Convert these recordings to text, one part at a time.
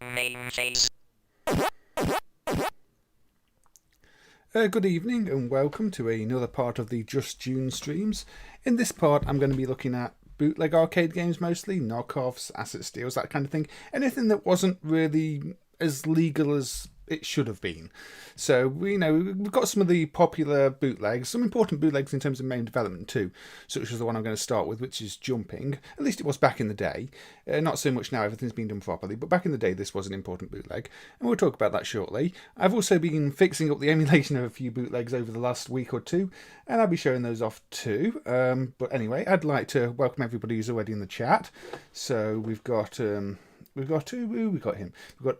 Main phase. Good evening and welcome to another part of the Just June streams. In this part I'm going to be looking at bootleg arcade games mostly, knockoffs, asset steals, that kind of thing. Anything that wasn't really as legal as it should have been. So we've got some of the popular bootlegs, some important bootlegs in terms of MAME development too, such as the one I'm going to start with, which is jumping. At least it was back in the day. Not so much now, everything's been done properly, but back in the day this was an important bootleg, and we'll talk about that shortly. I've also been fixing up the emulation of a few bootlegs over the last week or two, and I'll be showing those off too. But anyway, I'd like to welcome everybody who's already in the chat. So we've got him. We've got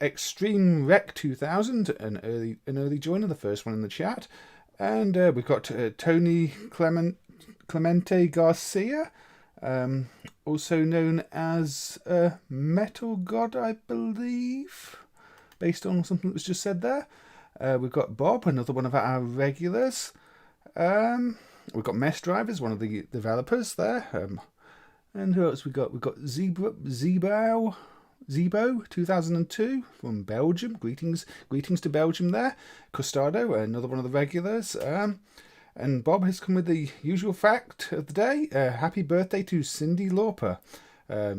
Extreme Rec 2000, an early joiner, the first one in the chat, and we've got Tony Clemente Garcia, also known as Metal God, I believe, based on something that was just said there. We've got Bob, another one of our regulars. We've got Mesh Drivers, one of the developers there. And who else we got? We've got Zebo 2002 from Belgium. Greetings to Belgium there. Costado, another one of the regulars. And Bob has come with the usual fact of the day. Happy birthday to Cyndi Lauper.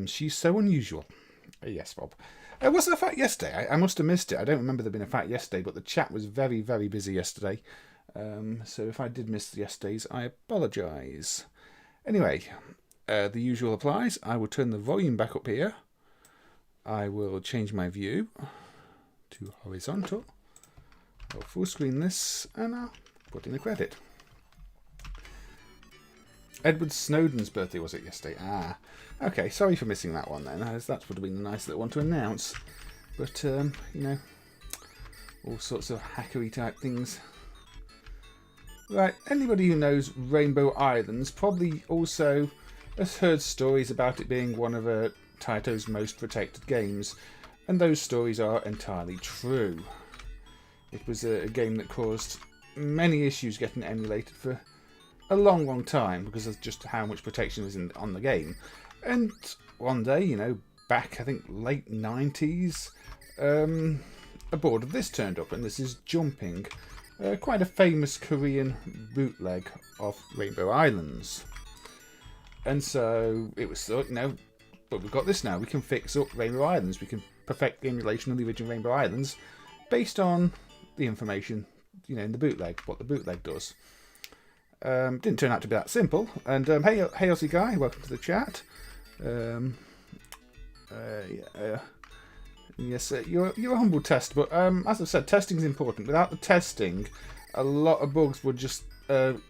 She's so unusual. Yes, Bob. Was there a fact yesterday? I must have missed it. I don't remember there being a fact yesterday, but the chat was very, very busy yesterday. So if I did miss yesterday's, I apologise. Anyway, the usual applies. I will turn the volume back up here. I will change my view to horizontal. I'll full screen this and I'll put in a credit. Edward Snowden's birthday was it yesterday? Okay, sorry for missing that one then, as that would have been a nice little one to announce. But, all sorts of hackery type things. Right, anybody who knows Rainbow Islands probably also has heard stories about it being one of Taito's most protected games, and those stories are entirely true. It was a game that caused many issues getting emulated for a long time because of just how much protection was on the game. And one day, back I think late 90s, a board of this turned up, and this is Jumping, quite a famous Korean bootleg of Rainbow Islands. And so it was thought, but we've got this now. We can fix up Rainbow Islands. We can perfect the emulation of the original Rainbow Islands based on the information, in the bootleg, what the bootleg does. Didn't turn out to be that simple. And hey Aussie guy, welcome to the chat. Yes, you're a humble test, but as I've said, testing is important. Without the testing, a lot of bugs would just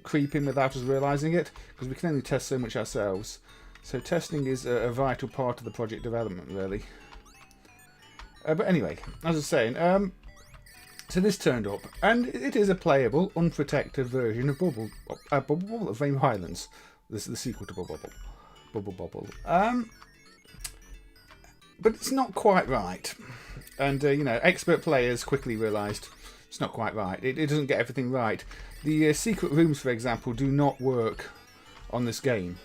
creep in without us realising it, because we can only test so much ourselves. So testing is a vital part of the project development, really. But anyway, as I was saying, so this turned up, and it is a playable, unprotected version of Bobble of Rainbow Islands. This is the sequel to Bobble. But it's not quite right, and expert players quickly realised it's not quite right. It doesn't get everything right. The secret rooms, for example, do not work on this game.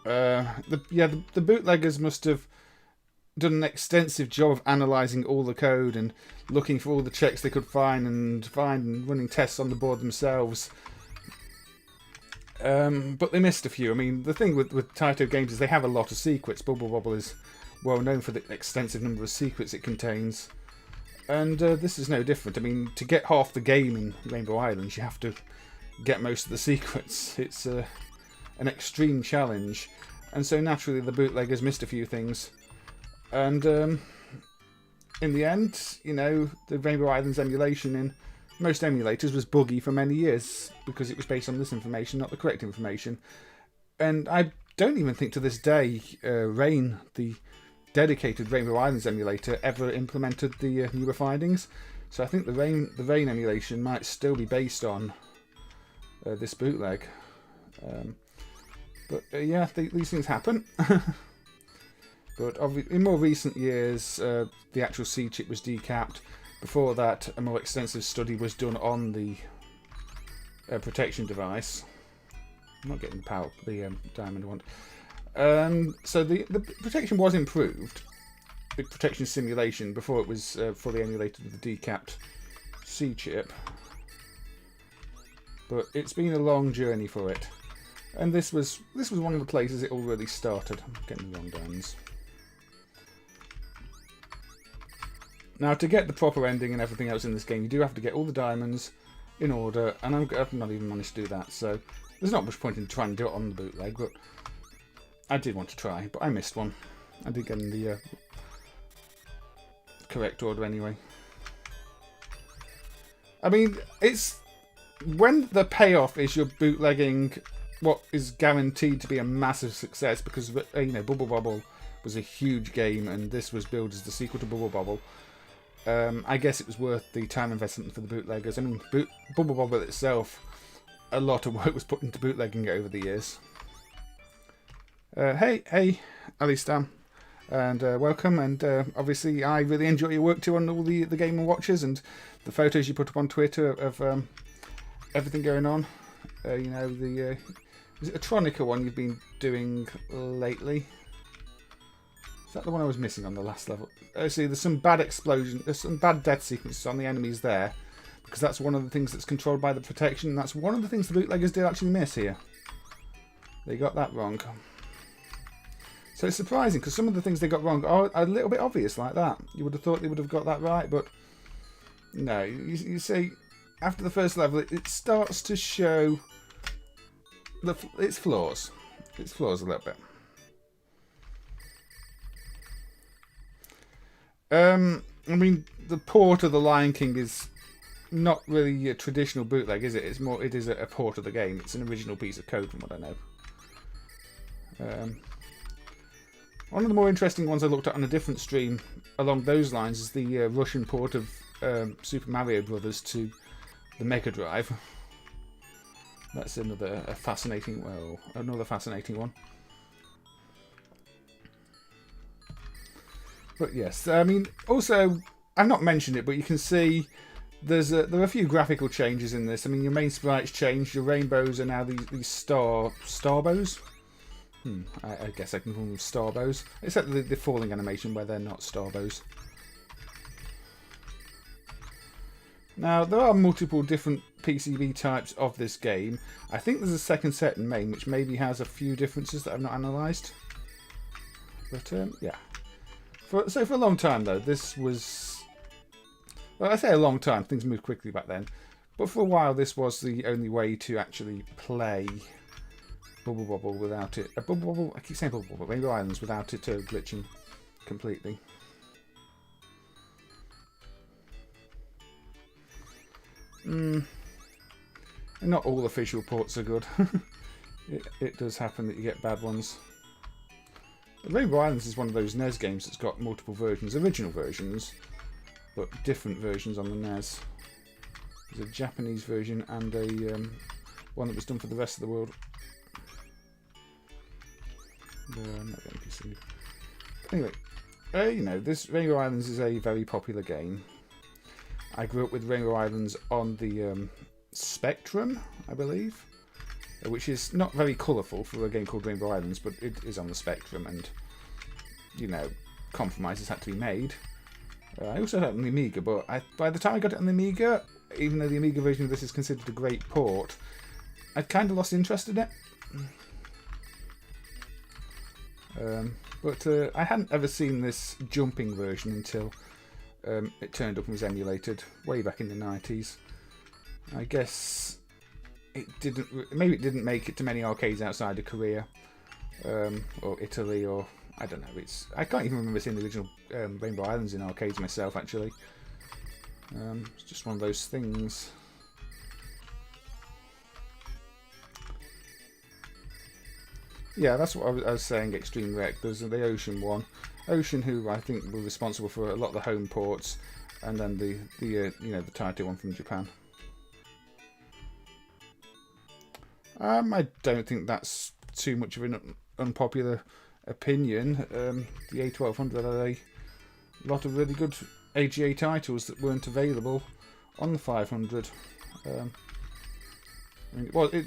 The bootleggers must have done an extensive job of analysing all the code and looking for all the checks they could find and running tests on the board themselves. But they missed a few. I mean, the thing with Taito games is they have a lot of secrets. Bobble is well known for the extensive number of secrets it contains. And this is no different. I mean, to get half the game in Rainbow Islands, you have to get most of the secrets. It's an extreme challenge, and so naturally the bootleggers missed a few things, and in the end, the Rainbow Islands emulation in most emulators was buggy for many years because it was based on this information, not the correct information. And I don't even think to this day Rain, the dedicated Rainbow Islands emulator, ever implemented the newer findings. So I think the Rain emulation might still be based on this bootleg. But yeah, these things happen. But in more recent years, the actual C chip was decapped. Before that, a more extensive study was done on the protection device. I'm not getting the diamond I want. So the protection was improved. protection simulation before it was fully emulated with the decapped C chip. But it's been a long journey for it. And this was one of the places it all really started. I'm getting the wrong downs. Now, to get the proper ending and everything else in this game, you do have to get all the diamonds in order, and I've not even managed to do that, so there's not much point in trying to do it on the bootleg, but I did want to try, but I missed one. I did get in the correct order anyway. I mean, it's when the payoff is you're bootlegging what is guaranteed to be a massive success, because you know, Bobble was a huge game, and this was billed as the sequel to Bobble. I guess it was worth the time investment for the bootleggers. I mean, Bobble itself, a lot of work was put into bootlegging it over the years. Hey, Alistam, and welcome. And obviously, I really enjoy your work too on all the Game & Watches and the photos you put up on Twitter of everything going on. You know, the is it a Tronica one you've been doing lately? Is that the one I was missing on the last level? See, there's some bad explosion, there's some bad death sequences on the enemies there, because that's one of the things that's controlled by the protection, and that's one of the things the bootleggers did actually miss here. They got that wrong. So it's surprising, because some of the things they got wrong are a little bit obvious like that. You would have thought they would have got that right, but no. You see, after the first level, it starts to show its flaws. Its flaws a little bit. I mean, the port of the Lion King is not really a traditional bootleg, is it? It's more. It is a port of the game. It's an original piece of code, from what I know. One of the more interesting ones I looked at on a different stream along those lines is the Russian port of Super Mario Brothers to the Mega Drive. That's another fascinating one. But yes, I mean, also, I've not mentioned it, but you can see there are a few graphical changes in this. I mean, your main sprites changed. Your rainbows are now these starbows. I guess I can call them starbows, except the falling animation where they're not starbows. Now, there are multiple different PCB types of this game. I think there's a second set in MAME, which maybe has a few differences that I've not analysed. But, yeah. For a long time, though, this was... Well, I say a long time, things moved quickly back then. But for a while, this was the only way to actually play Bobble without it... I keep saying Bobble, Rainbow Islands without it glitching completely. Not all official ports are good. it does happen that you get bad ones. Rainbow Islands is one of those NES games that's got multiple versions, original versions, but different versions on the NES. There's a Japanese version and a one that was done for the rest of the world. I'm not going to see. Anyway, you know, this Rainbow Islands is a very popular game. I grew up with Rainbow Islands on the Spectrum, I believe, which is not very colourful for a game called Rainbow Islands, but it is on the Spectrum, and, you know, compromises had to be made. I also had it on the Amiga, but by the time I got it on the Amiga, even though the Amiga version of this is considered a great port, I'd kind of lost interest in it. But I hadn't ever seen this jumping version until it turned up and was emulated way back in the 90s. I guess maybe it didn't make it to many arcades outside of Korea or Italy, or I don't know. I can't even remember seeing the original Rainbow Islands in arcades myself, actually. It's just one of those things. Yeah, that's what I was saying. Extreme Rec. There's the Ocean one. Ocean, who I think were responsible for a lot of the home ports, and then the you know, the Taito one from Japan. I don't think that's too much of an unpopular opinion. The A1200 had a lot of really good AGA titles that weren't available on the 500. I mean, well, it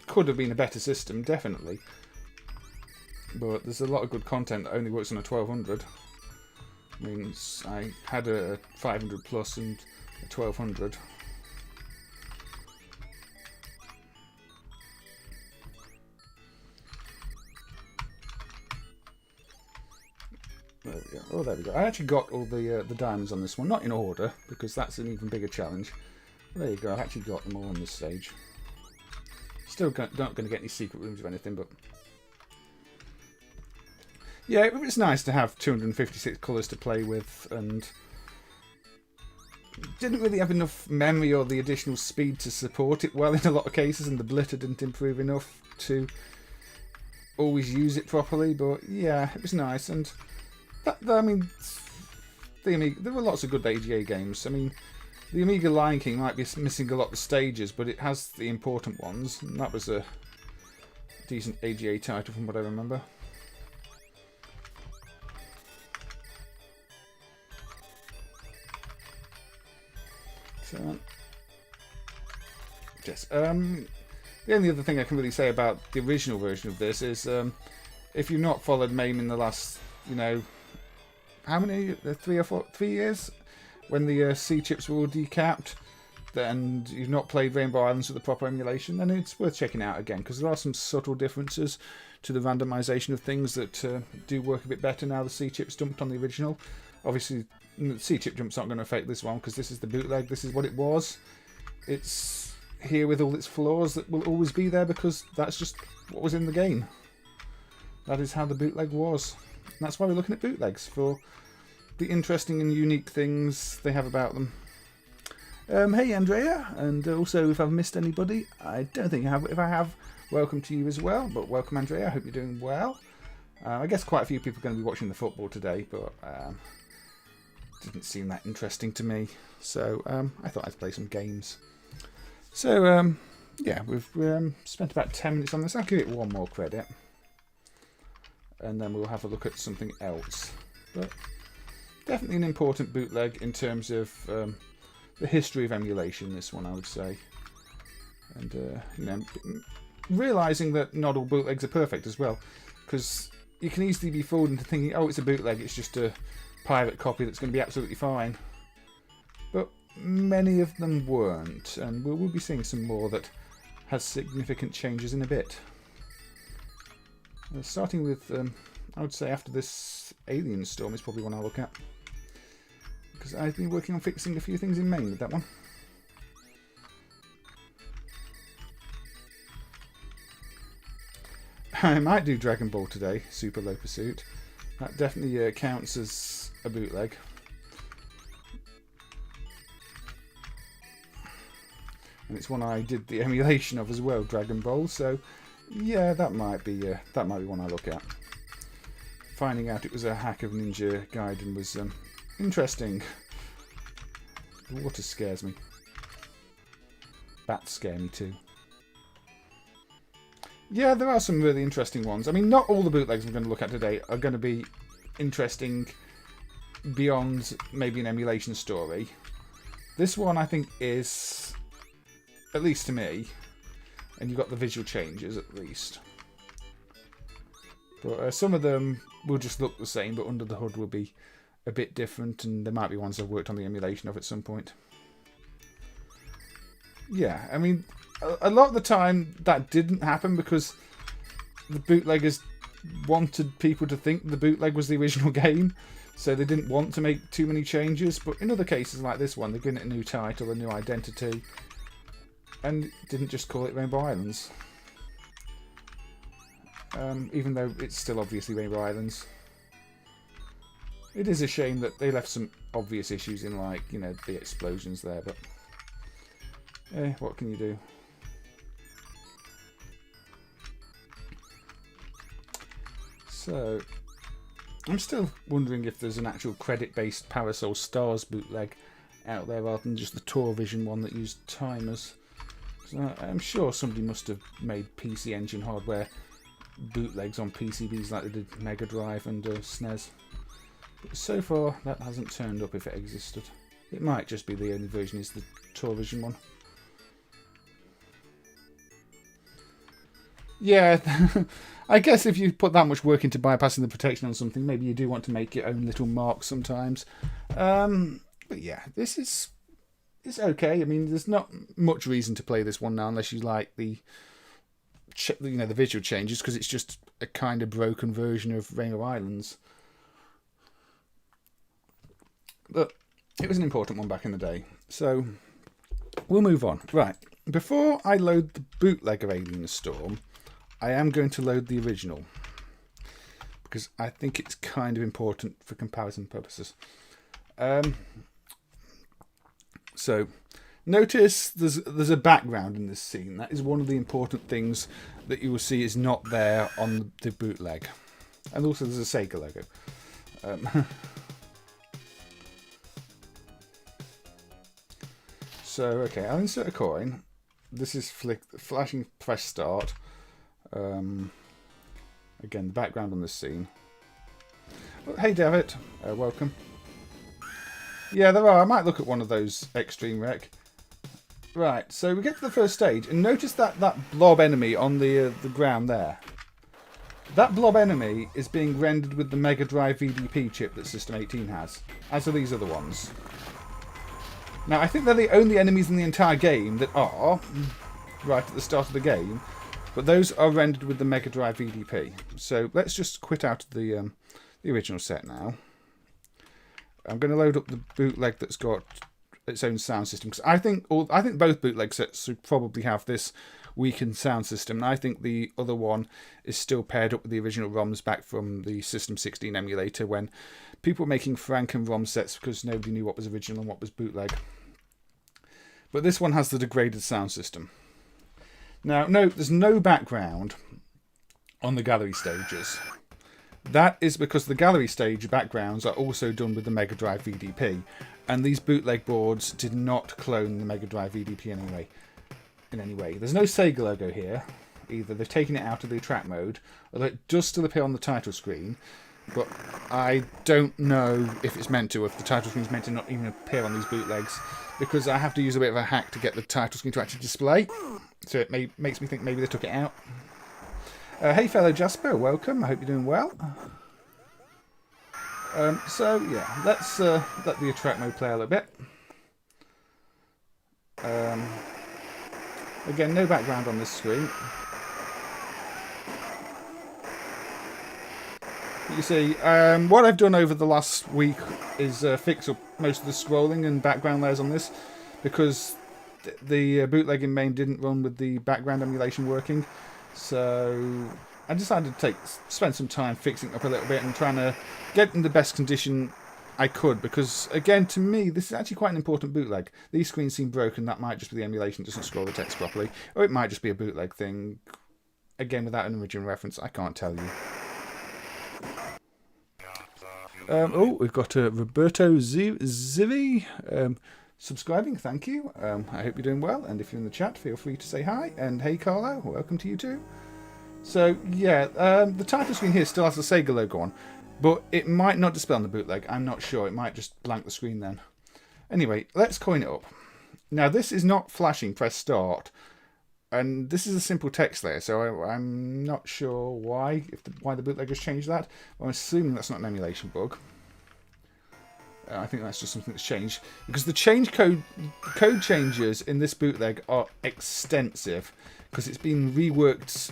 could have been a better system, definitely. But there's a lot of good content that only works on a 1200. I mean, I had a 500 plus and a 1200. There we go. Oh, there we go. I actually got all the diamonds on this one, not in order, because that's an even bigger challenge. There you go. I've actually got them all on this stage. Still not going to get any secret rooms or anything, but yeah, it was nice to have 256 colours to play with, and didn't really have enough memory or the additional speed to support it well in a lot of cases, and the blitter didn't improve enough to always use it properly. But yeah, it was nice, and I mean, there were lots of good AGA games. I mean, the Amiga Lion King might be missing a lot of the stages, but it has the important ones, and that was a decent AGA title from what I remember. So, yes. The only other thing I can really say about the original version of this is, if you've not followed MAME in the last, you know, how many, 3 years, when the C chips were all decapped, and you've not played Rainbow Islands with the proper emulation, then it's worth checking out again, because there are some subtle differences to the randomization of things that do work a bit better now the C chips dumped on the original. Obviously, the C chip jumps aren't going to affect this one, because this is the bootleg, this is what it was. It's here with all its flaws that will always be there, because that's just what was in the game. That is how the bootleg was. And that's why we're looking at bootlegs, for the interesting and unique things they have about them. Hey Andrea, and also if I've missed anybody, I don't think I have. If I have, welcome to you as well. But welcome Andrea, I hope you're doing well. I guess quite a few people are going to be watching the football today, but didn't seem that interesting to me. So I thought I'd play some games. So yeah, we've spent about 10 minutes on this. I'll give it one more credit, and then we'll have a look at something else. But definitely an important bootleg in terms of the history of emulation, this one, I would say. And, you know, realising that not all bootlegs are perfect as well, because you can easily be fooled into thinking, oh, it's a bootleg, it's just a pirate copy that's going to be absolutely fine. But many of them weren't, and we'll be seeing some more that has significant changes in a bit. Starting with, I would say after this Alien Storm is probably one I'll look at, because I've been working on fixing a few things in MAME with that one. I might do Dragon Ball today, Super Low Pursuit. That definitely counts as a bootleg. And it's one I did the emulation of as well, Dragon Ball. So yeah, that might be one I look at. Finding out it was a hack of Ninja Gaiden was interesting. The water scares me. Bats scare me too. Yeah, there are some really interesting ones. I mean, not all the bootlegs I'm going to look at today are going to be interesting beyond maybe an emulation story. This one I think is, at least to me, and you've got the visual changes at least. But some of them will just look the same, but under the hood will be a bit different, and there might be ones I've worked on the emulation of at some point. Yeah, I mean, a lot of the time that didn't happen because the bootleggers wanted people to think the bootleg was the original game, so they didn't want to make too many changes. But in other cases like this one, they're giving it a new title, a new identity, and didn't just call it Rainbow Islands. Even though it's still obviously Rainbow Islands. It is a shame that they left some obvious issues in, like, you know, the explosions there, but what can you do? So, I'm still wondering if there's an actual credit-based Parasol Stars bootleg out there rather than just the TourVision one that used timers. So I'm sure somebody must have made PC Engine hardware bootlegs on PCBs like they did Mega Drive and SNES. But so far, that hasn't turned up if it existed. It might just be the only version is the TourVision one. Yeah, I guess if you put that much work into bypassing the protection on something, maybe you do want to make your own little marks sometimes. But yeah, it's okay. I mean, there's not much reason to play this one now unless you like the visual changes, because it's just a kind of broken version of Rainbow Islands. But it was an important one back in the day, so we'll move on. Right, before I load the bootleg of Alien Storm, I am going to load the original, because I think it's kind of important for comparison purposes. So, notice there's a background in this scene. That is one of the important things that you will see is not there on the bootleg. And also there's a Sega logo. So, okay, I'll insert a coin. This is flashing press start. Again, the background on this scene. Oh, hey, David. Welcome. Yeah, there are. I might look at one of those Extreme Rec. Right, so we get to the first stage, and notice that blob enemy on the ground there. That blob enemy is being rendered with the Mega Drive VDP chip that System 18 has, as are these other ones. Now, I think they're the only enemies in the entire game that are right at the start of the game, but those are rendered with the Mega Drive VDP. So let's just quit out of the original set now. I'm going to load up the bootleg that's got its own sound system, because I think both bootleg sets should probably have this weakened sound system, and I think the other one is still paired up with the original ROMs back from the System 16 emulator, when people were making Frank and ROM sets because nobody knew what was original and what was bootleg. But this one has the degraded sound system. Now, no, there's no background on the gallery stages. That is because the gallery stage backgrounds are also done with the Mega Drive VDP, and these bootleg boards did not clone the Mega Drive VDP in any way. There's no Sega logo here either. They've taken it out of the attract mode, although it does still appear on the title screen, but I don't know if it's meant to, or if the title screen is meant to not even appear on these bootlegs, because I have to use a bit of a hack to get the title screen to actually display, so it makes me think maybe they took it out. Hey fellow Jasper, welcome. I hope you're doing well. So yeah, let's let the attract mode play a little bit. Again, no background on this screen. You see, what I've done over the last week is fix up most of the scrolling and background layers on this, because the bootleg in MAME didn't run with the background emulation working. So I decided to spend some time fixing it up a little bit and trying to get in the best condition I could, because again, to me, this is actually quite an important bootleg. These screens seem broken. That might just be the emulation that doesn't scroll the text properly, or it might just be a bootleg thing. Again, without an original reference, I can't tell you. Oh, we've got Roberto Zivi subscribing. Thank you. I hope you're doing well, and if you're in the chat, feel free to say hi. And hey, Carlo, welcome to you too. So yeah, the title screen here still has the Sega logo on, but it might not display on the bootleg. I'm not sure. It might just blank the screen then. Anyway, let's coin it up. Now, this is not flashing press start, and this is a simple text layer, so I'm not sure why the bootleg has changed that. I'm assuming that's not an emulation bug. I think that's just something that's changed, because the code changes in this bootleg are extensive, because it's been reworked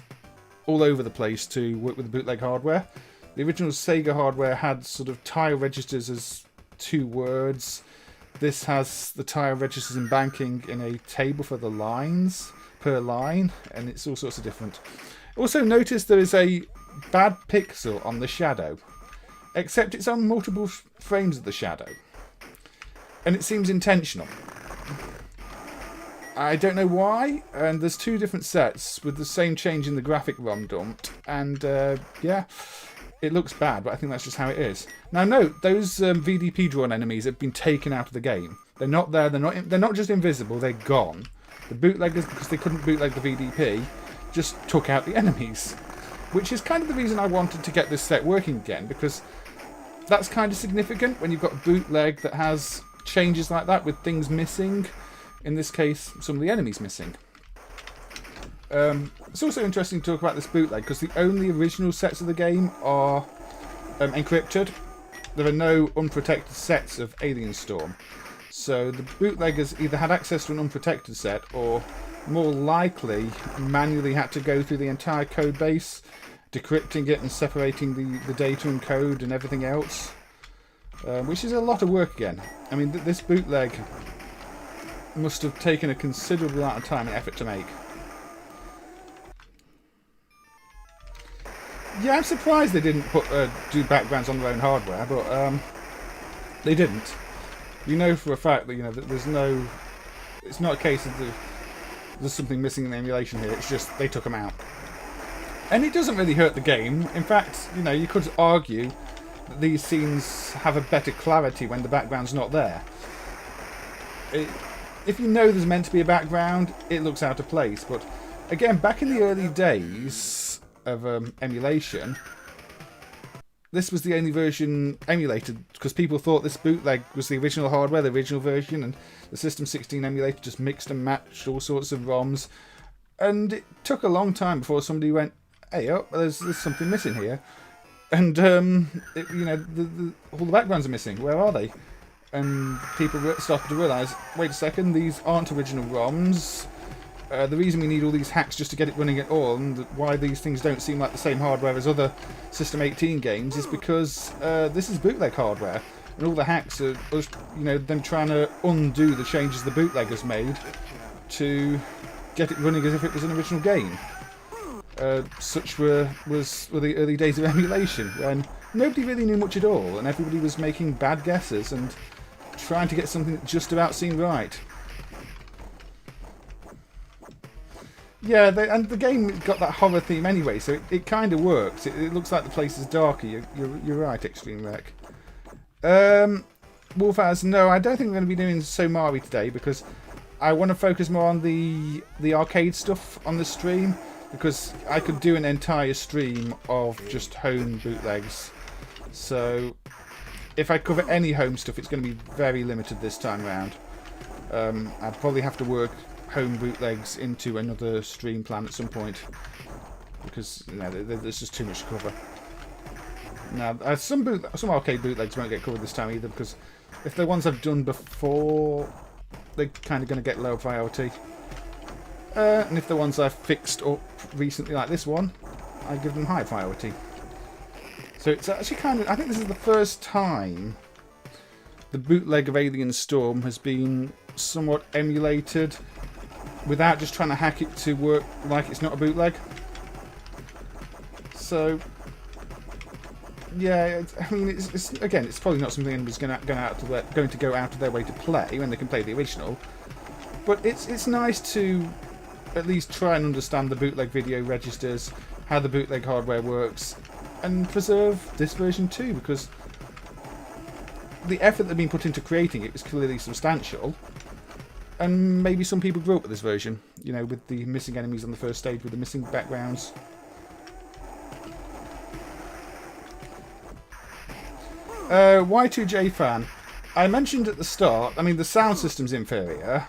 all over the place to work with the bootleg hardware. The original Sega hardware had sort of tile registers as 2 words. This has the tile registers and banking in a table for the lines per line, and it's all sorts of different. Also, notice there is a bad pixel on the shadow, except it's on multiple frames of the shadow, and it seems intentional. I don't know why, and there's 2 different sets with the same change in the graphic ROM dumped, and yeah, it looks bad, but I think that's just how it is. Now note, those VDP drawn enemies have been taken out of the game. They're not there, they're not just invisible, they're gone. The bootleggers, because they couldn't bootleg the VDP, just took out the enemies, which is kind of the reason I wanted to get this set working again, because that's kind of significant when you've got a bootleg that has changes like that with things missing. In this case, some of the enemies missing. It's also interesting to talk about this bootleg because the only original sets of the game are encrypted. There are no unprotected sets of Alien Storm. So the bootleggers either had access to an unprotected set or more likely manually had to go through the entire code base, decrypting it and separating the data and code and everything else. Which is a lot of work again. I mean, this bootleg must have taken a considerable amount of time and effort to make. Yeah, I'm surprised they didn't do backgrounds on their own hardware, but they didn't. You know for a fact that that there's no. It's not a case of there's something missing in the emulation here. It's just they took them out, and it doesn't really hurt the game. In fact, you could argue that these scenes have a better clarity when the background's not there. If you know there's meant to be a background, it looks out of place. But again, back in the early days of emulation, this was the only version emulated because people thought this bootleg was the original hardware, the original version, and the System 16 emulator just mixed and matched all sorts of ROMs. And it took a long time before somebody went, "Hey, oh, there's something missing here," and all the backgrounds are missing. Where are they? And people started to realise, wait a second, these aren't original ROMs. The reason we need all these hacks just to get it running at all, and why these things don't seem like the same hardware as other System 18 games, is because this is bootleg hardware, and all the hacks are, them trying to undo the changes the bootleggers made to get it running as if it was an original game. Such were the early days of emulation, when nobody really knew much at all, and everybody was making bad guesses and trying to get something that just about seemed right. Yeah, and the game got that horror theme anyway, so it kind of works. It looks like the place is darker. You're right, Extreme Rec. Wolfaz, no, I don't think we're going to be doing Somari today because I want to focus more on the arcade stuff on the stream, because I could do an entire stream of just home bootlegs. So if I cover any home stuff, it's going to be very limited this time around. I'd probably have to work home bootlegs into another stream plan at some point, because there's just too much to cover. Now, some arcade bootlegs won't get covered this time either, because if they're ones I've done before, they're kind of going to get low priority. And if the ones I've fixed up recently, like this one, I give them high priority. So it's actually I think this is the first time the bootleg of Alien Storm has been somewhat emulated without just trying to hack it to work like it's not a bootleg. So, yeah, I mean, it's probably not something anybody's going to go out of their way to play when they can play the original. But it's nice to at least try and understand the bootleg video registers, how the bootleg hardware works, and preserve this version too, because the effort that had been put into creating it was clearly substantial. And maybe some people grew up with this version, with the missing enemies on the first stage, with the missing backgrounds. Y2J fan, I mentioned at the start, I mean, the sound system's inferior.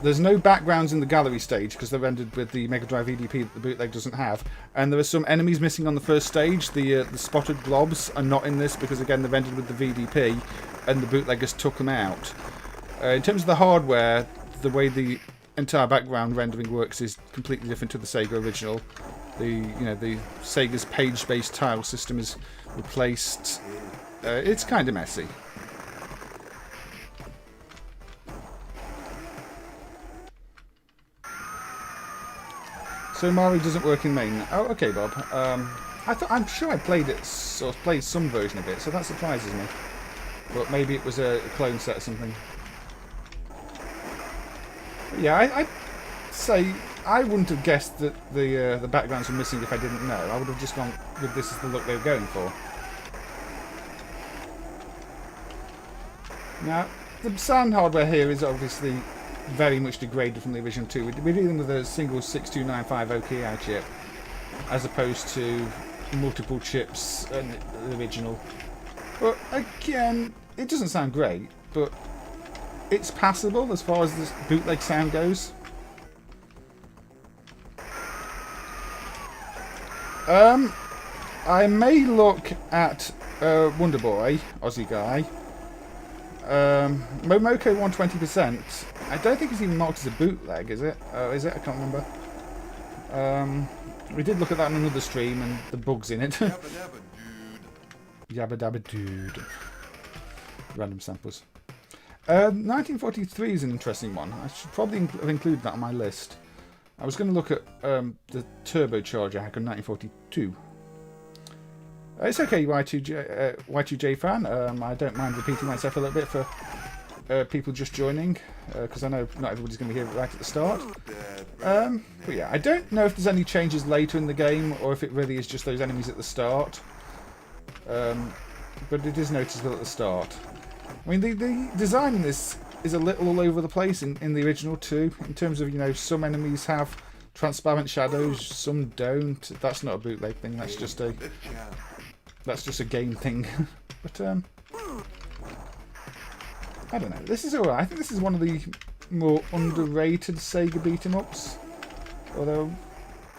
There's no backgrounds in the gallery stage because they're rendered with the Mega Drive EDP that the bootleg doesn't have. And there are some enemies missing on the first stage. The spotted globs are not in this because, again, they're rendered with the VDP and the bootleggers took them out. In terms of the hardware, the way the entire background rendering works is completely different to the Sega original. The Sega's page-based tile system is replaced. It's kind of messy. So Mario doesn't work in MAME. Oh, okay, Bob. I'm sure I played some version of it, so that surprises me. But maybe it was a clone set or something. But yeah, I'd say I wouldn't have guessed that the backgrounds were missing if I didn't know. I would have just gone with this as the look they were going for. Now, the sound hardware here is obviously very much degraded from the original 2. We're dealing with a single 6295 OKI chip, as opposed to multiple chips in the original. But again, it doesn't sound great, but it's passable as far as this bootleg sound goes. I may look at Wonder Boy, Aussie guy. Momoko 120%. I don't think it's even marked as a bootleg, is it? Is it? I can't remember. We did look at that in another stream and the bugs in it. Yabba dabba dude. Random samples. 1943 is an interesting one. I should probably have included that on my list. I was going to look at the turbocharger hack on 1942. It's okay, Y2J fan. I don't mind repeating myself a little bit for people just joining, because I know not everybody's going to be here right at the start. But yeah, I don't know if there's any changes later in the game, or if it really is just those enemies at the start. But it is noticeable at the start. I mean, the design in this is a little all over the place in the original too, in terms of, you know, some enemies have transparent shadows, some don't. That's not a bootleg thing, that's just a game thing. But I don't know, this is alright. I think this is one of the more underrated Sega beat-em-ups, although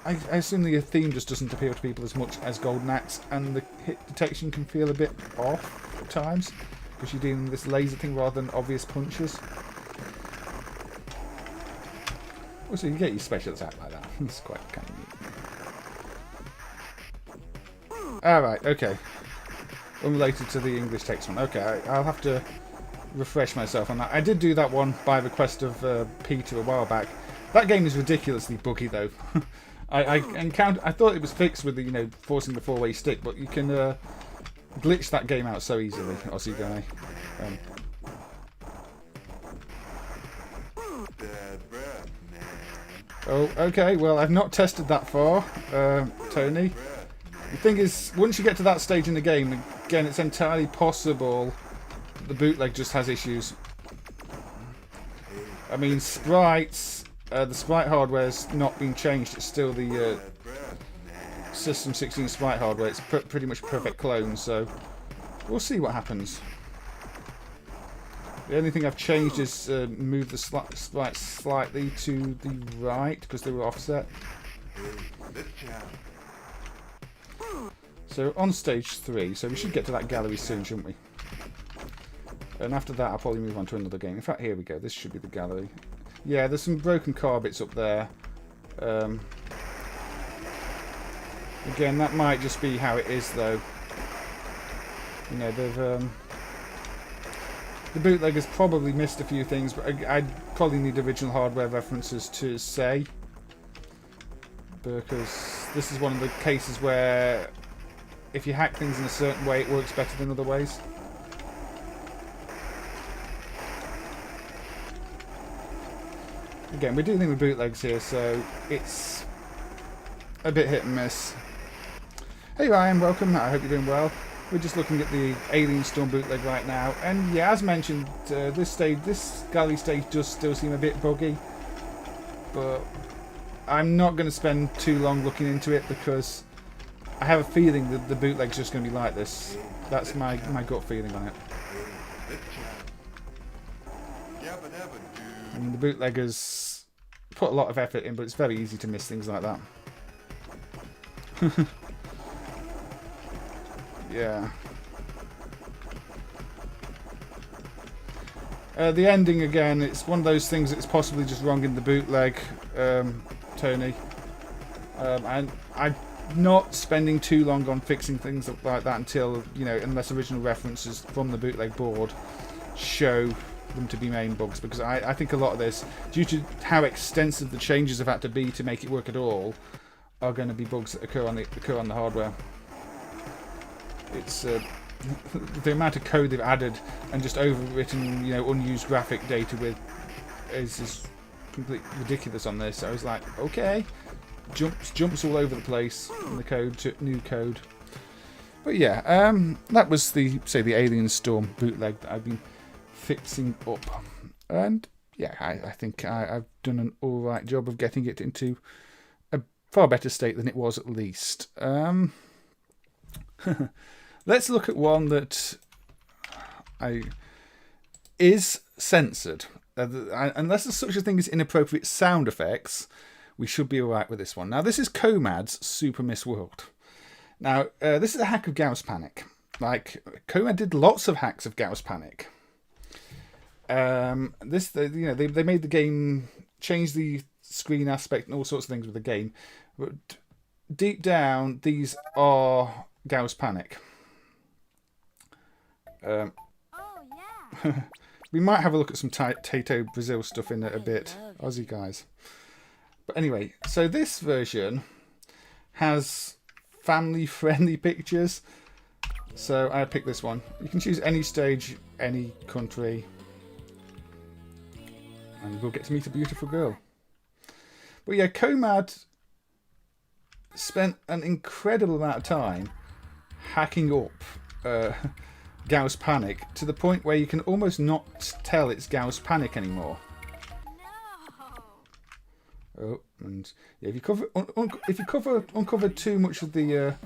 I assume the theme just doesn't appeal to people as much as Golden Axe, and the hit detection can feel a bit off at times, because you're dealing with this laser thing rather than obvious punches. Also, you get your special attack like that. It's quite kind of neat. Alright, okay. Unrelated to the English text one. Okay, I'll have to refresh myself on that. I did do that one by request of Peter a while back. That game is ridiculously buggy though. I thought it was fixed with the, you know, forcing the four-way stick, but you can glitch that game out so easily, Aussie guy. Oh, okay, well, I've not tested that far, Tony. The thing is, once you get to that stage in the game, again, it's entirely possible the bootleg just has issues. I mean, sprites, the sprite hardware's not been changed. It's still the System 16 sprite hardware. It's pretty much perfect clone, so we'll see what happens. The only thing I've changed is move the sprites slightly to the right because they were offset. So on stage 3, so we should get to that gallery soon, shouldn't we? And after that, I'll probably move on to another game. In fact, here we go. This should be the gallery. Yeah, there's some broken car bits up there. Again, that might just be how it is, though. You know, they've the bootleggers probably missed a few things, but I'd probably need original hardware references to say, because this is one of the cases where if you hack things in a certain way, it works better than other ways. Again, we're dealing with bootlegs here, so it's a bit hit and miss. Hey Ryan, welcome. I hope you're doing well. We're just looking at the Alien Storm bootleg right now, and yeah, as mentioned, this gallery stage does still seem a bit buggy, but I'm not going to spend too long looking into it because I have a feeling that the bootleg's just going to be like this. That's my gut feeling on it. I mean, the bootleggers put a lot of effort in, but it's very easy to miss things like that. Yeah. The ending, again, it's one of those things that's possibly just wrong in the bootleg, Tony. And I'm not spending too long on fixing things like that until, you know, unless original references from the bootleg board show them to be main bugs, because I think a lot of this, due to how extensive the changes have had to be to make it work at all, are going to be bugs that occur on the hardware. It's the amount of code they've added and just overwritten, you know, unused graphic data with is just completely ridiculous on this. So I was like, okay, jumps all over the place in the code to new code. But yeah, that was the Alien Storm bootleg that I've been fixing up, and yeah, I think I've done an alright job of getting it into a far better state than it was, at least. Let's look at one that is censored. Unless there's such a thing as inappropriate sound effects, we should be alright with this one. Now, this is Comad's Super Miss World. Now, this is a hack of Gauss Panic. Like, Comad did lots of hacks of Gauss Panic. They made the game, changed the screen aspect and all sorts of things with the game. But deep down, these are Gauss Panic. We might have a look at some Tato Brazil stuff in a bit. Aussie guys. But anyway, so this version has family-friendly pictures. So I picked this one. You can choose any stage, any country. And we'll get to meet a beautiful girl. But yeah, Comad spent an incredible amount of time hacking up Gauss Panic to the point where you can almost not tell it's Gauss Panic anymore. Oh, and yeah, if you uncover too much of the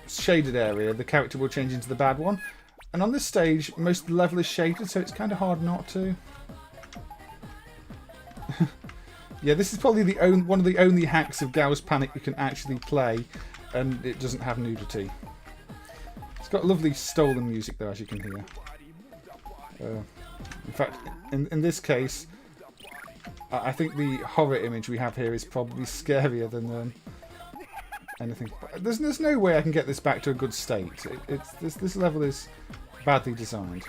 shaded area, the character will change into the bad one. And on this stage, most of the level is shaded, so it's kind of hard not to. Yeah, this is probably one of the only hacks of Gauss Panic you can actually play, and it doesn't have nudity. It's got lovely stolen music though, as you can hear. In fact, in this case, I think the horror image we have here is probably scarier than anything. There's no way I can get this back to a good state. This level is badly designed.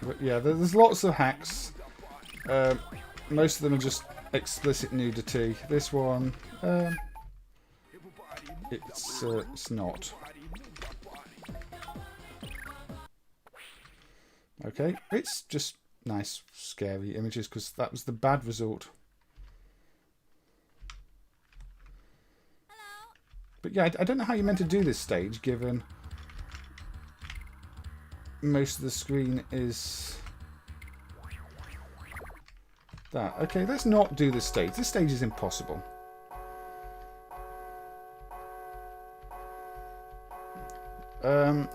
But yeah, there's lots of hacks. Most of them are just explicit nudity. This one, it's not. Okay, it's just nice, scary images because that was the bad result. But yeah, I don't know how you meant to do this stage, given most of the screen is that. Okay, let's not do this stage. This stage is impossible. I'm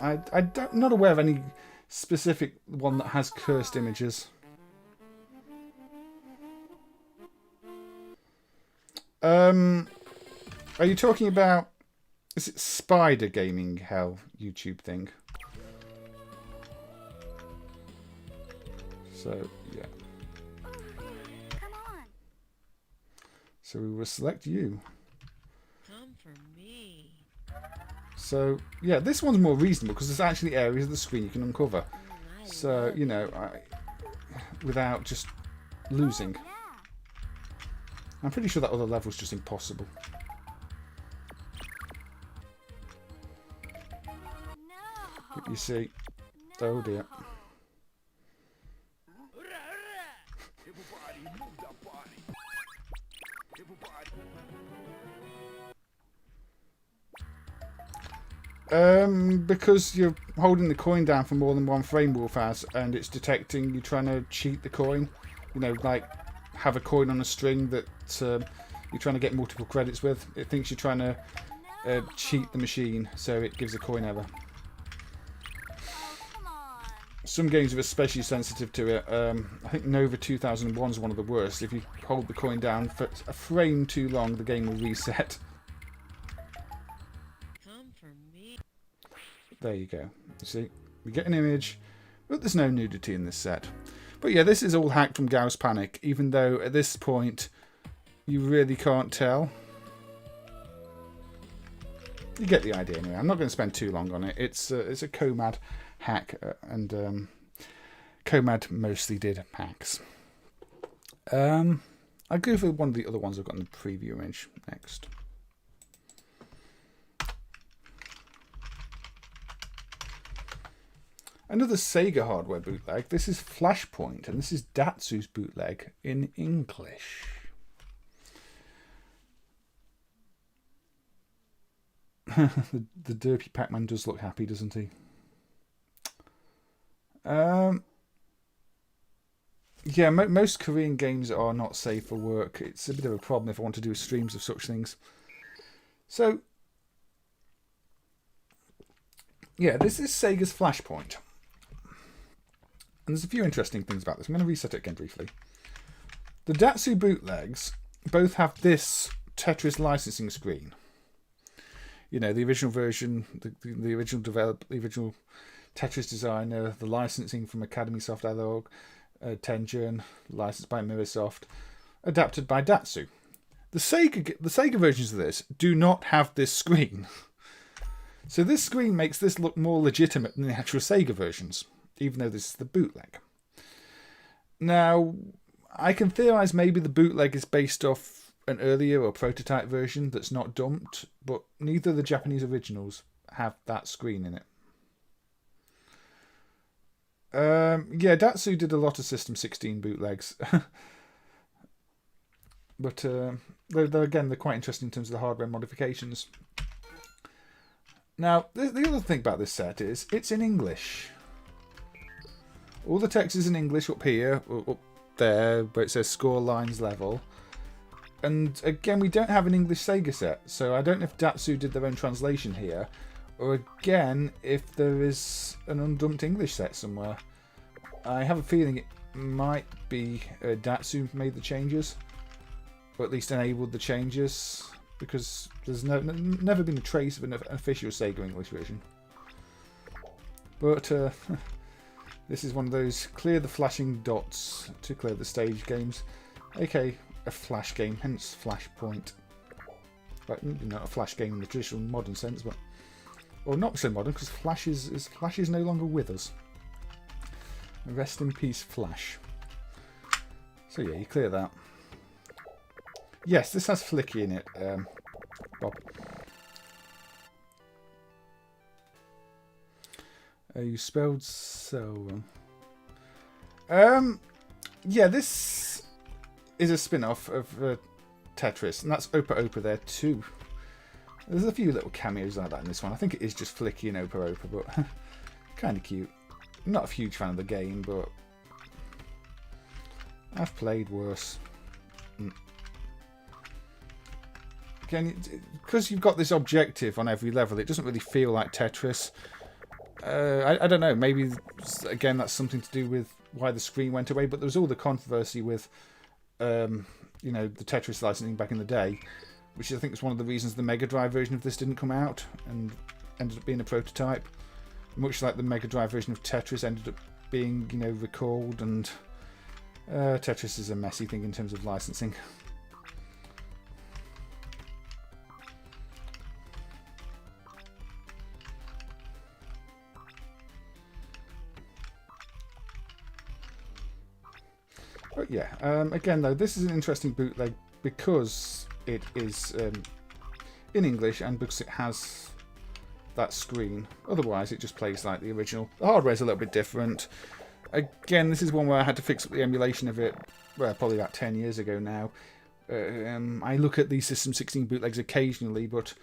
not aware of any specific one that has cursed images. Are you talking about... Is it Spider Gaming Hell YouTube thing? So, yeah. So we will select you. Come for me. So, yeah, this one's more reasonable because there's actually areas of the screen you can uncover. So, you know, without just losing. I'm pretty sure that other level's just impossible. But you see... Oh dear. Because you're holding the coin down for more than one frame, Wolfaz, and it's detecting you trying to cheat the coin. You know, like have a coin on a string that you're trying to get multiple credits with. It thinks you're trying to cheat the machine, so it gives a coin error. Some games are especially sensitive to it. I think Nova 2001 is one of the worst. If you hold the coin down for a frame too long, the game will reset. There you go. You see, we get an image, but there's no nudity in this set. But yeah, this is all hacked from Gauss Panic, even though at this point you really can't tell. You get the idea anyway. I'm not going to spend too long on it. It's a Comad hack, and Comad mostly did hacks. I'll go for one of the other ones I've got in the preview image next. Another Sega hardware bootleg. This is Flashpoint, and this is Datsu's bootleg in English. the derpy Pac-Man does look happy, doesn't he? Yeah, most Korean games are not safe for work. It's a bit of a problem if I want to do streams of such things. So, yeah, this is Sega's Flashpoint. And there's a few interesting things about this. I'm going to reset it again briefly. The Datsu bootlegs both have this Tetris licensing screen. You know, the original version, the original the original Tetris designer, the licensing from Academy Soft Analog, Tengen, licensed by Mirrorsoft, adapted by Datsu. The Sega versions of this do not have this screen. So this screen makes this look more legitimate than the actual Sega versions, even though this is the bootleg. Now, I can theorise maybe the bootleg is based off an earlier or prototype version that's not dumped, but neither of the Japanese originals have that screen in it. Yeah, Datsu did a lot of System 16 bootlegs. But they're quite interesting in terms of the hardware modifications. Now, the other thing about this set is it's in English. All the text is in English up here, up there, where it says score lines level. And again, we don't have an English Sega set, so I don't know if Datsu did their own translation here, or again, if there is an undumped English set somewhere. I have a feeling it might be Datsu made the changes, or at least enabled the changes, because there's never been a trace of an official Sega English version. But this is one of those clear the flashing dots to clear the stage games, aka a flash game, hence Flashpoint. But not a flash game in the traditional modern sense, but or not so modern, because Flash is no longer with us. Rest in peace, Flash. So yeah, you clear that. Yes, this has Flicky in it, Bob. You spelled so wrong. Yeah, this is a spin-off of Tetris, and that's Opa Opa there too. There's a few little cameos like that in this one. I think it is just Flicky and Opa Opa, but kind of cute. I'm not a huge fan of the game, but I've played worse. Again, because you've got this objective on every level, it doesn't really feel like Tetris. I don't know, maybe, again, that's something to do with why the screen went away, but there was all the controversy with, you know, the Tetris licensing back in the day, which I think is one of the reasons the Mega Drive version of this didn't come out and ended up being a prototype. Much like the Mega Drive version of Tetris ended up being, you know, recalled, and Tetris is a messy thing in terms of licensing. But yeah, again though, this is an interesting bootleg because it is in English and because it has that screen. Otherwise, it just plays like the original. The hardware's a little bit different. Again, this is one where I had to fix up the emulation of it, well, probably about 10 years ago now. I look at these System 16 bootlegs occasionally, but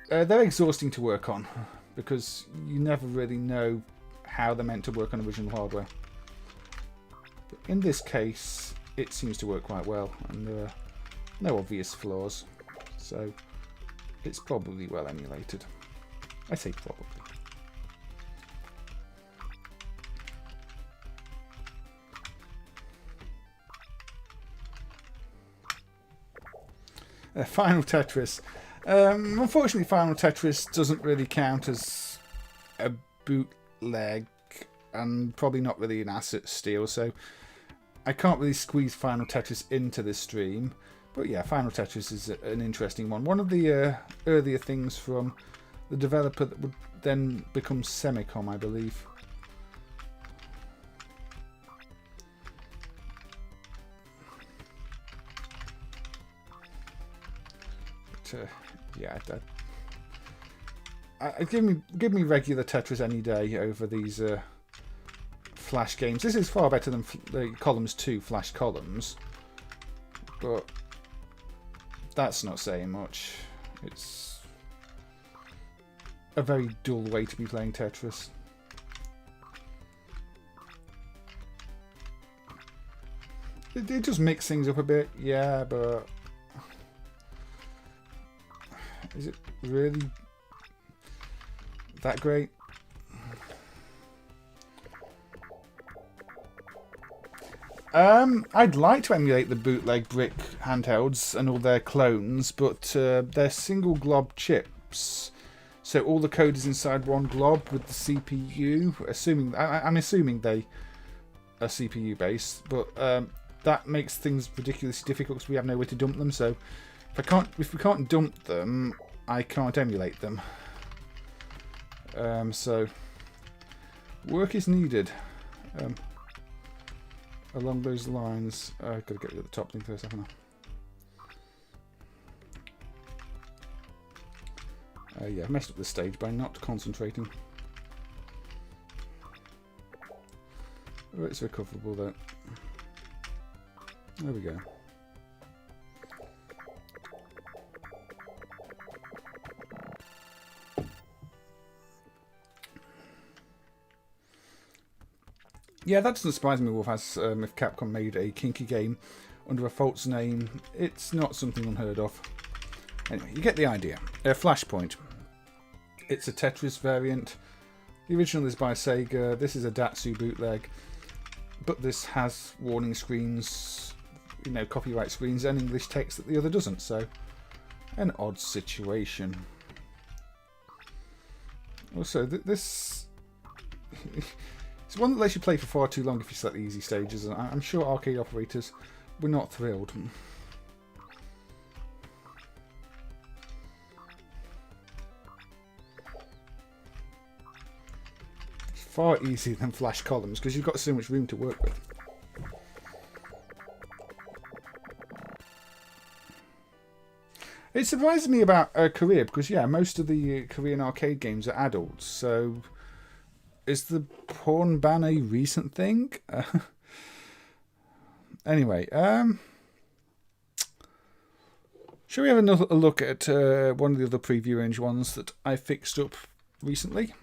they're exhausting to work on because you never really know how they're meant to work on original hardware. But in this case, it seems to work quite well, and there are no obvious flaws, so it's probably well emulated. I say probably. Final Tetris. Unfortunately, Final Tetris doesn't really count as a bootleg, and probably not really an asset steal, so I can't really squeeze Final Tetris into this stream. But yeah, Final Tetris is an interesting one. One of the earlier things from the developer that would then become Semicom, I believe. But, yeah, give me regular Tetris any day over these Flash games. This is far better than the Columns 2 Flash Columns, but that's not saying much. It's a very dull way to be playing Tetris. It just mix things up a bit, yeah, but is it really that great? I'd like to emulate the bootleg brick handhelds and all their clones, but they're single glob chips. So all the code is inside one glob with the CPU. I'm assuming they are CPU based, but that makes things ridiculously difficult because we have no way to dump them. So if we can't dump them, I can't emulate them. So work is needed along those lines. I've got to get rid of the top thing first, haven't I? Yeah, I messed up the stage by not concentrating. Oh, it's recoverable though. There we go. Yeah, that doesn't surprise me, Wolf, as if Capcom made a kinky game under a false name. It's not something unheard of. Anyway, you get the idea. Flashpoint. It's a Tetris variant. The original is by Sega. This is a Datsu bootleg. But this has warning screens, you know, copyright screens and English text that the other doesn't. So, an odd situation. Also, this... It's one that lets you play for far too long if you select the easy stages, and I'm sure arcade operators were not thrilled. It's far easier than flash columns because you've got so much room to work with. It surprises me about Korea because, yeah, most of the Korean arcade games are adults, so... Is the porn ban a recent thing? Anyway, shall we have a look at one of the other preview range ones that I fixed up recently?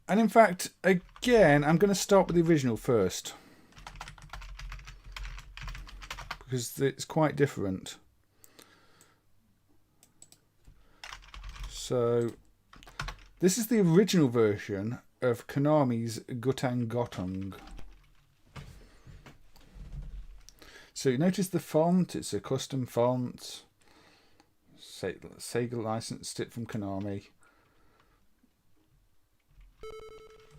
And in fact, again, I'm going to start with the original first. Because it's quite different. So... This is the original version of Konami's Guttang Guttong. So you notice the font, it's a custom font. Sega licensed it from Konami.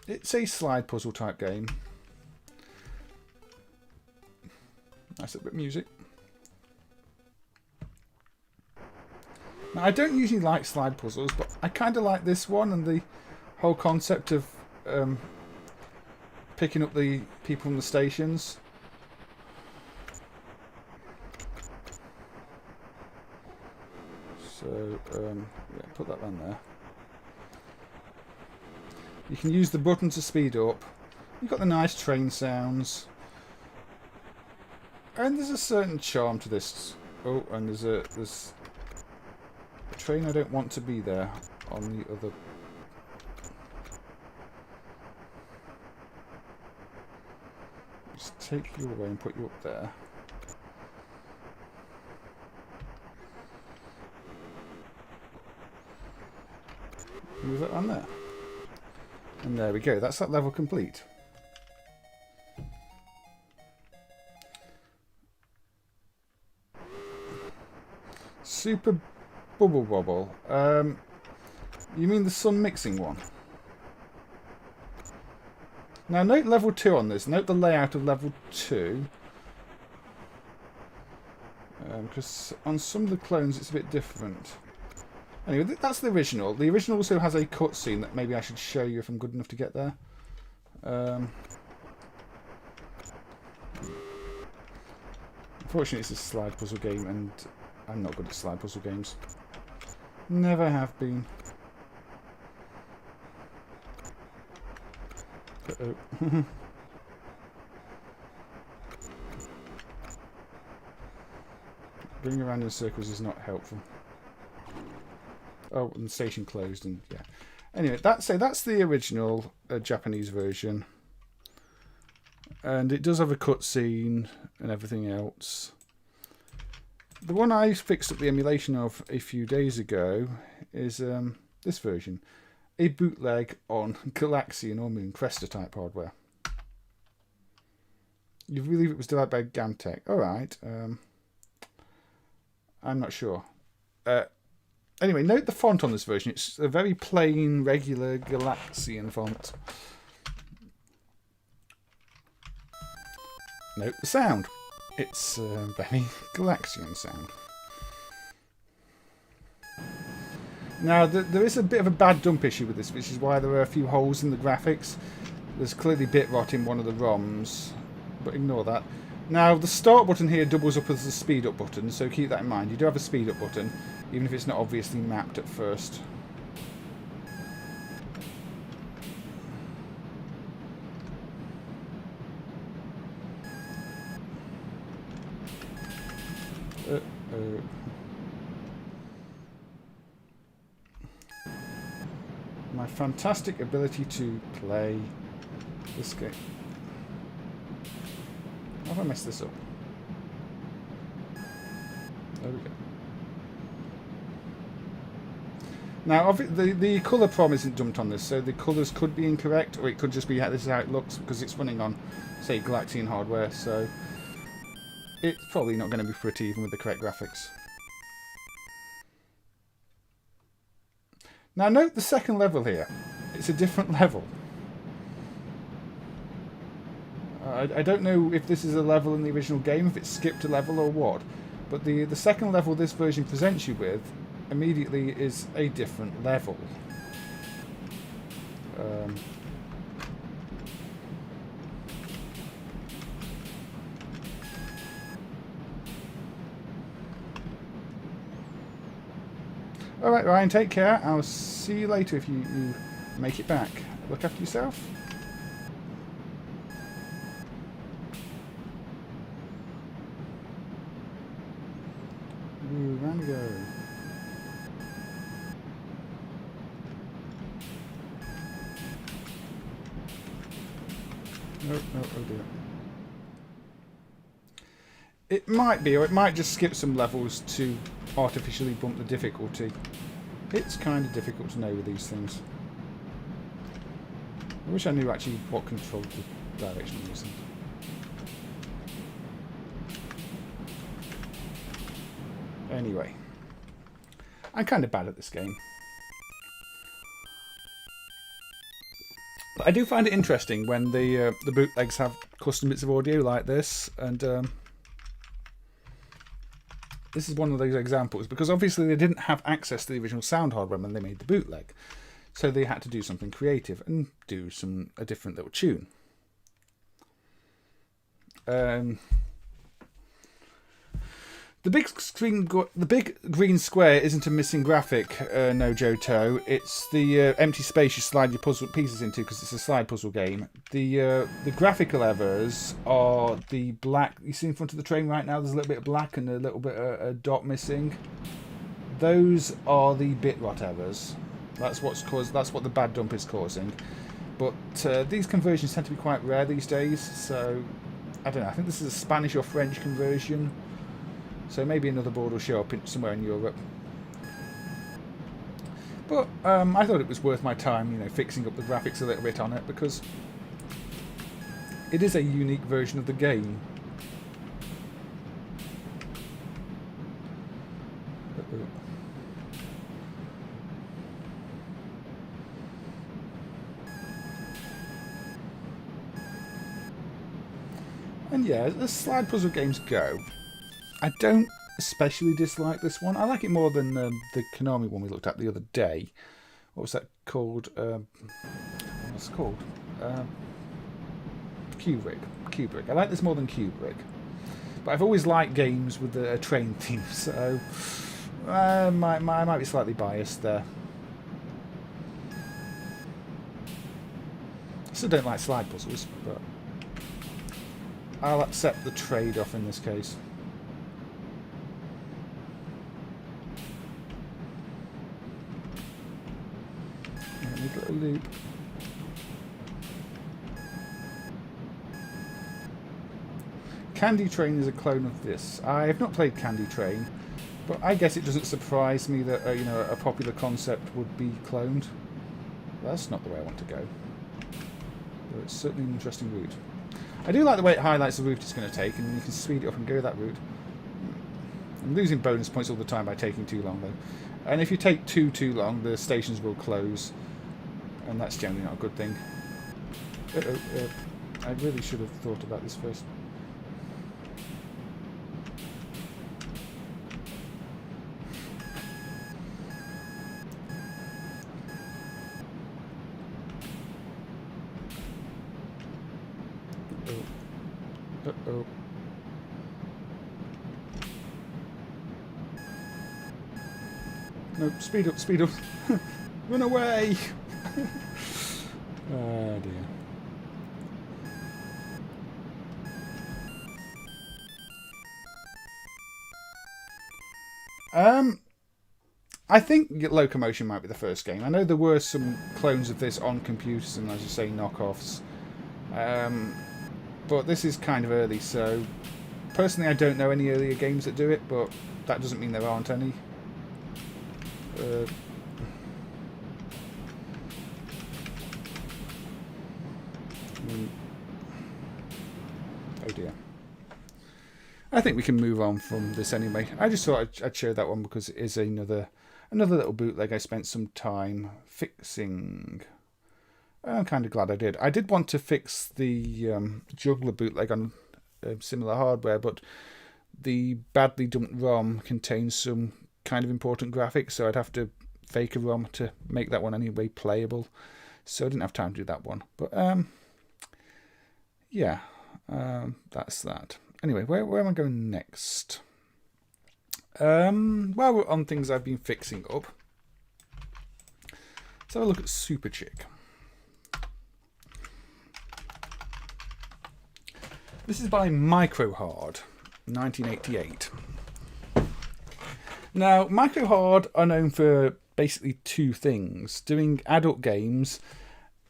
It's a slide puzzle type game. Nice little bit of music. Now, I don't usually like slide puzzles, but I kind of like this one and the whole concept of picking up the people from the stations. So, yeah, put that on there. You can use the button to speed up. You've got the nice train sounds. And there's a certain charm to this. Oh, and there's a train I don't want to be there on the other. Just take you away and put you up there. Move it on there. And there we go, that's that level complete. Super Bobble. You mean the sun mixing one? Now note level 2 on this. Note the layout of level 2. Because on some of the clones it's a bit different. Anyway, that's the original. The original also has a cutscene that maybe I should show you if I'm good enough to get there. Unfortunately it's a slide puzzle game and I'm not good at slide puzzle games. Never have been. Uh-oh. Going around in circles is not helpful. Oh, and the station closed, and yeah. Anyway, that's the original Japanese version, and it does have a cutscene and everything else. The one I fixed up the emulation of a few days ago is this version, a bootleg on Galaxian or Moon Cresta type hardware. You believe it was developed by Gamtech. Alright. I'm not sure. Anyway, note the font on this version. It's a very plain, regular Galaxian font. Note the sound. It's a very Galaxian sound. Now, there is a bit of a bad dump issue with this, which is why there are a few holes in the graphics. There's clearly bit rot in one of the ROMs, but ignore that. Now, the start button here doubles up as the speed up button, so keep that in mind. You do have a speed up button, even if it's not obviously mapped at first. My fantastic ability to play this game. How have I messed this up? There we go. Now, the colour prom isn't dumped on this, so the colours could be incorrect, or it could just be how this is how it looks, because it's running on, say, Galaxian hardware, so it's probably not going to be pretty even with the correct graphics. Now note the second level here. It's a different level. I don't know if this is a level in the original game, if it's skipped a level or what, but the second level this version presents you with immediately is a different level. Alright, Ryan, take care. I'll see you later if you make it back. Look after yourself. Ooh, Rambo. No, oh dear. It might be, or it might just skip some levels to artificially bump the difficulty. It's kind of difficult to know with these things. I wish I knew actually what controlled the direction of these things. Anyway, I'm kind of bad at this game. But I do find it interesting when the bootlegs have custom bits of audio like this, and this is one of those examples, because obviously they didn't have access to the original sound hardware when they made the bootleg, so they had to do something creative and do a different little tune. The big green square isn't a missing graphic, no Johto. It's the empty space you slide your puzzle pieces into, because it's a slide puzzle game. The graphical errors are the black. You see in front of the train right now, there's a little bit of black and a little bit of a dot missing. Those are the bit rot errors. That's what's caused. That's what the bad dump is causing. But these conversions tend to be quite rare these days. So I don't know. I think this is a Spanish or French conversion. So maybe another board will show up somewhere in Europe. But I thought it was worth my time, you know, fixing up the graphics a little bit on it, because it is a unique version of the game. And yeah, as slide puzzle games go, I don't especially dislike this one. I like it more than the Konami one we looked at the other day. What was that called? What's it called? Kubrick. I like this more than Kubrick. But I've always liked games with a train theme, so I might be slightly biased there. I still don't like slide puzzles, but I'll accept the trade-off in this case. Little loop. Candy Train is a clone of this. I have not played Candy Train, but I guess it doesn't surprise me that you know, a popular concept would be cloned. That's not the way I want to go, but it's certainly an interesting route. I do like the way it highlights the route it's going to take, and you can speed it up and go that route. I'm losing bonus points all the time by taking too long, though. And if you take too long, the stations will close, and that's generally not a good thing. I really should have thought about this first. Uh-oh. No, speed up, speed up. Run away! Oh dear. I think Locomotion might be the first game. I know there were some clones of this on computers and, as you say, knockoffs. But this is kind of early, so personally I don't know any earlier games that do it, but that doesn't mean there aren't any. Oh dear. I think we can move on from this anyway. I just thought I'd share that one because it is another little bootleg I spent some time fixing. I'm kind of glad I did. I did want to fix the Juggler bootleg on similar hardware, but the badly dumped ROM contains some kind of important graphics, so I'd have to fake a ROM to make that one anyway playable. So I didn't have time to do that one. But yeah, that's that. Anyway, where am I going next? While we're on things I've been fixing up, let's have a look at Super Chick. This is by Microhard, 1988. Now, Microhard are known for basically two things: doing adult games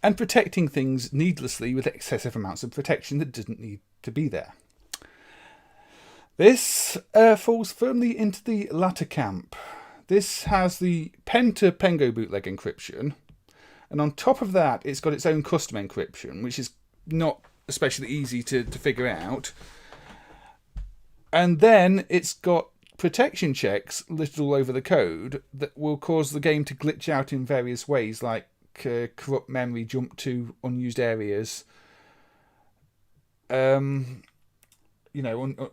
and protecting things needlessly with excessive amounts of protection that didn't need to be there. This falls firmly into the latter camp. This has the pen to Pengo bootleg encryption, and on top of that it's got its own custom encryption, which is not especially easy to figure out. And then it's got protection checks littered all over the code that will cause the game to glitch out in various ways, like corrupt memory, jump to unused areas,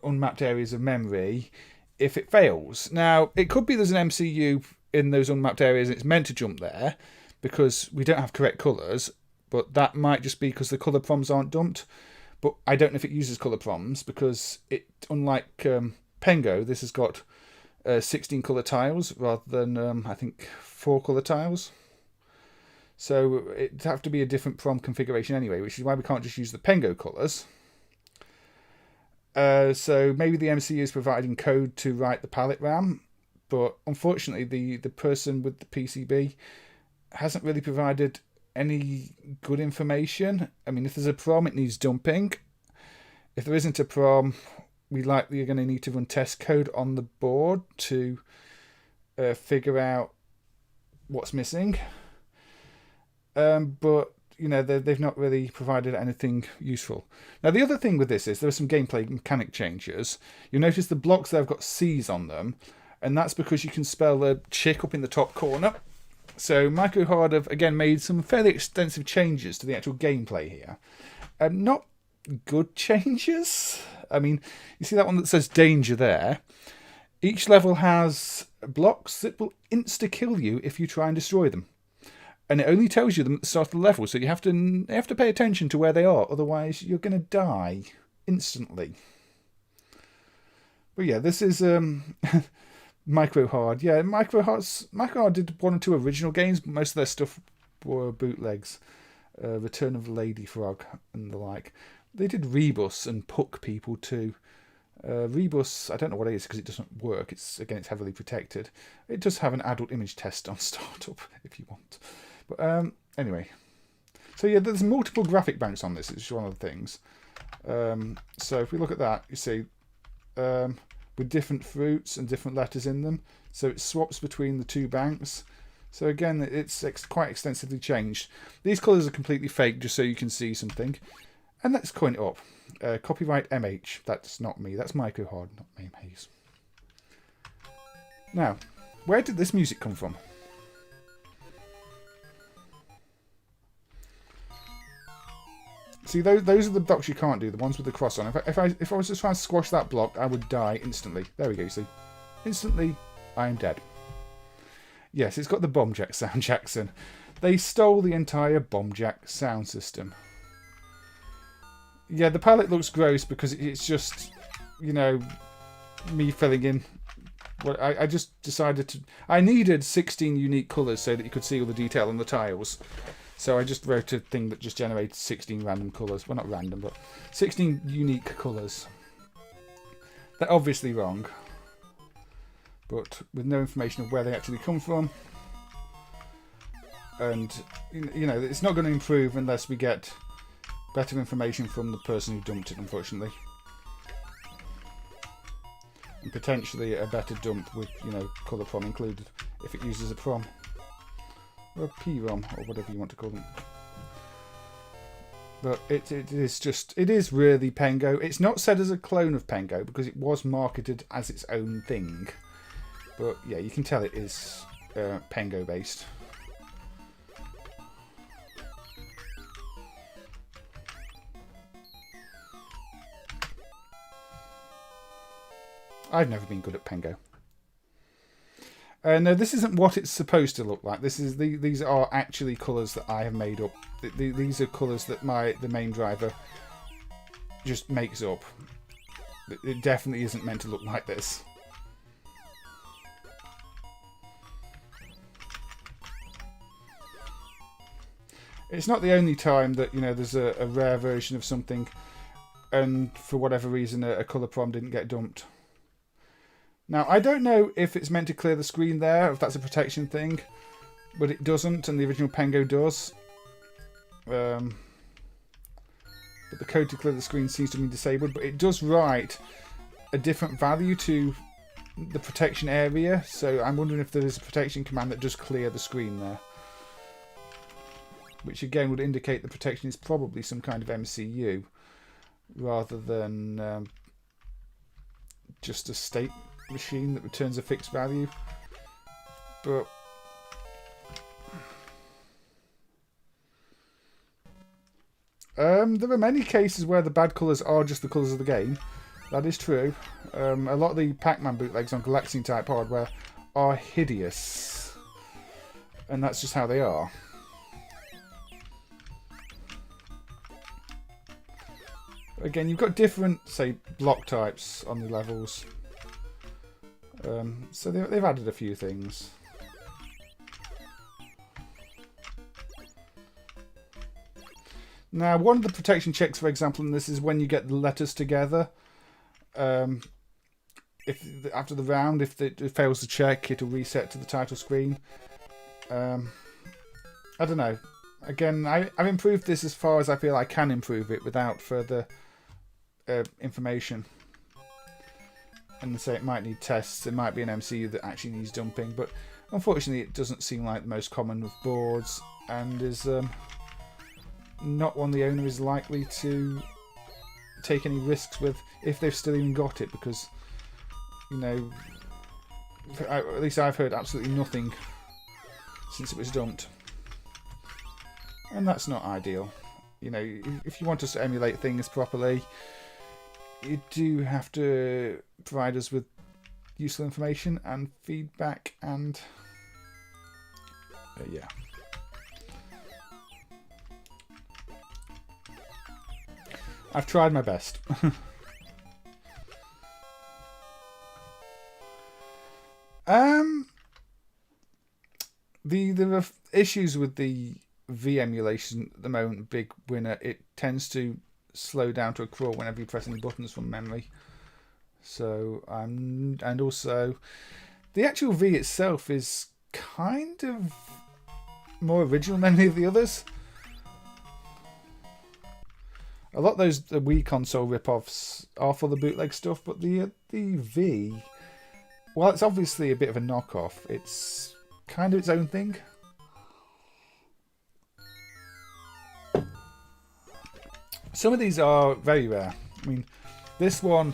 unmapped areas of memory if it fails. Now, it could be there's an MCU in those unmapped areas and it's meant to jump there because we don't have correct colours, but that might just be because the colour proms aren't dumped. But I don't know if it uses colour proms because it, unlike Pengo, this has got 16 colour tiles rather than, I think, 4 colour tiles. So it'd have to be a different prom configuration anyway, which is why we can't just use the Pengo colours. So maybe the MCU is providing code to write the palette RAM, but unfortunately the person with the PCB hasn't really provided any good information. I mean, if there's a prom, it needs dumping. If there isn't a prom, we likely are going to need to run test code on the board to figure out what's missing. But they've not really provided anything useful. Now, the other thing with this is there are some gameplay mechanic changes. You'll notice the blocks there have got C's on them, and that's because you can spell a chick up in the top corner. So Microhard have, again, made some fairly extensive changes to the actual gameplay here. Not good changes. I mean, you see that one that says danger there? Each level has blocks that will insta-kill you if you try and destroy them. And it only tells you them at the start of the level, so you have to pay attention to where they are, otherwise you're going to die instantly. But yeah, this is Microhard. Yeah, Microhard did 1 or 2 original games, but most of their stuff were bootlegs. Return of the Lady Frog and the like. They did Rebus and Puck People too. Rebus, I don't know what it is because it doesn't work. It's heavily protected. It does have an adult image test on startup if you want. But anyway, so yeah, there's multiple graphic banks on this. It's one of the things. So if we look at that, you see with different fruits and different letters in them. So it swaps between the 2 banks. So again, it's quite extensively changed. These colours are completely fake, just so you can see something. And let's coin it up. Copyright MH. That's not me. That's Microhard, not MAME Hayes. Now, where did this music come from? See, those are the blocks you can't do, the ones with the cross on. If I was just trying to squash that block, I would die instantly. There we go, you see. Instantly, I am dead. Yes, it's got the Bomb Jack sound, Jackson. They stole the entire Bomb Jack sound system. Yeah, the palette looks gross because it's just, you know, me filling in. Well, I just decided to... I needed 16 unique colours so that you could see all the detail on the tiles. So I just wrote a thing that just generated 16 random colours. Well, not random, but 16 unique colours. They're obviously wrong. But with no information of where they actually come from. And, you know, it's not going to improve unless we get better information from the person who dumped it, unfortunately. And potentially a better dump with, you know, colour prom included, if it uses a prom. Or a P-ROM, or whatever you want to call them. But it is really Pengo. It's not said as a clone of Pengo, because it was marketed as its own thing. But yeah, you can tell it is Pengo based. I've never been good at Pengo. No, this isn't what it's supposed to look like. These are actually colours that I have made up. These are colours that the main driver just makes up. It definitely isn't meant to look like this. It's not the only time that, you know, there's a rare version of something and for whatever reason a colour prom didn't get dumped. Now, I don't know if it's meant to clear the screen there, if that's a protection thing, but it doesn't, and the original Pengo does. But the code to clear the screen seems to be disabled, but it does write a different value to the protection area, so I'm wondering if there is a protection command that does clear the screen there. Which again would indicate the protection is probably some kind of MCU, rather than just a state machine that returns a fixed value. But there are many cases where the bad colours are just the colours of the game. That is true. A lot of the Pac-Man bootlegs on Galaxian type hardware are hideous, and that's just how they are. Again, you've got different, say, block types on the levels. So they've added a few things. Now, one of the protection checks, for example, in this is when you get the letters together. If after the round, if it fails to check, it'll reset to the title screen. I don't know. Again, I've improved this as far as I feel I can improve it without further information. And say it might need tests, it might be an MCU that actually needs dumping, but unfortunately it doesn't seem like the most common of boards, and is not one the owner is likely to take any risks with if they've still even got it, because, you know, at least I've heard absolutely nothing since it was dumped. And that's not ideal. You know, if you want us to emulate things properly, you do have to provide us with useful information and feedback, and yeah. I've tried my best. There are issues with the V emulation at the moment. Big winner. It tends to slow down to a crawl whenever you press any buttons from memory. So and also the actual V itself is kind of more original than any of the others. A lot of those the Wii console rip-offs are for the bootleg stuff, but the V, well, it's obviously a bit of a knockoff. It's kind of its own thing. Some of these are very rare. I mean, this one,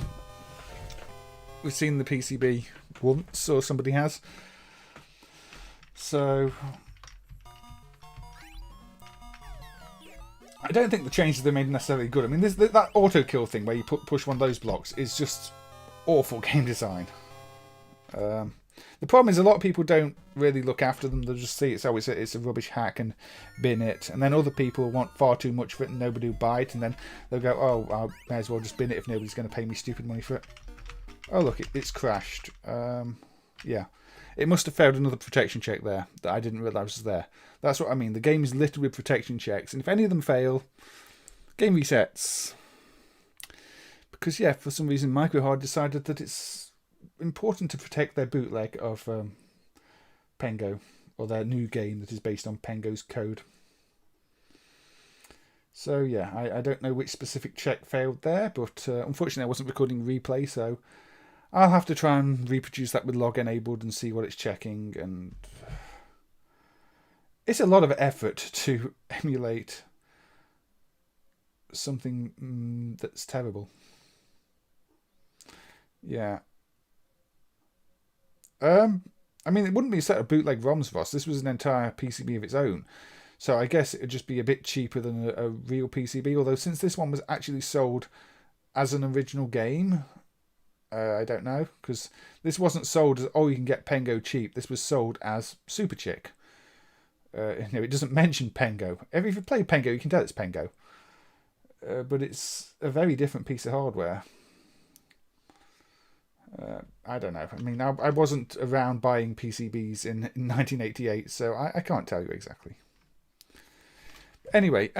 we've seen the PCB once, or somebody has. So I don't think the changes they made are necessarily good. I mean, that auto kill thing where you push one of those blocks is just awful game design. The problem is a lot of people don't really look after them. They'll just see it's a rubbish hack and bin it. And then other people want far too much for it and nobody will buy it. And then they'll go, oh, I may as well just bin it if nobody's going to pay me stupid money for it. Oh, look, it's crashed. Yeah. It must have failed another protection check there that I didn't realise was there. That's what I mean. The game is littered with protection checks. And if any of them fail, game resets. Because, yeah, for some reason, Microhard decided that it's important to protect their bootleg of Pengo, or their new game that is based on Pengo's code. So yeah, I don't know which specific check failed there, but unfortunately I wasn't recording replay, so I'll have to try and reproduce that with log enabled and see what it's checking. And it's a lot of effort to emulate something that's terrible. Yeah. I mean, it wouldn't be a set of bootleg ROMs for us. This was an entire PCB of its own. So I guess it would just be a bit cheaper than a real PCB. Although since this one was actually sold as an original game, I don't know. Because this wasn't sold as, oh, you can get Pengo cheap. This was sold as Super Chick. It doesn't mention Pengo. If you play Pengo, you can tell it's Pengo. But it's a very different piece of hardware. I don't know. I mean, I wasn't around buying PCBs in 1988, so I can't tell you exactly. Anyway,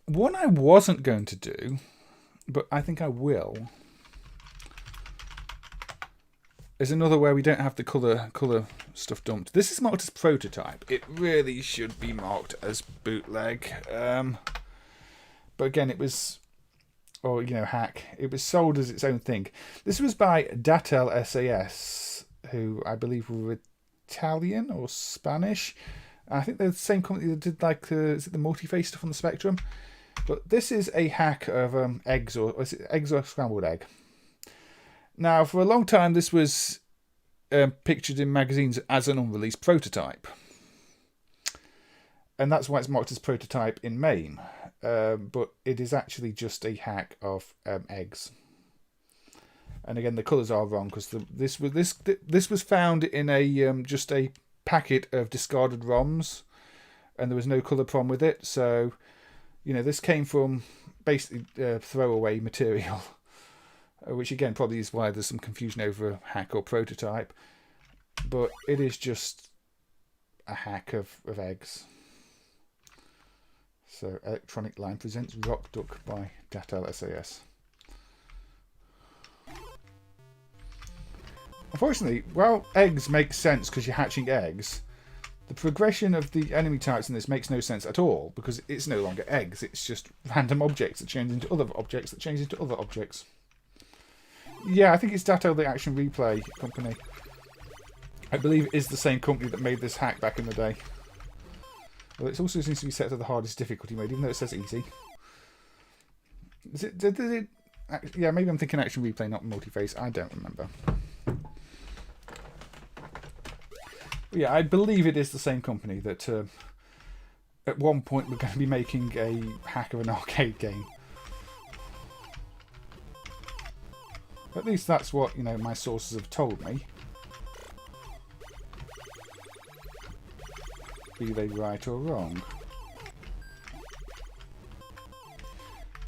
one I wasn't going to do, but I think I will, is another where we don't have the colour stuff dumped. This is marked as prototype. It really should be marked as bootleg. But again, it was... or, hack. It was sold as its own thing. This was by Datel SAS, who I believe were Italian or Spanish. I think they're the same company that did, is it the multi-face stuff on the Spectrum? But this is a hack of eggs, or is it eggs or scrambled egg? Now, for a long time, this was pictured in magazines as an unreleased prototype. And that's why it's marked as prototype in MAME. But it is actually just a hack of eggs. And again, the colours are wrong because this was found in a just a packet of discarded ROMs, and there was no colour problem with it. So, this came from basically throwaway material, which again probably is why there's some confusion over hack or prototype. But it is just a hack of eggs. So, Electronic Line presents Rock Duck by Datel SAS. Unfortunately, while eggs make sense because you're hatching eggs, the progression of the enemy types in this makes no sense at all because it's no longer eggs, it's just random objects that change into other objects that change into other objects. Yeah, I think it's Datel, the Action Replay company. I believe it is the same company that made this hack back in the day. Well, it also seems to be set to the hardest difficulty mode, even though it says easy. Is it? Did it? Yeah, maybe I'm thinking Action Replay, not multi-face. I don't remember. But yeah, I believe it is the same company that at one point we're going to be making a hack of an arcade game. At least that's what my sources have told me. Be they right or wrong.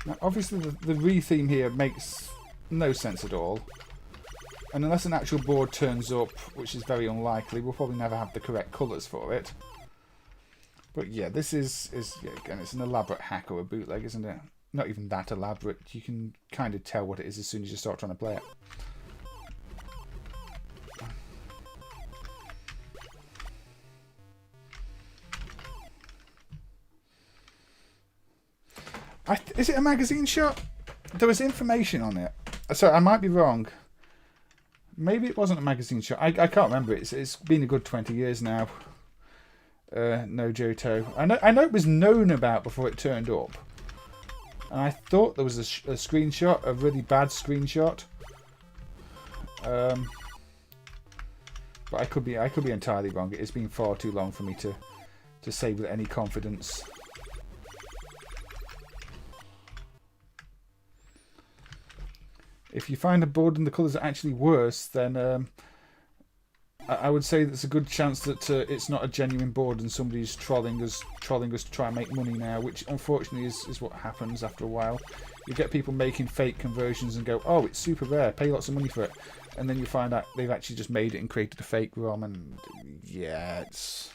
Now, obviously, the re-theme here makes no sense at all. And unless an actual board turns up, which is very unlikely, we'll probably never have the correct colours for it. But yeah, this is again, it's an elaborate hack or a bootleg, isn't it? Not even that elaborate. You can kind of tell what it is as soon as you start trying to play it. Is it a magazine shot? There was information on it. So I might be wrong. Maybe it wasn't a magazine shot. I can't remember. It's been a good 20 years now. No Johto. I know it was known about before it turned up. And I thought there was a screenshot, a really bad screenshot. But I could be entirely wrong. It's been far too long for me to say with any confidence. If you find a board and the colours are actually worse, then I would say there's a good chance that it's not a genuine board and somebody's trolling us to try and make money now, which unfortunately is what happens after a while. You get people making fake conversions and go, oh, it's super rare, pay lots of money for it. And then you find out they've actually just made it and created a fake ROM, and yeah, it's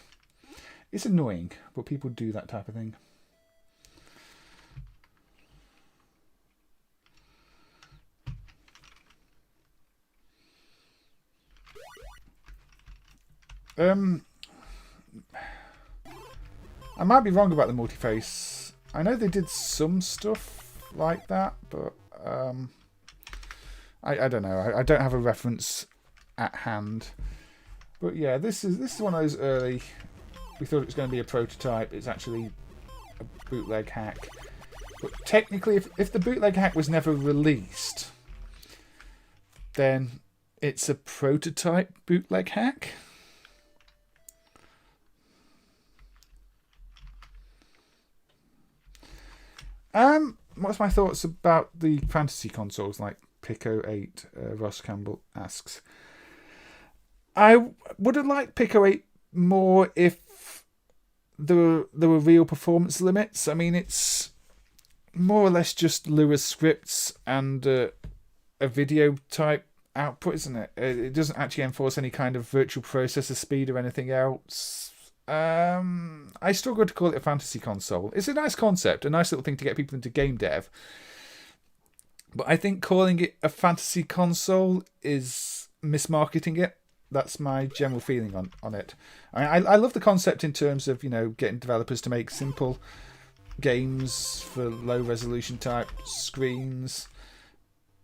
annoying, but people do that type of thing. I might be wrong about the multi-face. I know they did some stuff like that, but I don't know. I don't have a reference at hand. But yeah, this is one of those early. We thought it was going to be a prototype. It's actually a bootleg hack. But technically, if the bootleg hack was never released, then it's a prototype bootleg hack. What's my thoughts about the fantasy consoles like Pico 8? Ross Campbell asks. I would have liked Pico 8 more if there were real performance limits. I mean, it's more or less just Lua scripts and a video type output, isn't it? It doesn't actually enforce any kind of virtual processor speed or anything else. I struggle to call it a fantasy console. It's a nice concept, a nice little thing to get people into game dev. But I think calling it a fantasy console is mismarketing it. That's my general feeling on it. I love the concept in terms of, you know, getting developers to make simple games for low resolution type screens.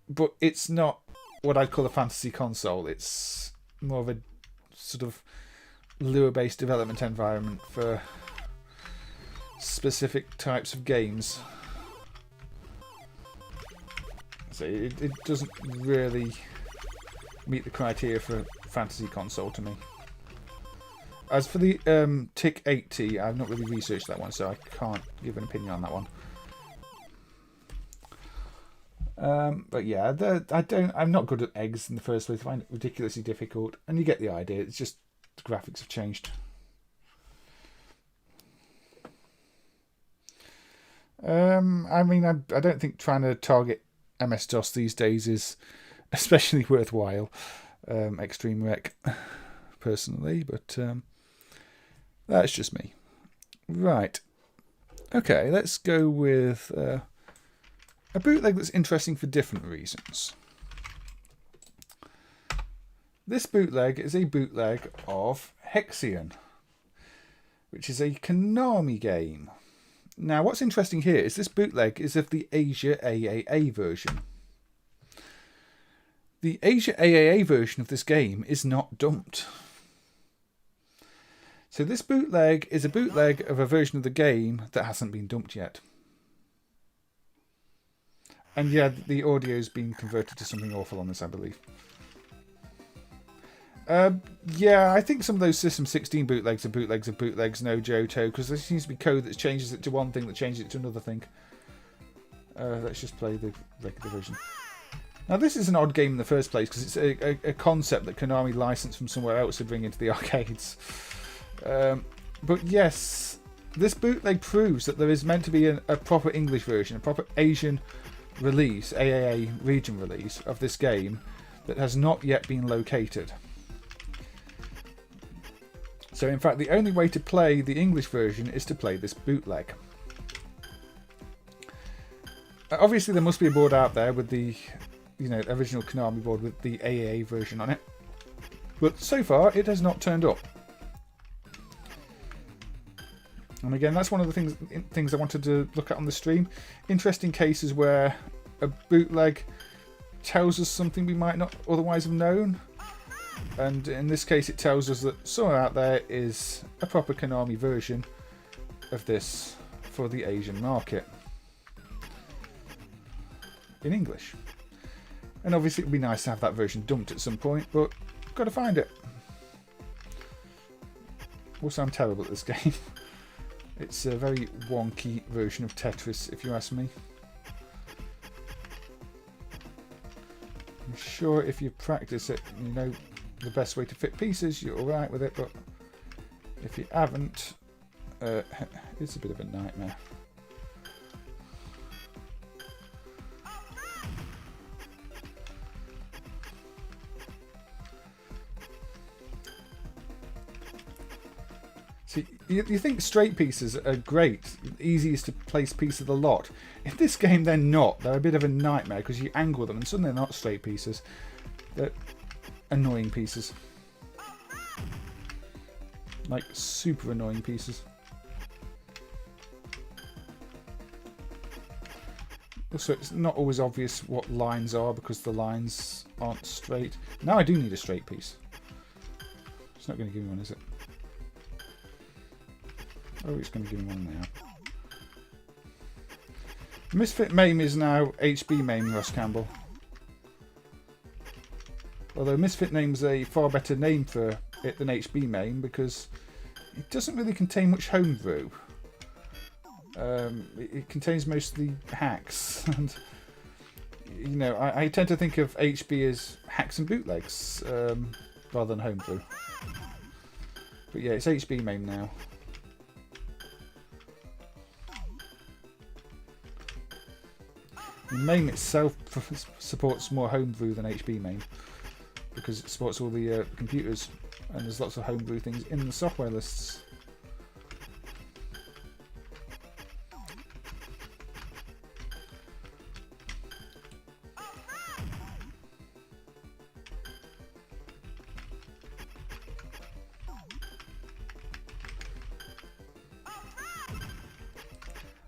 But it's not what I'd call a fantasy console. It's more of a sort of Lua-based development environment for specific types of games. So it doesn't really meet the criteria for a fantasy console to me. As for the TIC 80, I've not really researched that one, so I can't give an opinion on that one. But yeah, I'm not good at eggs in the first place. I find it ridiculously difficult, and you get the idea. It's just the graphics have changed. I mean, I don't think trying to target MS-DOS these days is especially worthwhile. Extreme Rec, personally, but that's just me. Right. Okay, let's go with a bootleg that's interesting for different reasons. This bootleg is a bootleg of Hexion, which is a Konami game. Now, what's interesting here is this bootleg is of the Asia AAA version. The Asia AAA version of this game is not dumped. So this bootleg is a bootleg of a version of the game that hasn't been dumped yet. And yeah, the audio's been converted to something awful on this, I believe. Yeah, I think some of those System 16 bootlegs are bootlegs of bootlegs, no Johto, because there seems to be code that changes it to one thing that changes it to another thing. Let's just play the regular version. Now, this is an odd game in the first place, because it's a concept that Konami licensed from somewhere else to bring into the arcades. But yes, this bootleg proves that there is meant to be a proper English version, a proper Asian release, AAA region release of this game that has not yet been located. So in fact, the only way to play the English version is to play this bootleg. Obviously, there must be a board out there with the, you know, original Konami board with the AAA version on it. But so far, it has not turned up. And again, that's one of the things I wanted to look at on the stream. Interesting cases where a bootleg tells us something we might not otherwise have known. And in this case, it tells us that somewhere out there is a proper Konami version of this for the Asian market. in English. And obviously it would be nice to have that version dumped at some point, but I've got to find it. Also, I'm terrible at this game. It's a very wonky version of Tetris, if you ask me. I'm sure if you practice it, you know the best way to fit pieces, you're alright with it, but if you haven't, it's a bit of a nightmare. See, you think straight pieces are great, easiest to place piece of the lot. In this game they're not. They're a bit of a nightmare because you angle them and suddenly they're not straight pieces. They're annoying pieces. Like super annoying pieces. Also, it's not always obvious what lines are because the lines aren't straight. Now I do need a straight piece. It's not going to give me one, is it? Oh, it's going to give me one now. Misfit MAME is now HB MAME, Ross Campbell. Although Misfit MAME's a far better name for it than HB MAME because it doesn't really contain much homebrew. It contains mostly hacks, and you know I tend to think of HB as hacks and bootlegs rather than homebrew. But yeah, it's HB MAME now. MAME itself supports more homebrew than HB MAME because it supports all the computers, and there's lots of homebrew things in the software lists.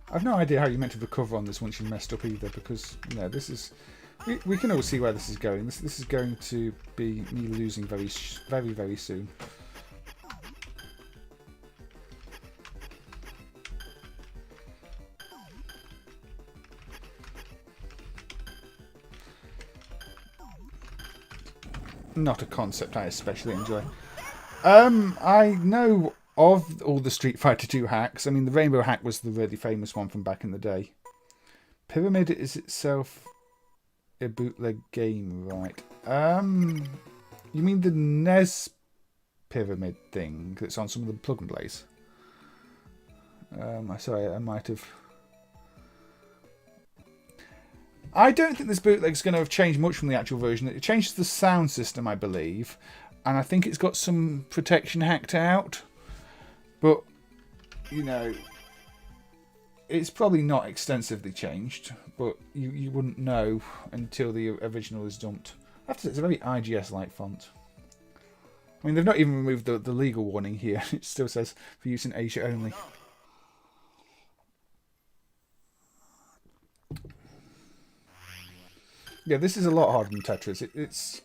I've no idea how you're meant to recover on this once you've messed up either, because you know this is we can all see where this is going. This is going to be me losing very soon. Not a concept I especially enjoy. I know of all the Street Fighter 2 hacks. I mean, the Rainbow hack was the really famous one from back in the day. Pyramid is itself a bootleg game, right? You mean the NES Pyramid thing that's on some of the plug and plays? Sorry, I might have... I don't think this bootleg's going to have changed much from the actual version. It changes the sound system, I believe, and I think it's got some protection hacked out. But, you know, it's probably not extensively changed, but you wouldn't know until the original is dumped. I have to say, it's a very IGS-like font. I mean, they've not even removed the legal warning here. It still says, for use in Asia only. Yeah, this is a lot harder than Tetris. It's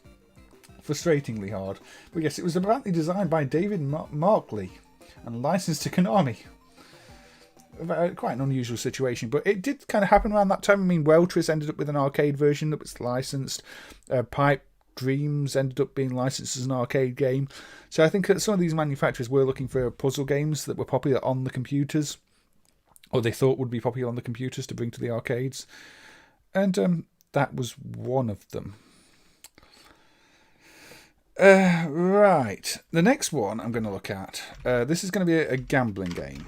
frustratingly hard. But yes, it was apparently designed by David Markley and licensed to Konami. Quite an unusual situation, but it did kind of happen around that time. I mean, Weltris ended up with an arcade version that was licensed. Pipe Dreams ended up being licensed as an arcade game. So I think that some of these manufacturers were looking for puzzle games that were popular on the computers, or they thought would be popular on the computers to bring to the arcades. And that was one of them. Right, the next one I'm going to look at, this is going to be a gambling game,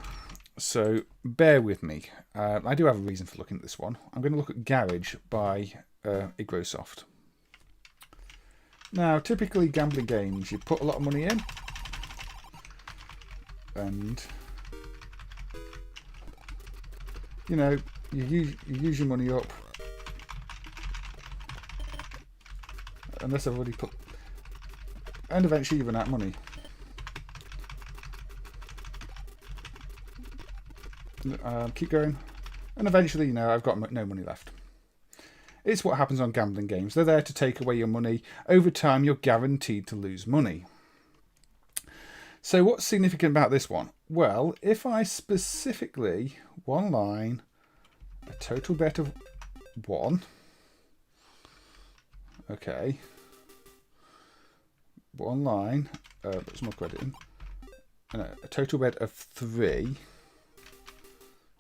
so bear with me. I do have a reason for looking at this one. I'm going to look at Garage by Igrosoft. Now, typically gambling games, you put a lot of money in, and you know, you use your money up, unless I've already put... And eventually you run out of money. Keep going. And eventually, you know, I've got no money left. It's what happens on gambling games. They're there to take away your money. Over time, you're guaranteed to lose money. So what's significant about this one? Well, if I specifically, one line, a total bet of 1, Okay. One line. Put some more credit in. And a total bet of 3.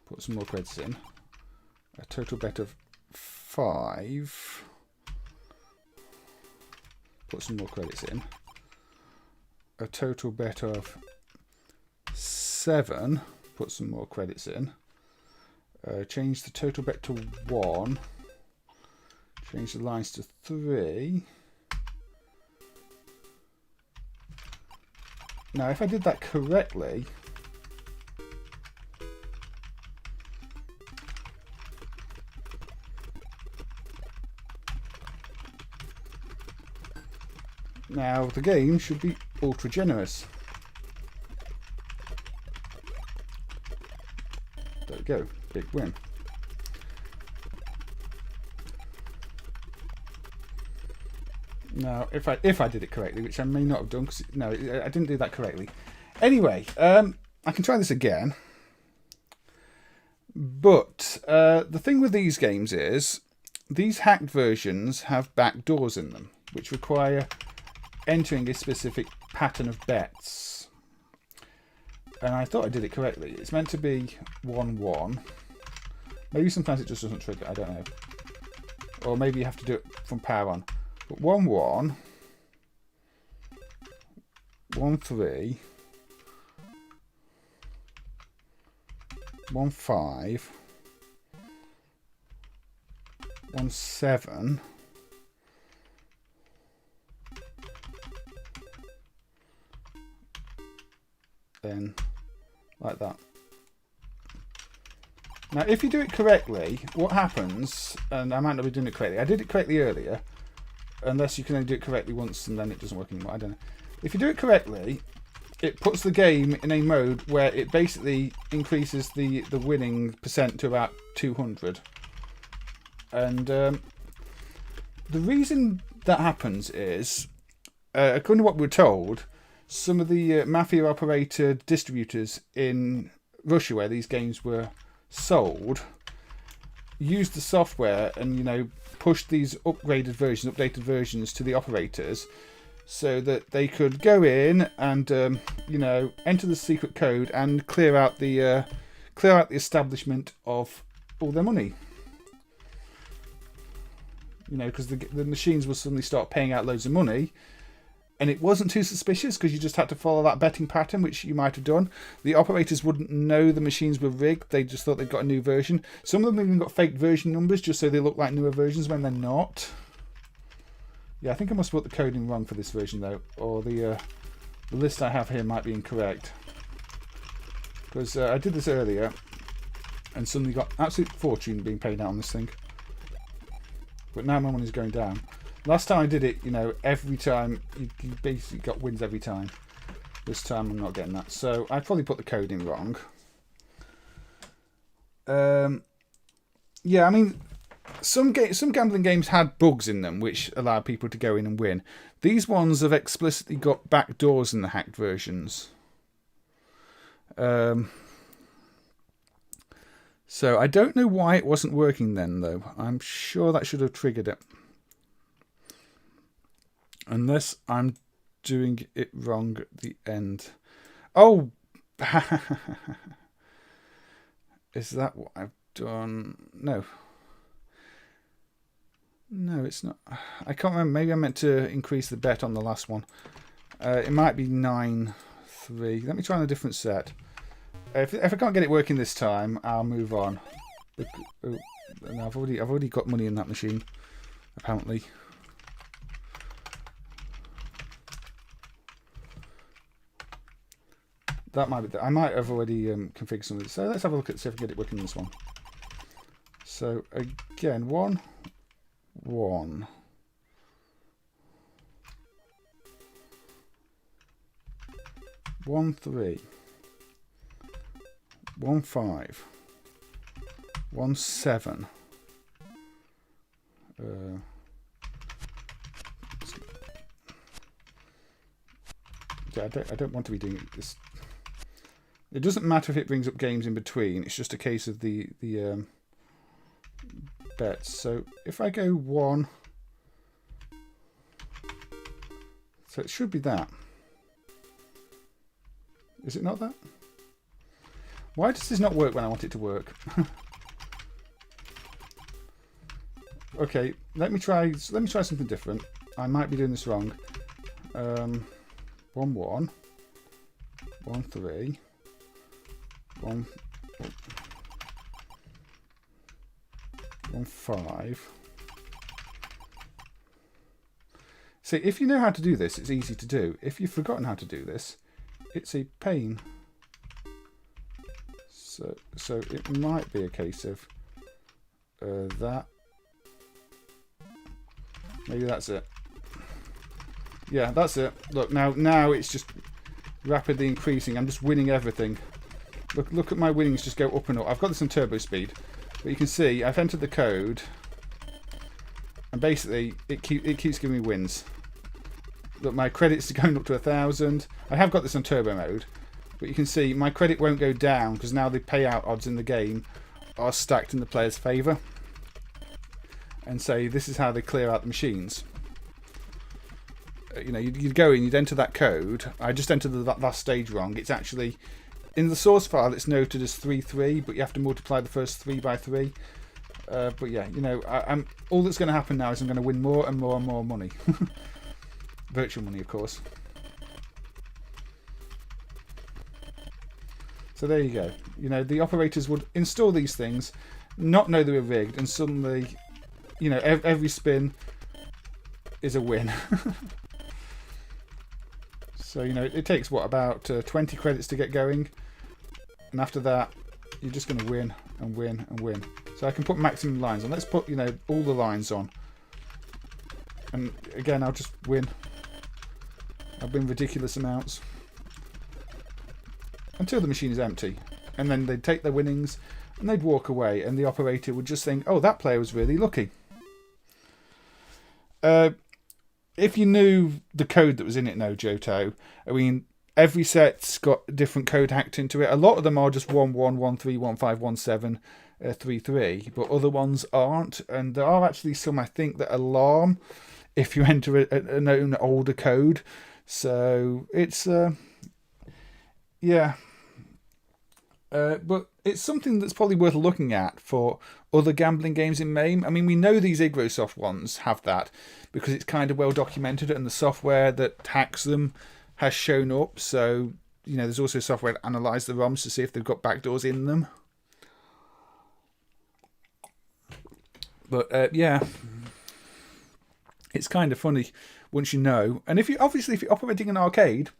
Put some more credits in. A total bet of 5. Put some more credits in. A total bet of 7. Put some more credits in. Change the total bet to 1. Change the lines to 3. Now, if I did that correctly, now the game should be ultra generous. There we go, big win. Now, if I did it correctly, which I may not have done, 'cause, no, I didn't do that correctly. Anyway, I can try this again. But the thing with these games is, these hacked versions have backdoors in them, which require entering a specific pattern of bets. And I thought I did it correctly. It's meant to be 1-1. Maybe sometimes it just doesn't trigger, I don't know. Or maybe you have to do it from power on. But 1-1, 1-3, 1-5, 1-7, then like that. Now, if you do it correctly, what happens, and I might not be doing it correctly, I did it correctly earlier, unless you can only do it correctly once and then it doesn't work anymore, I don't know. If you do it correctly, it puts the game in a mode where it basically increases the winning percent to about 200. And the reason that happens is, according to what we're told, some of the mafia-operated distributors in Russia, where these games were sold, used the software and, you know, pushed these updated versions to the operators so that they could go in and, you know, enter the secret code and clear out the establishment of all their money. You know, because the machines will suddenly start paying out loads of money. And it wasn't too suspicious because you just had to follow that betting pattern, which you might have done. The operators wouldn't know the machines were rigged. They just thought they'd got a new version. Some of them even got fake version numbers just so they look like newer versions when they're not. Yeah, I think I must have put the coding wrong for this version though. Or the list I have here might be incorrect. Because I did this earlier and suddenly got absolute fortune being paid out on this thing. But now my money's going down. Last time I did it, you know, every time, you basically got wins every time. This time I'm not getting that. So I probably put the coding wrong. Yeah, I mean, some gambling games had bugs in them which allowed people to go in and win. These ones have explicitly got backdoors in the hacked versions. So I don't know why it wasn't working then, though. I'm sure that should have triggered it. Unless I'm doing it wrong at the end. Oh! Is that what I've done? No. No, it's not. I can't remember. Maybe I meant to increase the bet on the last one. It might be 9-3. Let me try on a different set. If I can't get it working this time, I'll move on. Oh, no, I've already got money in that machine, apparently. That might be. I might have already configured something. So let's have a look at see if I can get it working in this one. So again, 1, 1. 1-3. 1-5. 1-7. Yeah, I don't want to be doing this. It doesn't matter if it brings up games in between. It's just a case of the bets. So if I go 1, So it should be that. Is it not that? Why does this not work when I want it to work? Okay, let me try something different. I might be doing this wrong. 1 1 1 3 1 1 5. See, if you know how to do this, it's easy to do. If you've forgotten how to do this, it's a pain. So it might be a case of that. Maybe that's it. Yeah, that's it. Look, now it's just rapidly increasing. I'm just winning everything. Look at my winnings just go up and up. I've got this on turbo speed, but you can see I've entered the code, and basically it keeps giving me wins. Look, my credits are going up to 1,000. I have got this on turbo mode, but you can see my credit won't go down because now the payout odds in the game are stacked in the player's favour. And say this is how they clear out the machines. You know, you'd go in, you'd enter that code. I just entered that last stage wrong. It's actually in the source file. It's noted as 3-3, but you have to multiply the first 3 by 3. But yeah, you know, I'm all that's going to happen now is I'm going to win more and more and more money, virtual money, of course. So there you go. You know, the operators would install these things, not know they were rigged, and suddenly, you know, every spin is a win. So, you know, it takes, what, about 20 credits to get going. And after that, you're just going to win and win and win. So I can put maximum lines on. Let's put, you know, all the lines on. And again, I'll just win. I'll win ridiculous amounts. Until the machine is empty. And then they'd take their winnings and they'd walk away. And the operator would just think, oh, that player was really lucky. If you knew the code that was in it, no, Johto, I mean, every set's got different code hacked into it. A lot of them are just 1 1 1 3 1 5 1 7 3 3, but other ones aren't. And there are actually some, I think, that alarm if you enter an older code. So it's yeah. But it's something that's probably worth looking at for other gambling games in MAME. I mean, we know these Igrosoft ones have that because it's kind of well documented and the software that hacks them has shown up. So, you know, there's also software to analyse the ROMs to see if they've got backdoors in them. But, yeah, it's kind of funny once you know. And if you're operating an arcade,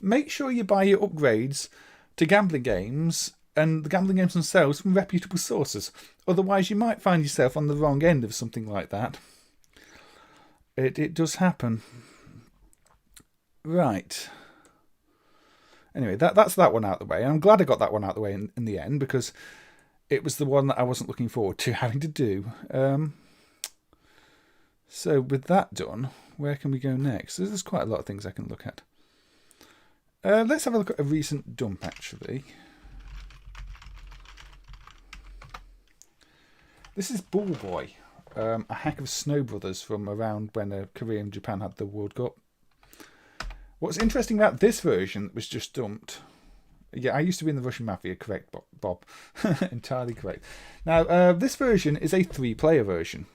make sure you buy your upgrades to gambling games and the gambling games themselves from reputable sources. Otherwise, you might find yourself on the wrong end of something like that. It does happen. Right. Anyway, that's that one out of the way. And I'm glad I got that one out of the way in the end because it was the one that I wasn't looking forward to having to do. So with that done, where can we go next? There's quite a lot of things I can look at. Let's have a look at a recent dump, actually. This is Ball Boy, a hack of Snow Brothers from around when Korea and Japan had the World Cup. What's interesting about this version that was just dumped... Yeah, I used to be in the Russian Mafia, correct, Bob? Entirely correct. Now, this version is a 3-player version.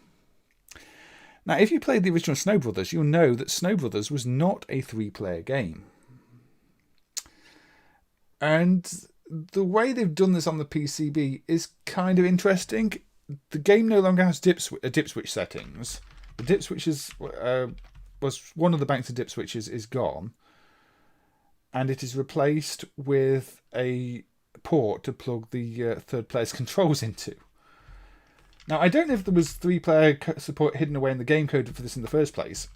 Now, if you played the original Snow Brothers, you'll know that Snow Brothers was not a 3-player game. And the way they've done this on the PCB is kind of interesting. The game no longer has dip switch settings. The dip switches was one of the banks of dip switches is gone, and it is replaced with a port to plug the third player's controls into. Now, I don't know if there was 3-player support hidden away in the game code for this in the first place,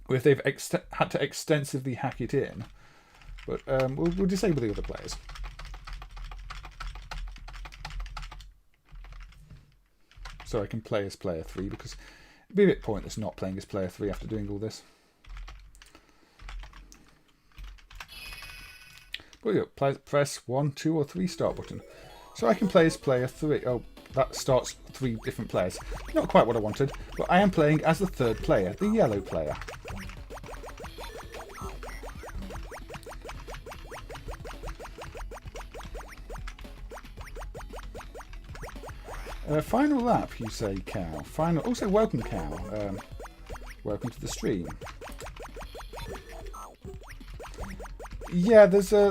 or if they've had to extensively hack it in. But we'll disable the other players. So I can play as player 3 because it'd be a bit pointless not playing as player 3 after doing all this. But yeah, press 1, 2 or 3 start button. So I can play as player 3. Oh, that starts 3 different players. Not quite what I wanted, but I am playing as the third player, the yellow player. Final lap, you say, Cow. Final. Also, welcome, Cow. Welcome to the stream. Yeah, there's a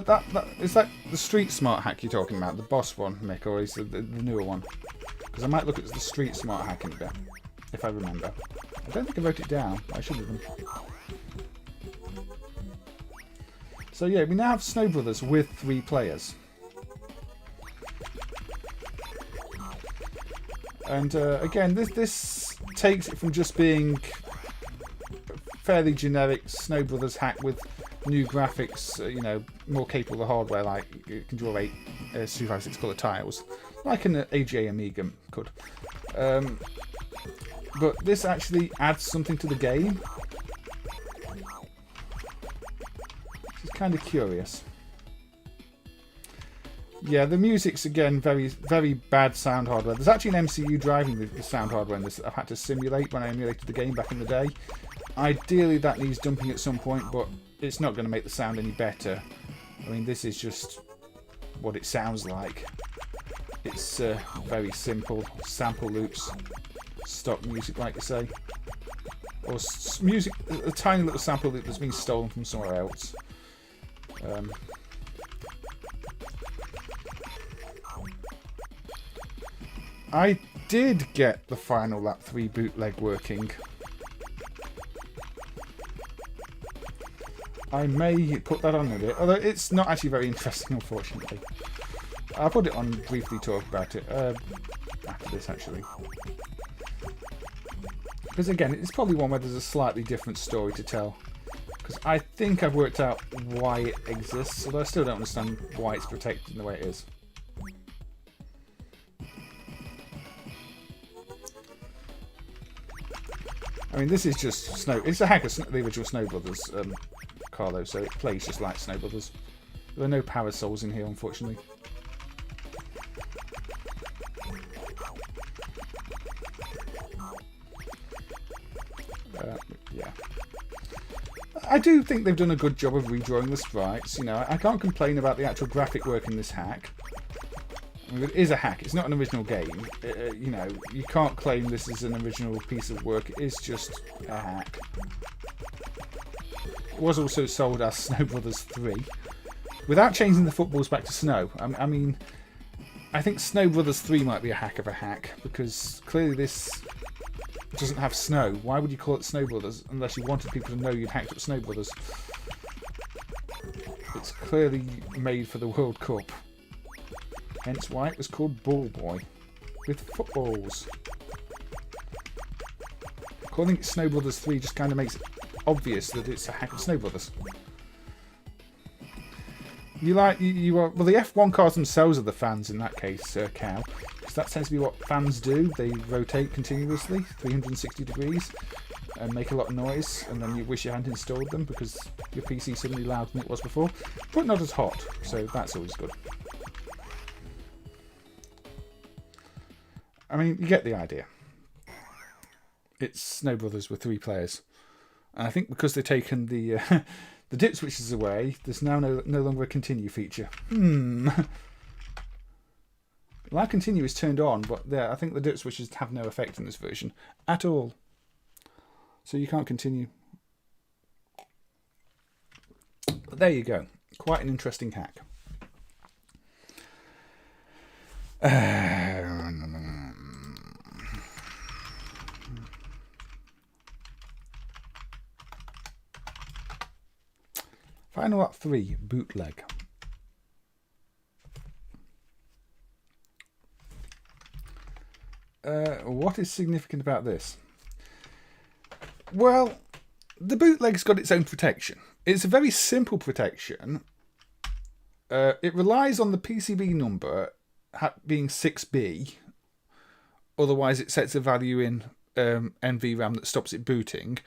is that the Street Smart hack you're talking about, the boss one, Mick, or is it the newer one? Because I might look at the Street Smart hack in a bit, if I remember. I don't think I wrote it down. I should have done. So yeah, we now have Snow Brothers with 3 players. And again, this takes it from just being fairly generic Snow Brothers hack with new graphics, you know, more capable of hardware, like it can draw 8 256 colour tiles, like an AGA Amiga could. But this actually adds something to the game. Which is kind of curious. Yeah, the music's again very, very bad sound hardware. There's actually an MCU driving the sound hardware in this that I've had to simulate when I emulated the game back in the day. Ideally, that needs dumping at some point, but it's not going to make the sound any better. I mean, this is just what it sounds like. It's very simple sample loops, stock music, like you say, or music, a tiny little sample loop that's been stolen from somewhere else. I did get the Final Lap 3 bootleg working. I may put that on a bit, although it's not actually very interesting, unfortunately. I'll put it on, briefly talk about it after this, actually. Because again, it's probably one where there's a slightly different story to tell. Because I think I've worked out why it exists, although I still don't understand why it's protected in the way it is. I mean, this is just Snow. It's a hack of the original Snow Brothers car, though, so it plays just like Snow Brothers. There are no parasols in here, unfortunately. Yeah. I do think they've done a good job of redrawing the sprites. You know, I can't complain about the actual graphic work in this hack. I mean, it is a hack. It's not an original game. You know, you can't claim this is an original piece of work. It is just a hack. It was also sold as Snow Brothers 3, without changing the footballs back to snow. I mean, I think Snow Brothers 3 might be a hack of a hack, because clearly this doesn't have snow. Why would you call it Snow Brothers unless you wanted people to know you'd hacked up Snow Brothers? It's clearly made for the World Cup. Hence why it was called Ball Boy, with footballs. Calling it Snow Brothers 3 just kind of makes it obvious that it's a hack of Snow Brothers. You are well, the F1 cars themselves are the fans in that case, Cow, because that tends to be what fans do. They rotate continuously, 360 degrees, and make a lot of noise, and then you wish you hadn't installed them because your PC's suddenly louder than it was before, but not as hot, so that's always good. I mean, you get the idea. It's Snow Brothers with 3 players. And I think because they've taken the dip switches away, there's now no longer a continue feature. Well, continue is turned on, but I think the dip switches have no effect in this version at all. So you can't continue. But there you go. Quite an interesting hack. Final Lap 3, Bootleg. What is significant about this? Well, the bootleg's got its own protection. It's a very simple protection. It relies on the PCB number being 6B. Otherwise, it sets a value in NVRAM that stops it booting.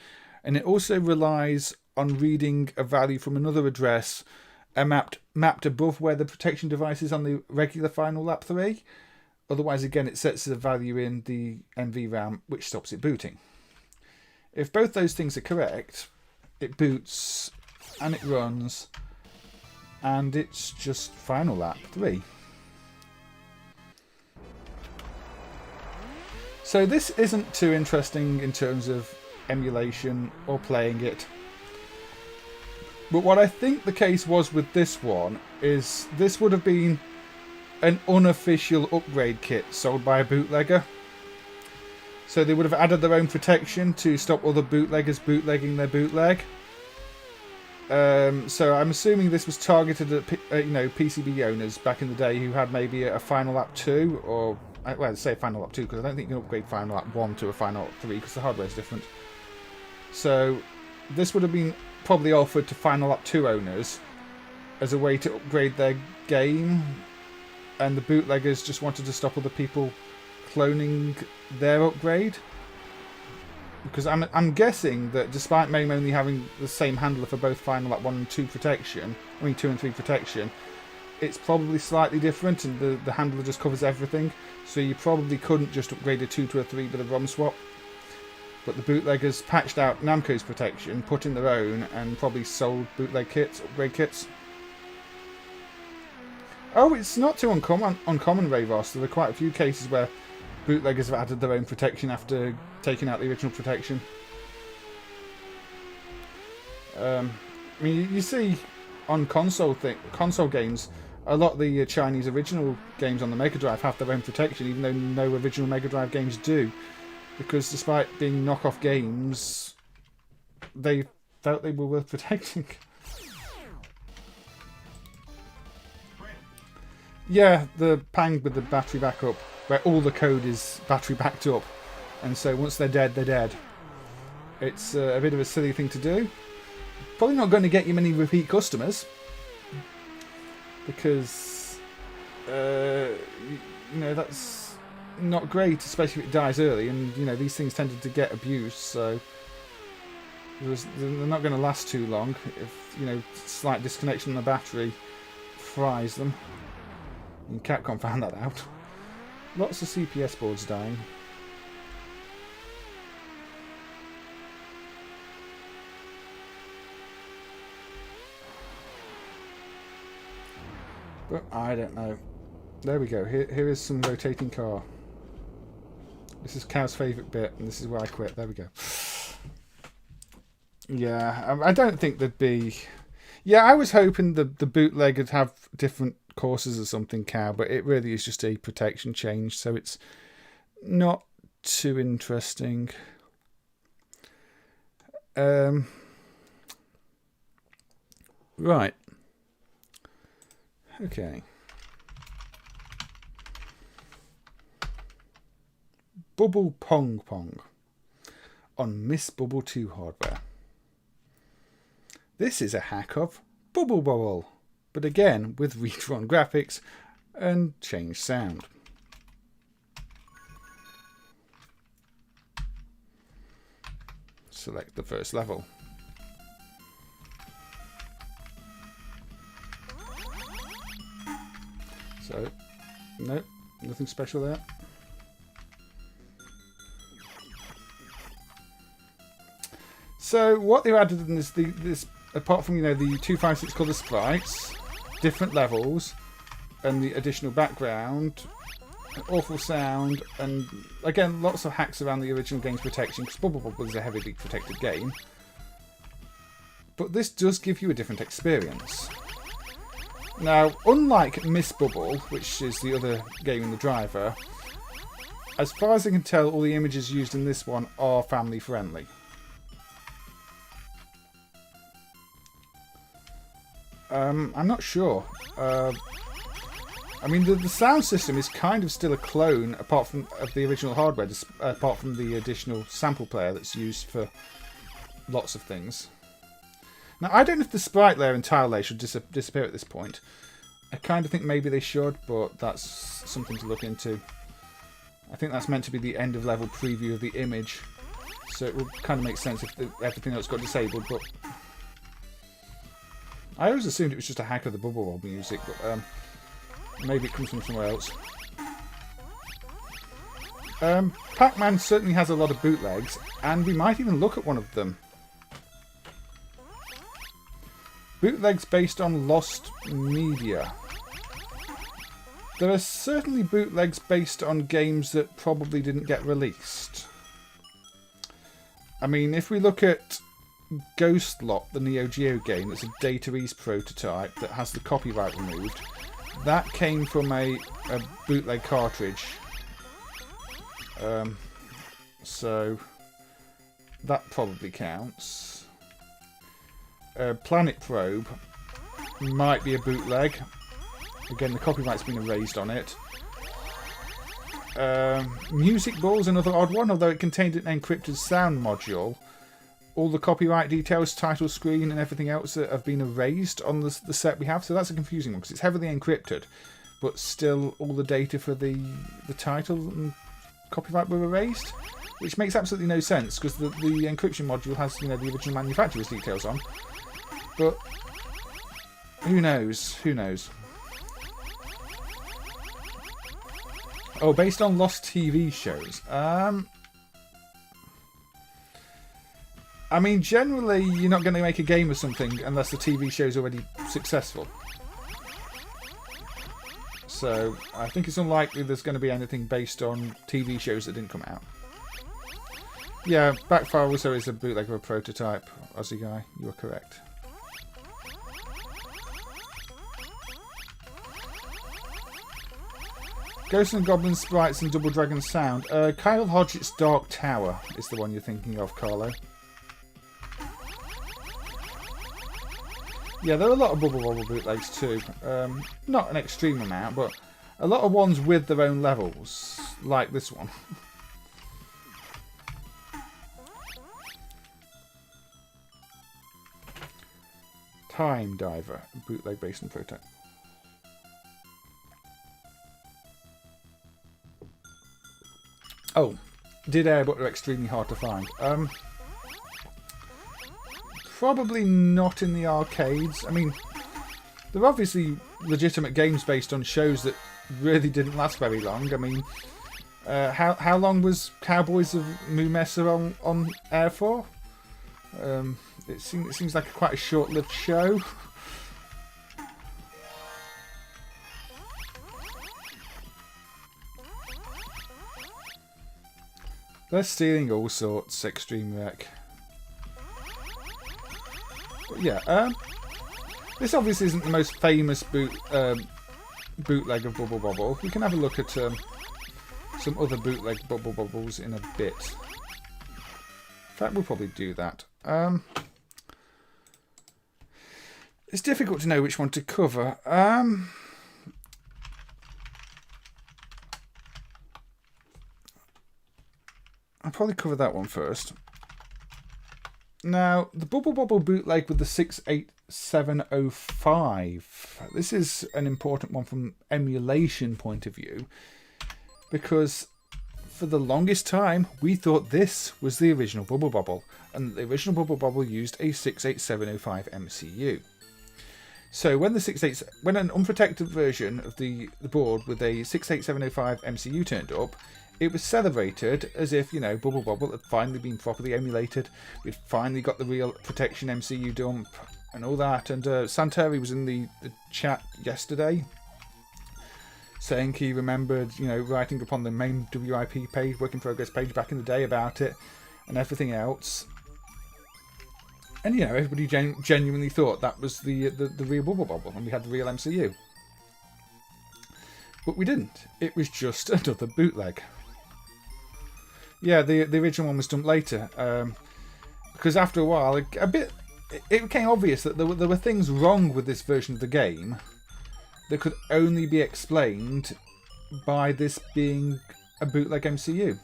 And it also relies on reading a value from another address mapped above where the protection device is on the regular Final Lap 3. Otherwise, again, it sets a value in the NVRAM which stops it booting. If both those things are correct, it boots and it runs, and it's just Final Lap 3. So this isn't too interesting in terms of emulation or playing it. But what I think the case was with this one is this would have been an unofficial upgrade kit sold by a bootlegger. So they would have added their own protection to stop other bootleggers bootlegging their bootleg. So I'm assuming this was targeted at PCB owners back in the day who had maybe a Final Lap 2 or, well, I'd say Final Lap 2 because I don't think you can upgrade Final Lap 1 to a Final Lap 3 because the hardware is different. So this would have been probably offered to Final Lap 2 owners as a way to upgrade their game, and the bootleggers just wanted to stop other people cloning their upgrade. Because I'm guessing that despite MAME only having the same handler for both Final Lap 1 and 2 protection, 2 and 3 protection, it's probably slightly different, and the handler just covers everything. So you probably couldn't just upgrade a 2 to a 3 with a ROM swap. But the bootleggers patched out Namco's protection, put in their own, and probably sold bootleg kits, upgrade kits. Oh, it's not too uncommon, Ray Ross. There are quite a few cases where bootleggers have added their own protection after taking out the original protection. I mean, you see on console games, a lot of the Chinese original games on the Mega Drive have their own protection, even though no original Mega Drive games do. Because despite being knockoff games, they felt they were worth protecting. Yeah, the Pang with the battery backup, where all the code is battery backed up, and so once they're dead, they're dead. It's a bit of a silly thing to do. Probably not going to get you many repeat customers, because that's not great, especially if it dies early, and these things tended to get abused, so they're not going to last too long if slight disconnection on the battery fries them. And Capcom found that out. Lots of CPS boards dying. But I don't know. There we go. Here is some rotating car. This is Cow's favourite bit, and this is where I quit. There we go. Yeah, I don't think there'd be... Yeah, I was hoping the bootleg would have different courses or something, Cow, but it really is just a protection change, so it's not too interesting. Right. Okay. Bubble Pong Pong on Miss Bubble 2 hardware. This is a hack of Bubble Bobble, but again with redrawn graphics and changed sound. Select the first level. So, nope, nothing special there. So what they've added in this apart from the 256 colour sprites, different levels, and the additional background, an awful sound, and again lots of hacks around the original game's protection, because Bubble Bobble is a heavily protected game. But this does give you a different experience. Now, unlike Miss Bubble, which is the other game in the driver, as far as I can tell, all the images used in this one are family friendly. I'm not sure. I mean, the sound system is kind of still a clone, apart from of the original hardware, apart from the additional sample player that's used for lots of things. Now, I don't know if the sprite layer and tile layer should disappear at this point. I kind of think maybe they should, but that's something to look into. I think that's meant to be the end of level preview of the image, so it would kind of make sense if everything else got disabled, but I always assumed it was just a hack of the Bubble Bobble music, but maybe it comes from somewhere else. Pac-Man certainly has a lot of bootlegs, and we might even look at one of them. Bootlegs based on lost media. There are certainly bootlegs based on games that probably didn't get released. I mean, if we look at Ghost Lot, the Neo Geo game, that's a Data East prototype that has the copyright removed, that came from a bootleg cartridge. So that probably counts. Planet Probe might be a bootleg. Again, the copyright's been erased on it. Music Ball's another odd one, although it contained an encrypted sound module. All the copyright details, title screen and everything else have been erased on the set we have, so that's a confusing one because it's heavily encrypted, but still all the data for the title and copyright were erased, which makes absolutely no sense because the encryption module has, you know, the original manufacturer's details on. But who knows? Who knows? Oh, based on lost TV shows. I mean, generally, you're not going to make a game of something unless the TV show is already successful. So, I think it's unlikely there's going to be anything based on TV shows that didn't come out. Yeah, Backfire also is a bootleg of a prototype, Aussie guy. You are correct. Ghosts and Goblins, Sprites and Double Dragon Sound. Kyle Hodgett's Dark Tower is the one you're thinking of, Carlo. Yeah, there are a lot of Bubble Bobble bootlegs too. Not an extreme amount, but a lot of ones with their own levels, like this one. Time Diver, bootleg based on prototype. Oh, did air, but they're extremely hard to find. Probably not in the arcades. I mean, they're obviously legitimate games based on shows that really didn't last very long. I mean, how long was Cowboys of Moo Mesa on air for? It seems like quite a short-lived show. They're stealing all sorts, Extreme Rec. But yeah, this obviously isn't the most famous bootleg of Bubble Bobble. We can have a look at some other bootleg Bubble Bobbles in a bit. In fact, we'll probably do that. It's difficult to know which one to cover. I'll probably cover that one first. Now, the Bubble Bobble bootleg with the 68705. This is an important one from emulation point of view, because for the longest time we thought this was the original Bubble Bobble, and the original Bubble Bobble used a 68705 MCU. So when an unprotected version of the board with a 68705 MCU turned up, it was celebrated as if, you know, Bubble Bobble had finally been properly emulated. We'd finally got the real protection MCU dump and all that. And Santeri was in the chat yesterday saying he remembered, you know, writing upon the MAME WIP page, work in progress page back in the day about it and everything else. And, you know, everybody genuinely thought that was the real Bubble Bobble and we had the real MCU. But we didn't. It was just another bootleg. Yeah, the original one was dumped later. Because after a while, it became obvious that there were things wrong with this version of the game that could only be explained by this being a bootleg MCU.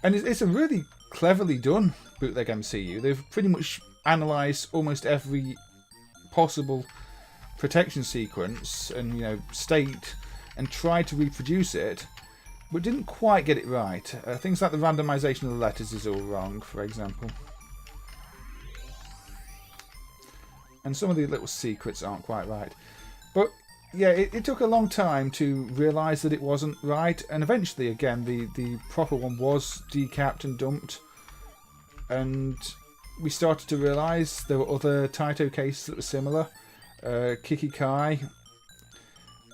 And it's a really cleverly done bootleg MCU. They've pretty much analysed almost every possible protection sequence and, you know, state and tried to reproduce it, but didn't quite get it right. Things like the randomization of the letters is all wrong, for example. And some of the little secrets aren't quite right. But yeah, it took a long time to realise that it wasn't right, and eventually, again, the proper one was decapped and dumped, and we started to realise there were other Taito cases that were similar. Kiki Kai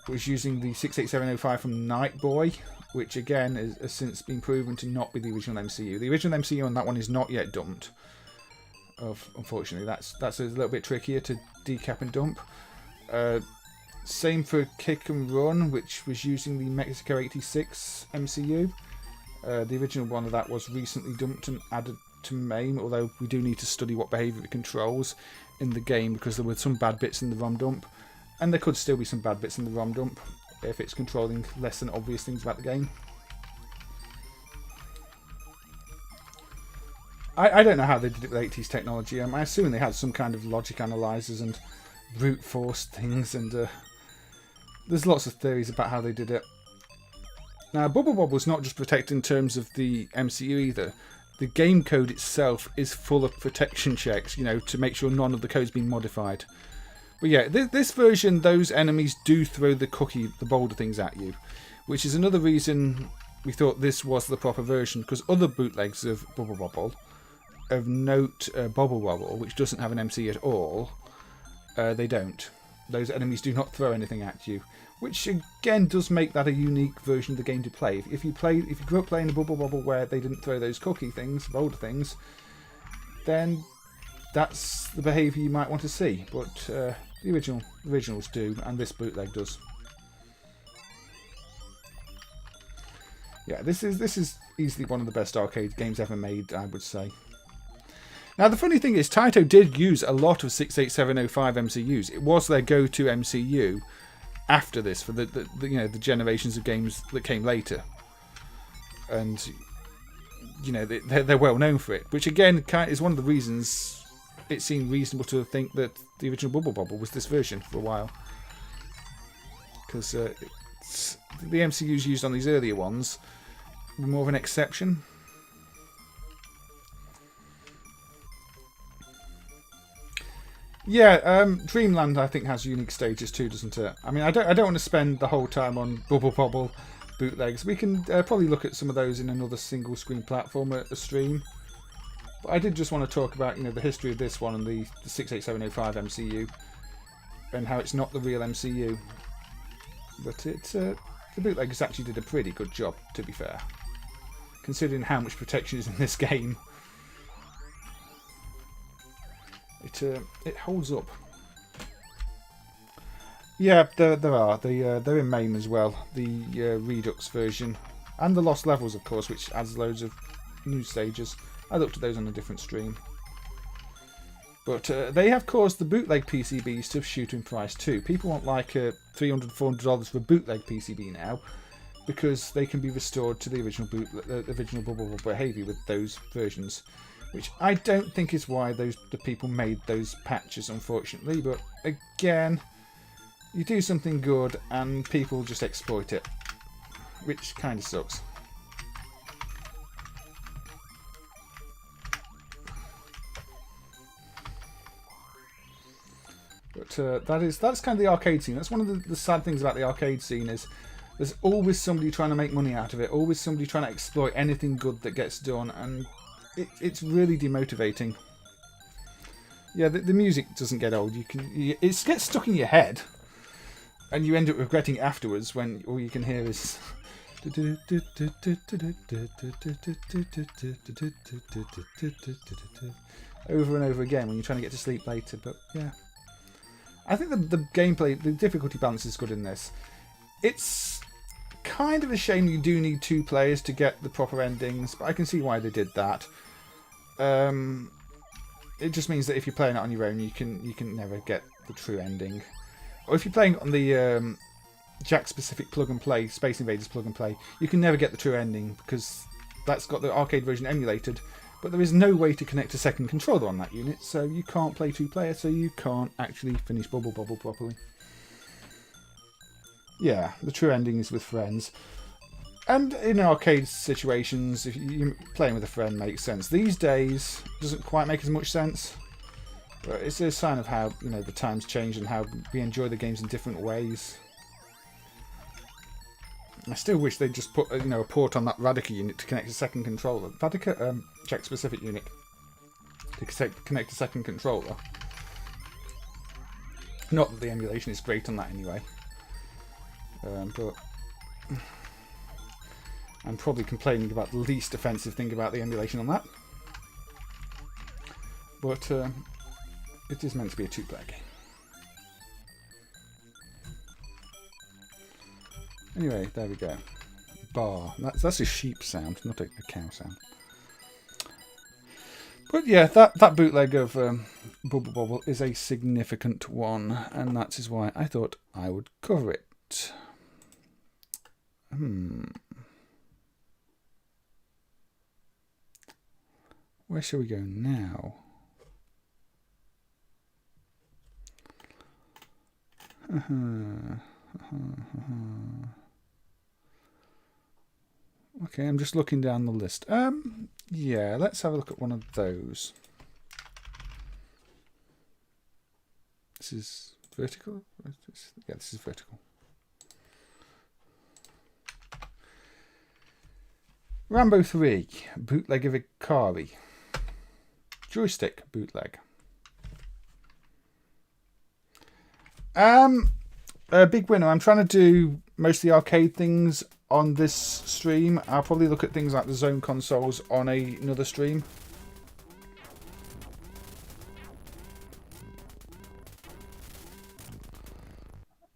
was using the 68705 from Night Boy, which again has since been proven to not be the original MCU. The original MCU on that one is not yet dumped. Unfortunately, that's a little bit trickier to decap and dump. Same for Kick and Run, which was using the Mexico 86 MCU. The original one of that was recently dumped and added to MAME, although we do need to study what behaviour it controls in the game, because there were some bad bits in the ROM dump, and there could still be some bad bits in the ROM dump if it's controlling less than obvious things about the game. I don't know how they did it with 80s technology. I assume they had some kind of logic analyzers and brute force things, and there's lots of theories about how they did it. Now, Bubble Bobble's not just protected in terms of the MCU either. The game code itself is full of protection checks, you know, to make sure none of the code's been modified. But yeah, this version, those enemies do throw the boulder things at you, which is another reason we thought this was the proper version, because other bootlegs of Bubble Bobble, of note Bobble Bobble, which doesn't have an MC at all, they don't. Those enemies do not throw anything at you, which again does make that a unique version of the game to play. If you grew up playing a Bubble Bobble where they didn't throw those cookie things, boulder things, then that's the behaviour you might want to see. But the originals do, and this bootleg does. Yeah, this is easily one of the best arcade games ever made, I would say. Now, the funny thing is, Taito did use a lot of 68705 MCUs. It was their go-to MCU after this for the generations of games that came later, and you know they're well known for it. Which again is one of the reasons it seemed reasonable to think that the original Bubble Bobble was this version for a while, because the MCUs used on these earlier ones were more of an exception. Yeah, Dreamland I think has unique stages too, doesn't it? I mean, I don't want to spend the whole time on Bubble Bobble bootlegs. We can probably look at some of those in another single screen platform at a stream. But I did just want to talk about the history of this one and the 68705 MCU and how it's not the real MCU. But the bootleggers actually did a pretty good job, to be fair, considering how much protection is in this game. It holds up. Yeah, there are. They're in MAME as well. The Redux version. And the Lost Levels, of course, which adds loads of new stages. I looked at those on a different stream. But they have caused the bootleg PCBs to shoot in price too. People want like $300, $400 for a bootleg PCB now, because they can be restored to the original Bubble Bobble behaviour with those versions. Which I don't think is why the people made those patches, unfortunately. But again, you do something good and people just exploit it, which kind of sucks. But that's kind of the arcade scene. That's one of the sad things about the arcade scene is there's always somebody trying to make money out of it. Always somebody trying to exploit anything good that gets done, and it's really demotivating. Yeah, the music doesn't get old. It gets stuck in your head, and you end up regretting afterwards when all you can hear is over and over again when you're trying to get to sleep later. But yeah, I think the gameplay, the difficulty balance is good in this. It's kind of a shame you do need 2 players to get the proper endings, but I can see why they did that. It just means that if you're playing it on your own, you can never get the true ending. Or if you're playing on the Jack-specific plug-and-play, Space Invaders plug-and-play, you can never get the true ending, because that's got the arcade version emulated, but there is no way to connect a second controller on that unit, so you can't play 2-player, so you can't actually finish Bubble Bobble properly. Yeah, the true ending is with friends. And in arcade situations, if you're playing with a friend, makes sense. These days, it doesn't quite make as much sense. But it's a sign of how the times change and how we enjoy the games in different ways. I still wish they'd just put a port on that Radica unit to connect a second controller. Radica, Czech-specific unit to connect a second controller. Not that the emulation is great on that anyway. But I'm probably complaining about the least offensive thing about the emulation on that. But it is meant to be a two-player game. Anyway, there we go. Bar. That's a sheep sound, not a cow sound. But yeah, that bootleg of Bubble Bobble is a significant one, and that is why I thought I would cover it. Where shall we go now? Okay, I'm just looking down the list. Yeah, let's have a look at one of those. This is vertical? Yeah, this is vertical. Rambo 3, bootleg of Ikari. Joystick bootleg. A big winner. I'm trying to do mostly arcade things on this stream. I'll probably look at things like the Zone consoles on another stream.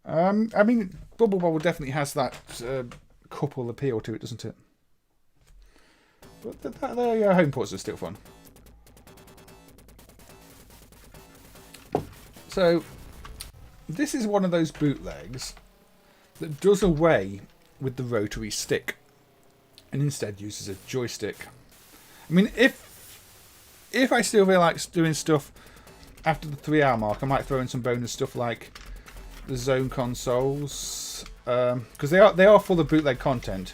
I mean, Bubble Bobble definitely has that couple appeal to it, doesn't it? But the home ports are still fun. So, this is one of those bootlegs that does away with the rotary stick and instead uses a joystick. I mean, if I still feel like doing stuff after the 3-hour mark, I might throw in some bonus stuff like the Zone consoles, because they are full of bootleg content,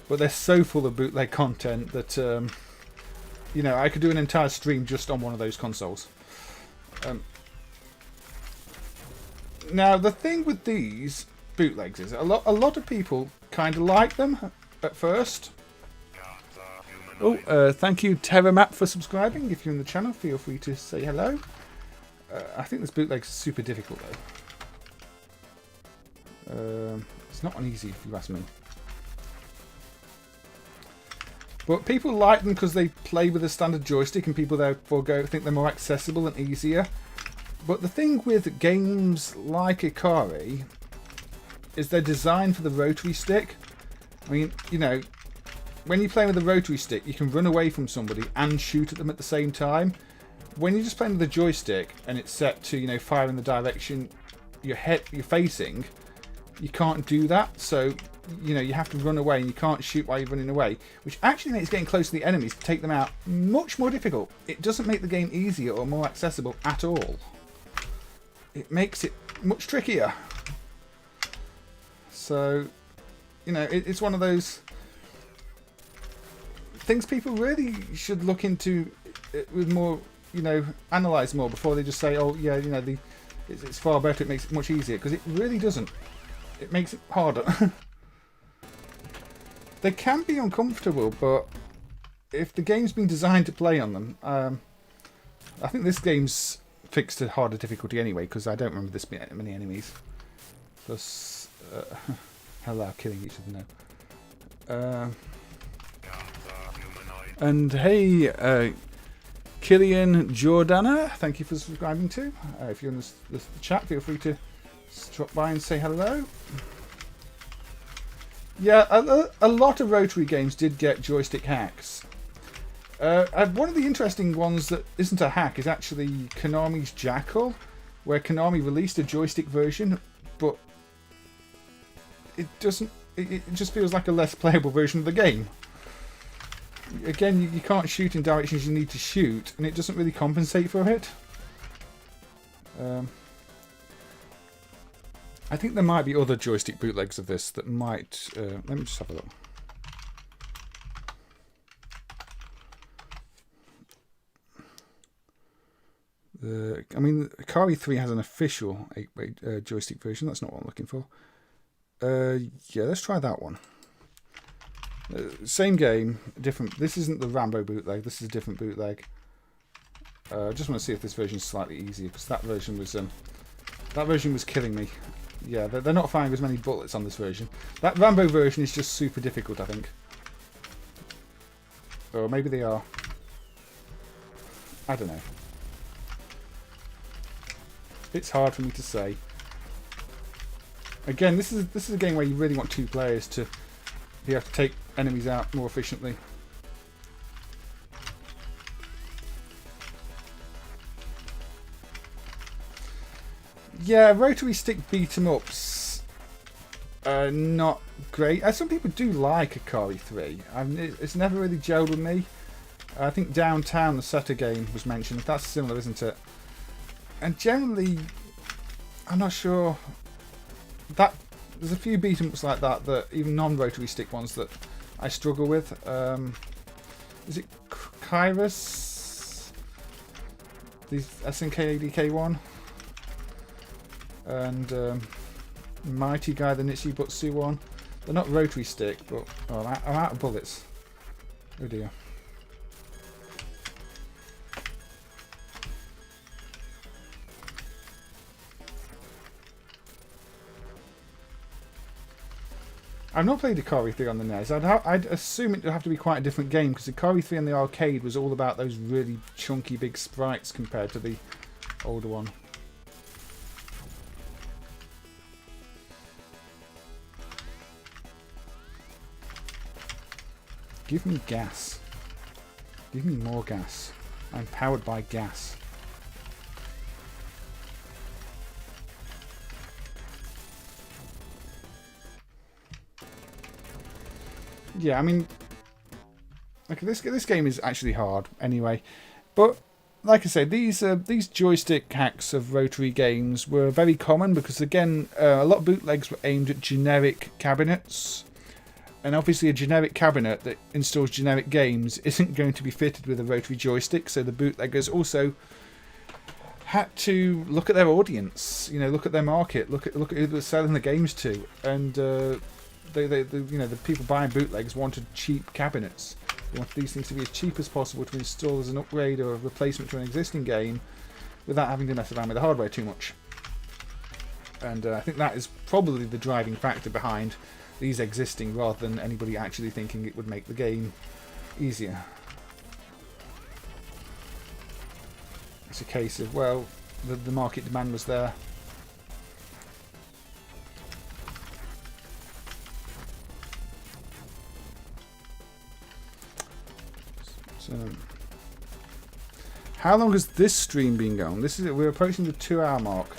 but they're so full of bootleg content that you know, I could do an entire stream just on one of those consoles. Now the thing with these bootlegs is a lot of people kind of like them at first. Oh, thank you TerraMap for subscribing. If you're in the channel, feel free to say hello. I think this bootleg's super difficult though. It's not uneasy if you ask me. But people like them because they play with a standard joystick, and people therefore think they're more accessible and easier. But the thing with games like Ikari is they're designed for the rotary stick. I mean, you know, when you're playing with the rotary stick, you can run away from somebody and shoot at them at the same time. When you're just playing with the joystick and it's set to, you know, fire in the direction you're facing, you can't do that. So, you know, you have to run away and you can't shoot while you're running away, which actually makes getting close to the enemies to take them out much more difficult. It doesn't make the game easier or more accessible at all. It makes it much trickier. So, you know, it's one of those things people really should look into with more, you know, analyse more before they just say, oh yeah, you know, it's far better, it makes it much easier, because it really doesn't. It makes it harder. They can be uncomfortable, but if the game's been designed to play on them, I think this game's fixed to harder difficulty anyway, because I don't remember this many enemies. Plus, hello, killing each other now. And hey, Killian Jordana, thank you for subscribing too. If you're in the chat, feel free to drop by and say hello. Yeah, a lot of rotary games did get joystick hacks. One of the interesting ones that isn't a hack is actually Konami's Jackal, where Konami released a joystick version, but it doesn't. It just feels like a less playable version of the game. Again, you can't shoot in directions you need to shoot, and it doesn't really compensate for it. I think there might be other joystick bootlegs of this that might... let me just have a look. I mean, Ikari 3 has an official 8-way joystick version. That's not what I'm looking for. Yeah, let's try that one. Same game, different. This isn't the Rambo bootleg. This is a different bootleg. I just want to see if this version is slightly easier, because that version was killing me. Yeah, they're not firing as many bullets on this version. That Rambo version is just super difficult, I think. Or maybe they are. I don't know. It's hard for me to say. Again, this is a game where you really want 2 players to be able to take enemies out more efficiently. Yeah, rotary stick beat 'em ups are not great. Some people do like Ikari 3. It's never really gelled with me. I think Downtown, the Sutter game, was mentioned. That's similar, isn't it? And generally, I'm not sure. There's a few beat 'em ups like that, even non-rotary stick ones, that I struggle with. Is it Kairos? The SNK ADK one? And Mighty Guy, the Nitsi Butsu one. They're not rotary stick, but oh, I'm out of bullets. Oh dear. I've not played Ikari 3 on the NES. I'd assume it would have to be quite a different game, because Ikari 3 in the arcade was all about those really chunky big sprites compared to the older one. Give me gas. Give me more gas. I'm powered by gas. Yeah, I mean, okay, this game is actually hard anyway, but like I say, these joystick hacks of rotary games were very common because, again, a lot of bootlegs were aimed at generic cabinets. And obviously a generic cabinet that installs generic games isn't going to be fitted with a rotary joystick, so the bootleggers also had to look at their audience, look at their market, look at who they're selling the games to, and the people buying bootlegs wanted cheap cabinets. They wanted these things to be as cheap as possible to install as an upgrade or a replacement to an existing game without having to mess around with the hardware too much. And I think that is probably the driving factor behind these existing, rather than anybody actually thinking it would make the game easier. It's a case of, well, the market demand was there. So, how long has this stream been going? We're approaching the 2-hour mark,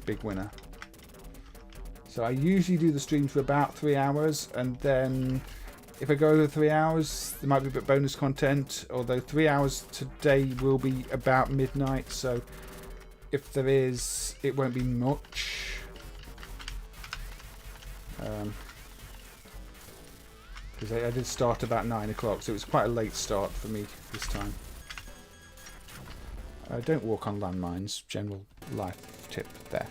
big winner. So I usually do the stream for about 3 hours, and then if I go over 3 hours, there might be a bit of bonus content, although 3 hours today will be about midnight, so if there is, it won't be much. Because I did start about 9 o'clock, so it was quite a late start for me this time. Don't walk on landmines, general life tip there.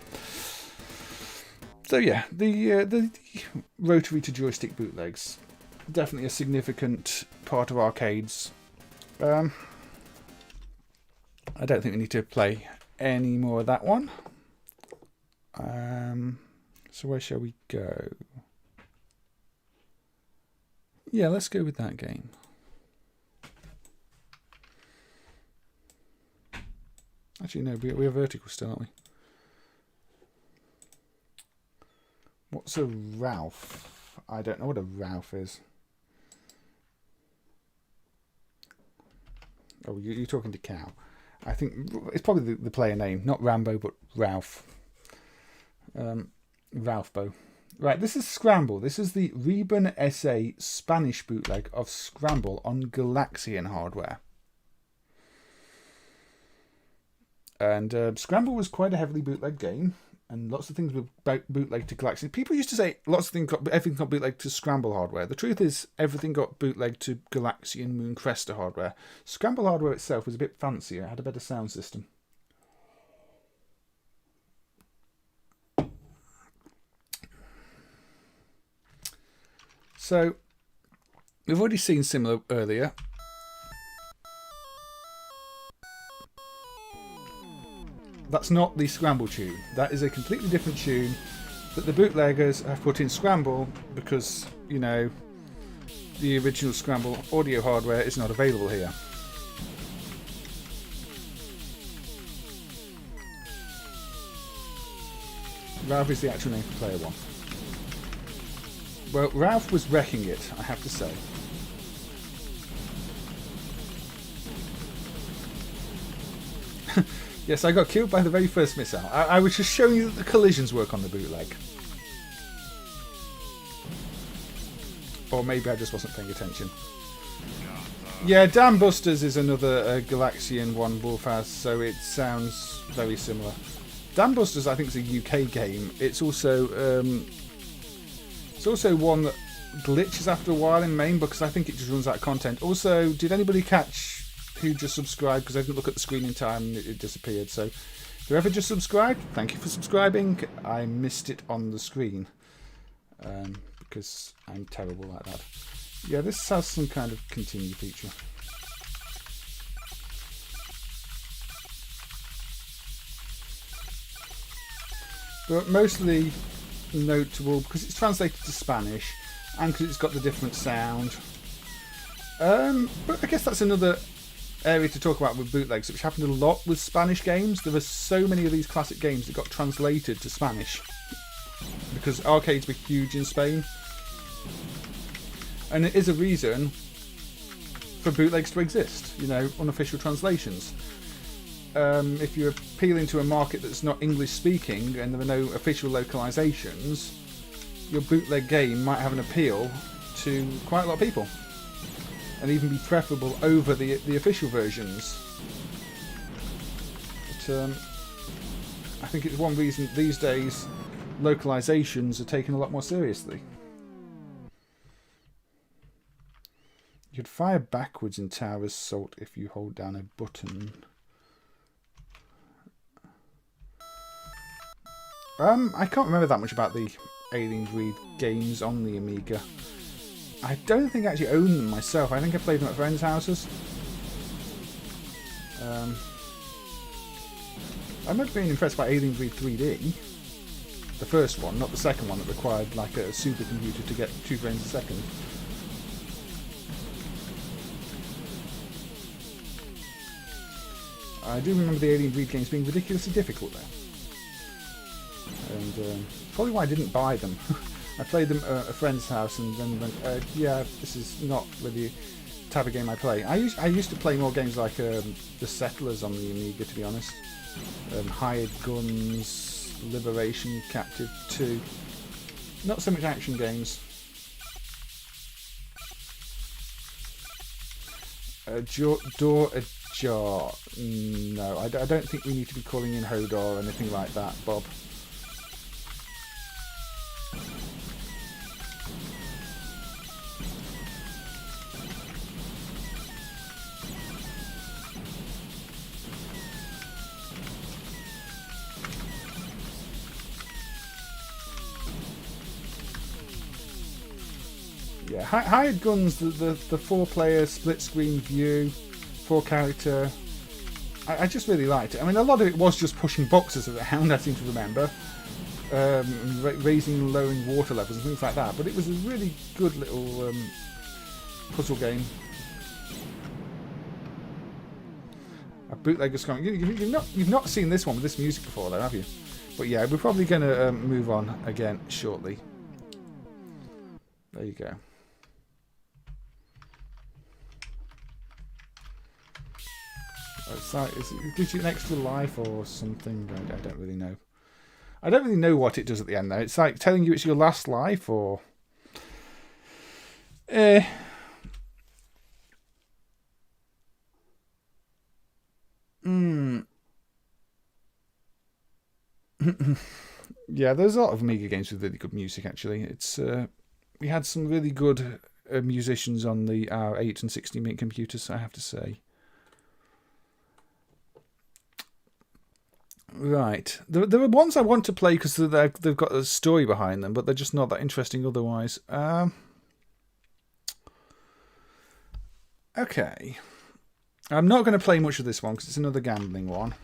So yeah, the rotary to joystick bootlegs, definitely a significant part of arcades. I don't think we need to play any more of that one. So where shall we go? Yeah, let's go with that game. Actually, no, we are vertical still, aren't we? What's a Ralph? I don't know what a Ralph is. Oh, you're talking to Cow. I think it's probably the player name, not Rambo, but Ralph. Ralphbo. Right, this is Scramble. This is the Reben S.A. Spanish bootleg of Scramble on Galaxian hardware. And Scramble was quite a heavily bootleg game, and lots of things were bootleg to Galaxian. People used to say everything got bootleg to Scramble hardware. The truth is, everything got bootleg to Galaxian Mooncrester hardware. Scramble hardware itself was a bit fancier. It had a better sound system. So, we've already seen similar earlier. That's not the Scramble tune. That is a completely different tune But the bootleggers have put in Scramble because, you know, the original Scramble audio hardware is not available here. Ralph is the actual name for player 1. Well, Ralph was wrecking it, I have to say. Yes, I got killed by the very first missile. I was just showing you that the collisions work on the bootleg. Or maybe I just wasn't paying attention. Yeah, Dam Busters is another Galaxian one Wolf has, so it sounds very similar. Dam Busters, I think, is a UK game. It's also one that glitches after a while in MAME because I think it just runs out of content. Also, did anybody catch who just subscribed? Because I didn't look at the screen in time and it disappeared. So, whoever just subscribed, thank you for subscribing. I missed it on the screen because I'm terrible like that. Yeah, this has some kind of continue feature. But mostly notable because it's translated to Spanish and because it's got the different sound. But I guess that's another area to talk about with bootlegs, which happened a lot with Spanish games. There were so many of these classic games that got translated to Spanish because arcades were huge in Spain. And it is a reason for bootlegs to exist, you know, unofficial translations. If you're appealing to a market that's not English speaking and there are no official localizations, your bootleg game might have an appeal to quite a lot of people and even be preferable over the official versions. But I think it's one reason these days localizations are taken a lot more seriously. You could fire backwards in Tower Assault if you hold down a button. I can't remember that much about the Alien Breed games on the Amiga. I don't think I actually own them myself. I think I played them at friends' houses. I remember being impressed by Alien Breed 3D. The first one, not the second one that required like a supercomputer to get 2 frames a second. I do remember the Alien Breed games being ridiculously difficult though. And probably why I didn't buy them. I played them at a friend's house and then went, yeah, this is not really the type of game I play. I used to play more games like The Settlers on the Amiga, to be honest. Hired Guns, Liberation, Captive 2. Not so much action games. Door ajar. No, I don't think we need to be calling in Hodor or anything like that, Bob. Yeah, Hired Guns, the 4-player split-screen view, 4-character. I just really liked it. I mean, a lot of it was just pushing boxes around, I seem to remember. Raising and lowering water levels and things like that. But it was a really good little puzzle game. A bootlegger Scrum. You've not seen this one with this music before, though, have you? But yeah, we're probably going to move on again shortly. There you go. It's like, it gives you an extra life or something. I don't really know. I don't really know what it does at the end though. It's like telling you it's your last life or... Yeah, there's a lot of Amiga games with really good music actually. It's we had some really good musicians on the R8 and 16-bit computers, I have to say. Right, there are ones I want to play because they've got a story behind them, but they're just not that interesting otherwise. Okay, I'm not going to play much of this one because it's another gambling one.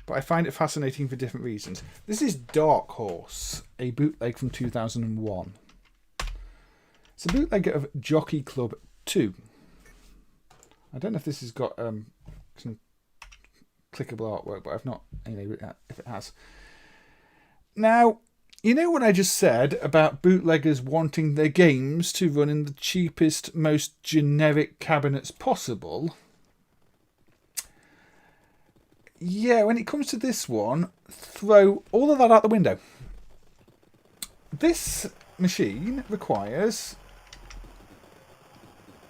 but I find it fascinating for different reasons. This is Dark Horse, a bootleg from 2001. It's a bootleg of Jockey Club II. I don't know if this has got some clickable artwork, but I've not, anyway, if it has. Now, you know what I just said about bootleggers wanting their games to run in the cheapest, most generic cabinets possible? Yeah, when it comes to this one, throw all of that out the window. This machine requires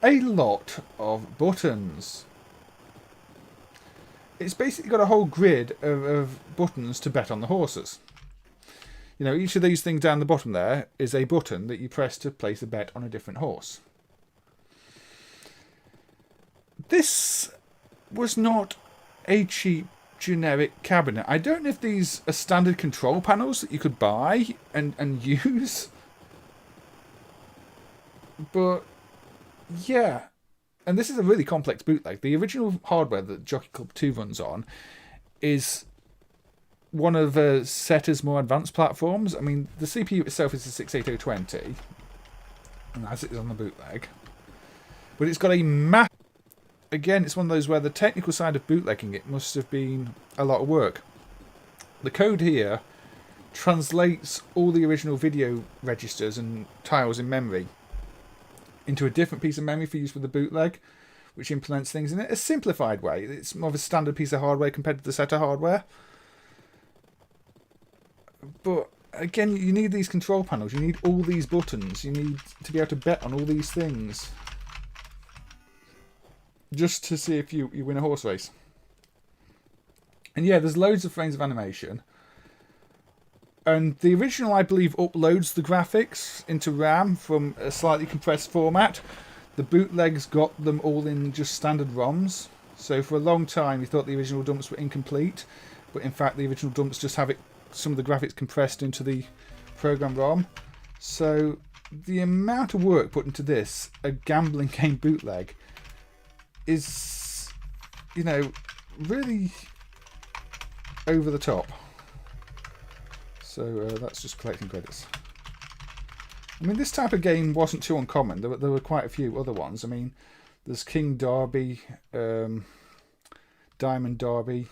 a lot of buttons. It's basically got a whole grid of buttons to bet on the horses. You know, each of these things down the bottom there is a button that you press to place a bet on a different horse. This was not a cheap generic cabinet. I don't know if these are standard control panels that you could buy and use. But yeah. And this is a really complex bootleg. The original hardware that Jockey Club II runs on is one of Setta's more advanced platforms. I mean, the CPU itself is a 68020, and as it is on the bootleg. But it's got a map. Again, it's one of those where the technical side of bootlegging it must have been a lot of work. The code here translates all the original video registers and tiles in memory into a different piece of memory for use with the bootleg, which implements things in a simplified way. It's more of a standard piece of hardware compared to the Setta hardware. But again, you need these control panels. You need all these buttons. You need to be able to bet on all these things, just to see if you win a horse race. And yeah, there's loads of frames of animation. And the original, I believe, uploads the graphics into RAM from a slightly compressed format. The bootlegs got them all in just standard ROMs. So for a long time, we thought the original dumps were incomplete. But in fact, the original dumps just have some of the graphics compressed into the program ROM. So the amount of work put into this, a gambling game bootleg, is, you know, really over the top. So that's just collecting credits. I mean, this type of game wasn't too uncommon. There were quite a few other ones. I mean, there's King Derby, Diamond Derby.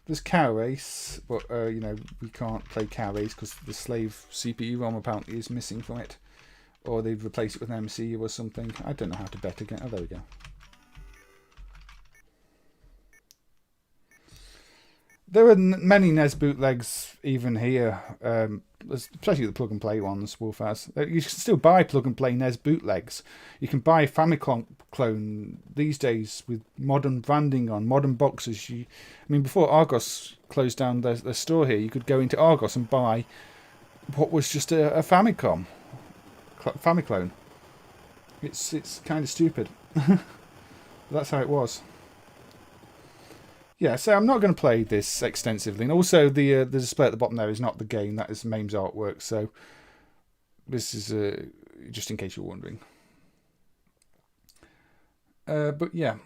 There's Cow Race, but you know, we can't play Cow Race because the slave CPU ROM apparently is missing from it, or they've replaced it with an MCU or something. I don't know how to bet again. Oh, there we go. There are many NES bootlegs even here, especially the plug-and-play ones, Wolf has. You can still buy plug-and-play NES bootlegs. You can buy Famicom clone these days with modern branding on, modern boxes. I mean, before Argos closed down their store here, you could go into Argos and buy what was just a Famicom Famiclone. It's kind of stupid. That's how it was. Yeah, so I'm not going to play this extensively. And also, the display at the bottom there is not the game. That is MAME's artwork. So this is just in case you're wondering. But yeah,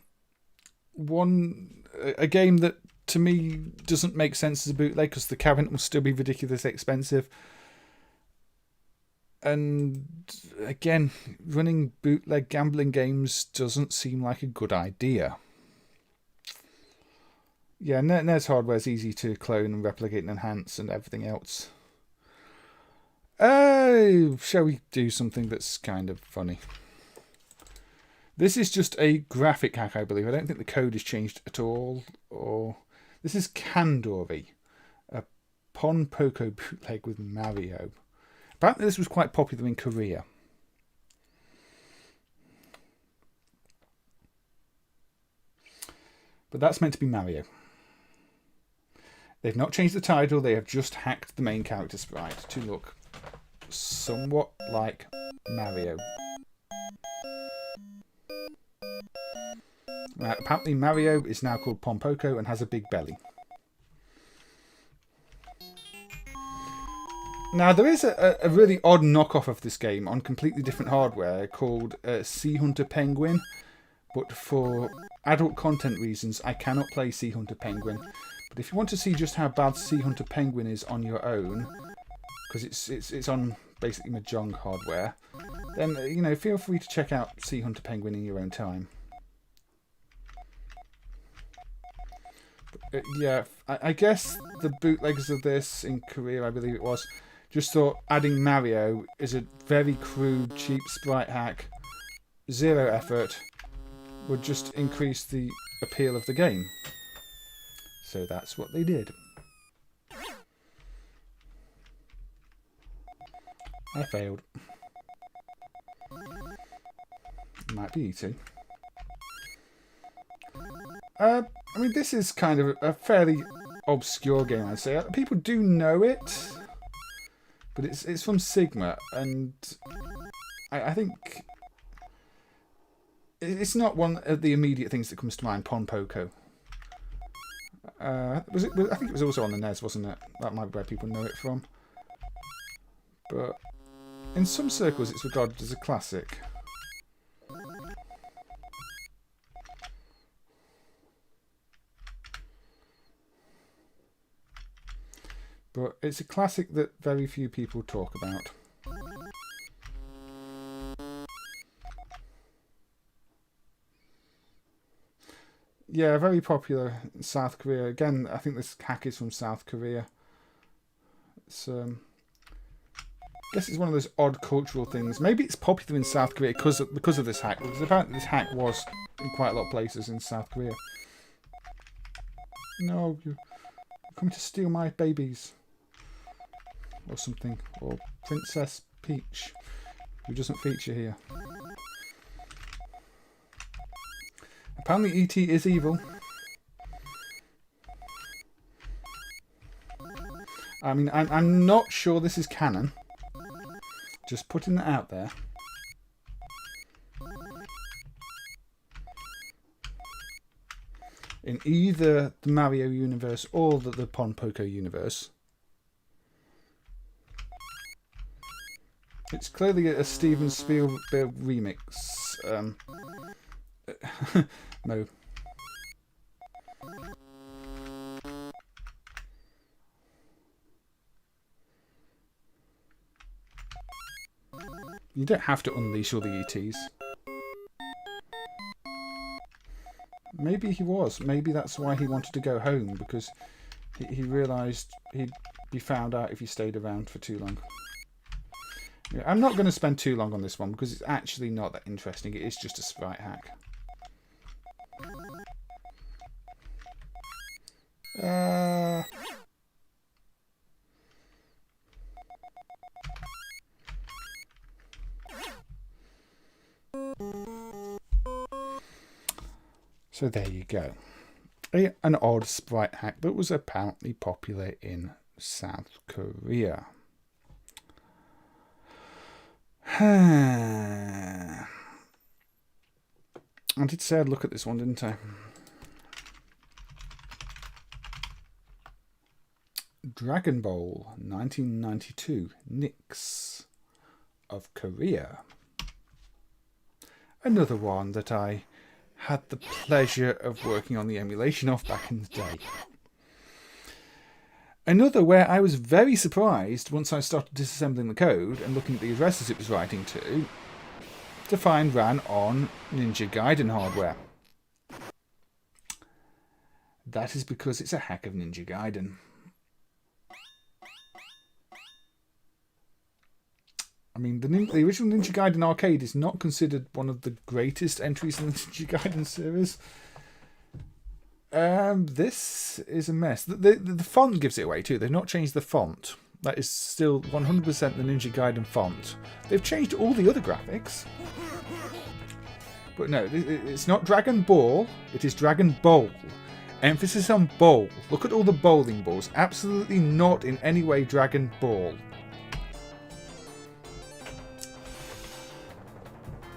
a game that to me doesn't make sense as a bootleg because the cabinet will still be ridiculously expensive. And again, running bootleg gambling games doesn't seem like a good idea. Yeah, NES hardware is easy to clone and replicate and enhance and everything else. Shall we do something that's kind of funny? This is just a graphic hack, I believe. I don't think the code has changed at all. Or this is Kandori, a Pon Poco bootleg with Mario. Apparently this was quite popular in Korea. But that's meant to be Mario. They've not changed the title, they have just hacked the main character sprite to look somewhat like Mario. Apparently Mario is now called Pompoko and has a big belly. Now there is a really odd knockoff of this game on completely different hardware called Sea Hunter Penguin, but for adult content reasons I cannot play Sea Hunter Penguin But if you want to see just how bad Sea Hunter Penguin is on your own, because it's on basically Mahjong hardware, then you know, feel free to check out Sea Hunter Penguin in your own time. But, yeah, I guess the bootleggers of this in Korea, I believe it was, just thought adding Mario is a very crude, cheap sprite hack, zero effort, would just increase the appeal of the game. So that's what they did. I failed. Might be E.T. I mean, this is kind of a fairly obscure game, I'd say. People do know it, but it's from Sigma, and I think it's not one of the immediate things that comes to mind. Pon Poco. I think it was also on the NES, wasn't it? That might be where people know it from. But in some circles, it's regarded as a classic. But it's a classic that very few people talk about. Yeah, very popular in South Korea. Again, I think this hack is from South Korea. It's, I guess it's one of those odd cultural things. Maybe it's popular in South Korea because of this hack. Because apparently this hack was in quite a lot of places in South Korea. No, you're coming to steal my babies. Or something. Or Princess Peach, who doesn't feature here. Apparently E.T. is evil. I mean, I'm not sure this is canon. Just putting that out there. In either the Mario universe or the Pon Poco universe. It's clearly a Steven Spielberg remix. No. You don't have to unleash all the ETs. Maybe he was. Maybe that's why he wanted to go home, because he realised he'd be found out if he stayed around for too long. Yeah, I'm not going to spend too long on this one because it's actually not that interesting. It is just a sprite hack. So there you go. An odd sprite hack that was apparently popular in South Korea. I did say I'd look at this one, didn't I? Dragon Ball 1992, Nix of Korea. Another one that I had the pleasure of working on the emulation of back in the day. Another where I was very surprised once I started disassembling the code and looking at the addresses it was writing to find ran on Ninja Gaiden hardware. That is because it's a hack of Ninja Gaiden. I mean, the original Ninja Gaiden arcade is not considered one of the greatest entries in the Ninja Gaiden series. This is a mess. The font gives it away too. They've not changed the font. That is still 100% the Ninja Gaiden font. They've changed all the other graphics. But no, it's not Dragon Ball. It is Dragon Bowl. Emphasis on bowl. Look at all the bowling balls. Absolutely not in any way Dragon Ball.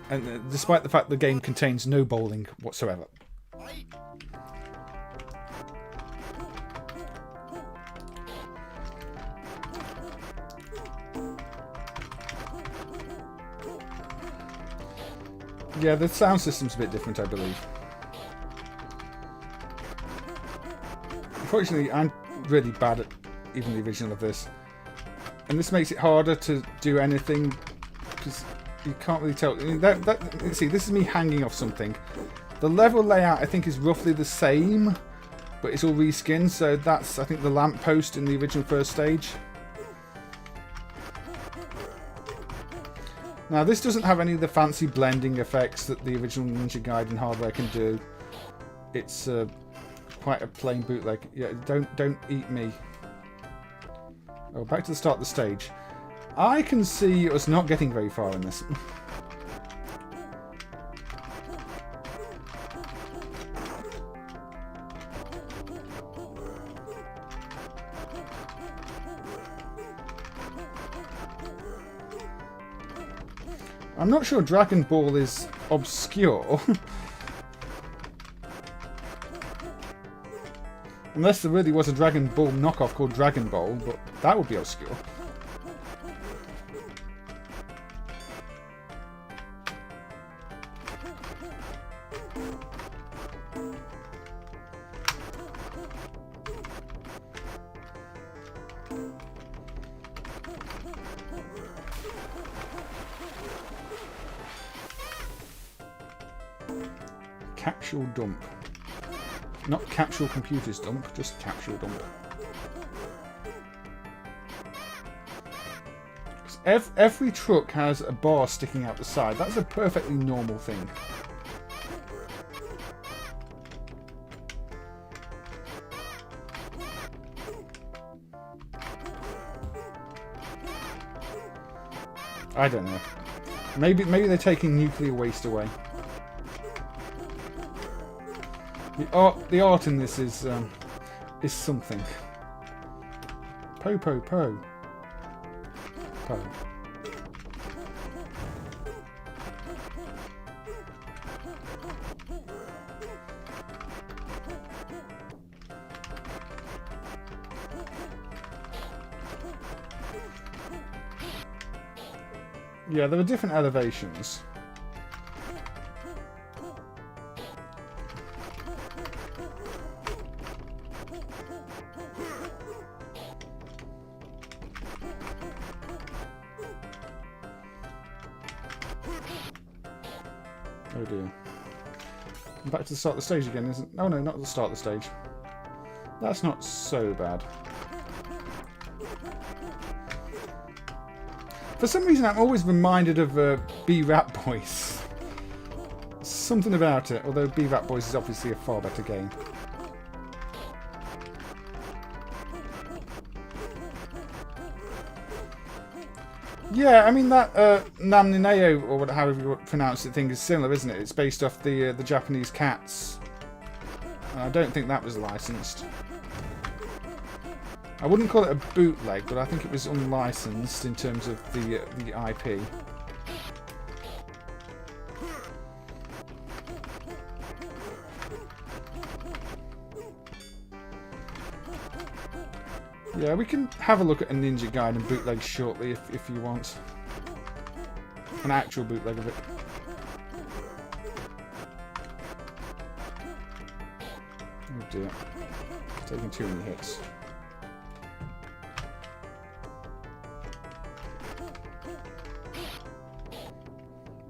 And despite the fact the game contains no bowling whatsoever. Yeah, the sound system's a bit different, I believe. Unfortunately, I'm really bad at even the original of this. And this makes it harder to do anything because you can't really tell. I mean, see, this is me hanging off something. The level layout, I think, is roughly the same, but it's all reskinned. So that's, I think, the lamppost in the original first stage. Now, this doesn't have any of the fancy blending effects that the original Ninja Gaiden hardware can do. It's quite a plain bootleg. Yeah, don't eat me. Oh, back to the start of the stage. I can see us not getting very far in this. I'm not sure Dragon Ball is obscure. Unless there really was a Dragon Ball knockoff called Dragon Ball, but that would be obscure. Capsule dump. Not capsule computers dump, just capsule dump. Every truck has a bar sticking out the side. That's a perfectly normal thing. I don't know. Maybe they're taking nuclear waste away. The art in this is something. Po. Yeah, there are different elevations. Oh dear. I'm back to the start of the stage again, isn't it? Oh no, not the start of the stage. That's not so bad. For some reason, I'm always reminded of B-Rat Boys. Something about it, although B-Rat Boys is obviously a far better game. Yeah, I mean that Namnineo, or however you pronounce it, thing is similar, isn't it? It's based off the Japanese cats. And I don't think that was licensed. I wouldn't call it a bootleg, but I think it was unlicensed in terms of the IP. Yeah, we can have a look at a Ninja Gaiden bootleg shortly if you want. An actual bootleg of it. Oh dear. Taking too many hits.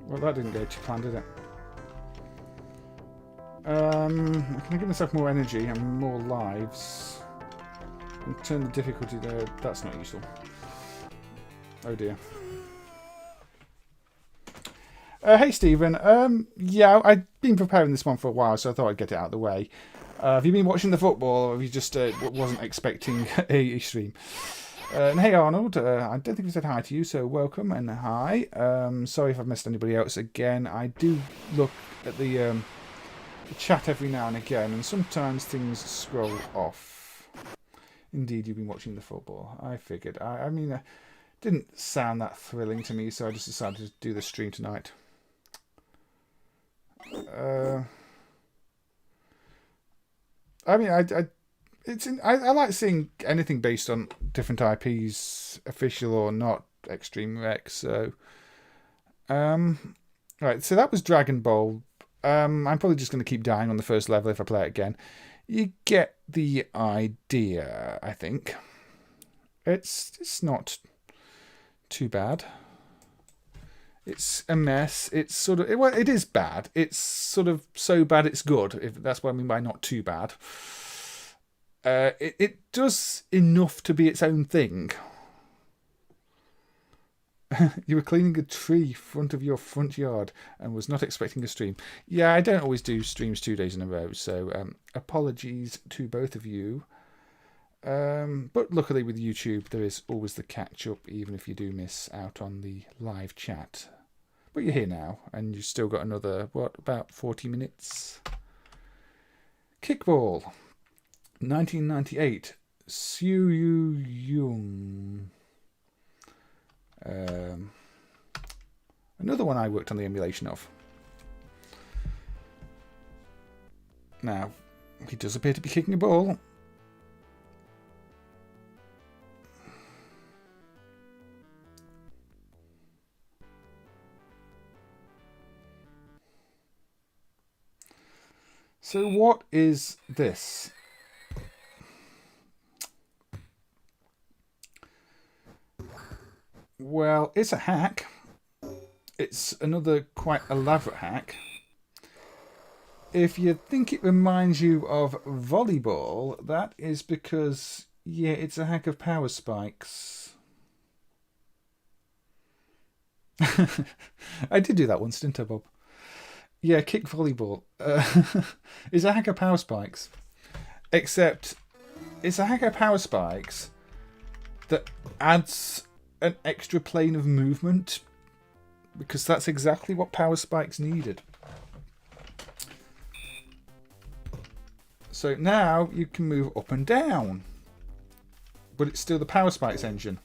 Well, that didn't go to plan, did it? Can I give myself more energy and more lives? And turn the difficulty there. That's not useful. Oh dear. Hey Stephen. Yeah, I've been preparing this one for a while, so I thought I'd get it out of the way. Have you been watching the football, or have you just wasn't expecting a stream? And hey Arnold, I don't think we said hi to you, so welcome and hi. Sorry if I've missed anybody else again. I do look at the chat every now and again, and sometimes things scroll off. Indeed, you've been watching the football. I figured. I mean, it didn't sound that thrilling to me, so I just decided to do the stream tonight. I mean, I like seeing anything based on different IPs, official or not, Extreme Rec. So, right. So that was Dragon Ball. I'm probably just going to keep dying on the first level if I play it again. You get the idea, I think. It's not too bad. It's a mess. It's sort of, well, it is bad. It's sort of so bad it's good, if that's what I mean by not too bad. It does enough to be its own thing. You were cleaning a tree front of your front yard and was not expecting a stream. Yeah, I don't always do streams 2 days in a row, so apologies to both of you. But luckily with YouTube, there is always the catch-up, even if you do miss out on the live chat. But you're here now, and you've still got another, what, about 40 minutes? Kickball. 1998. Siu Yu Yung. Another one I worked on the emulation of. Now, he does appear to be kicking a ball. So what is this? Well, it's a hack. It's another quite elaborate hack. If you think it reminds you of volleyball, that is because, yeah, it's a hack of power spikes. I did do that once, didn't I, Bob? Yeah, kick volleyball. It's a hack of power spikes. Except it's a hack of power spikes that adds an extra plane of movement, because that's exactly what power spikes needed. So now you can move up and down, but it's still the power spikes engine.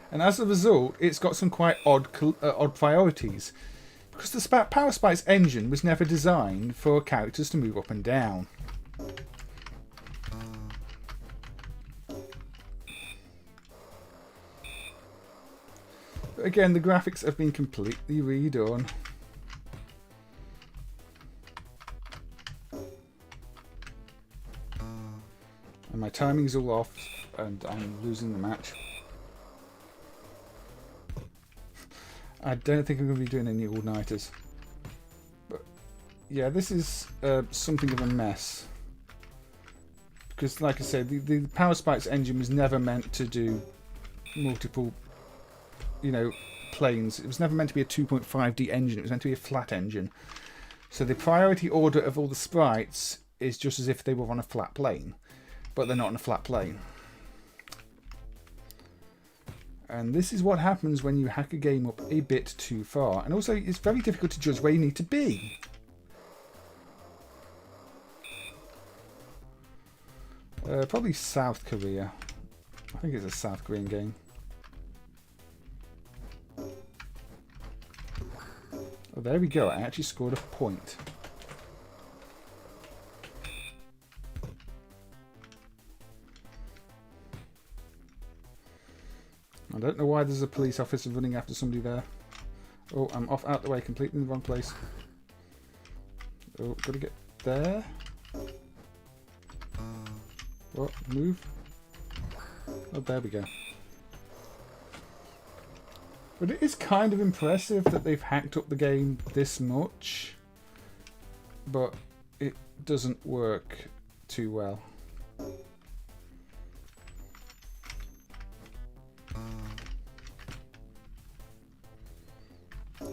And as a result, it's got some quite odd priorities, because the power spikes engine was never designed for characters to move up and down. But again, the graphics have been completely redone. And my timing's all off, and I'm losing the match. I don't think I'm going to be doing any all-nighters. But yeah, this is something of a mess. Because like I said, the Power Spikes engine was never meant to do multiple, you know, planes. It was never meant to be a 2.5D engine. It was meant to be a flat engine. So the priority order of all the sprites is just as if they were on a flat plane. But they're not on a flat plane. And this is what happens when you hack a game up a bit too far. And also, it's very difficult to judge where you need to be. Probably South Korea. I think it's a South Korean game. Oh, there we go. I actually scored a point. I don't know why there's a police officer running after somebody there. Oh, I'm off out the way, completely in the wrong place. Oh, gotta get there. What? Move. Oh, there we go. But it is kind of impressive that they've hacked up the game this much. But it doesn't work too well.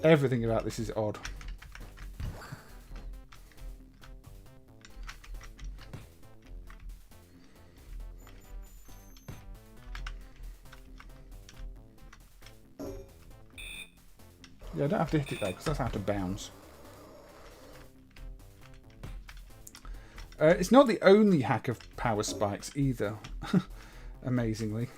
Everything about this is odd. Yeah, I don't have to hit it though, because that's out of bounds. It's not the only hack of power spikes either, amazingly.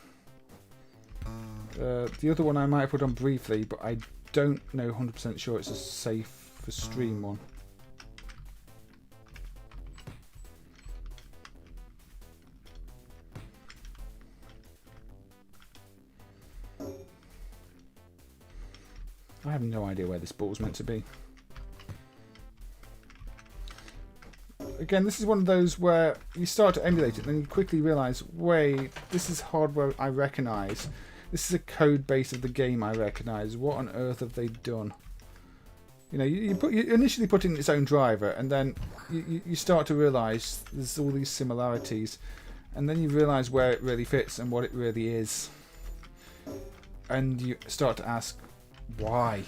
The other one I might have put on briefly, but I don't know 100% sure it's a safe for stream one. I have no idea where this ball's meant to be. again, this is one of those where you start to emulate it, and then you quickly realise, wait, this is hardware I recognise. This is a code base of the game I recognise. What on earth have they done? You know, you initially put in its own driver, and then you start to realise there's all these similarities, and then you realise where it really fits and what it really is, and you start to ask, why?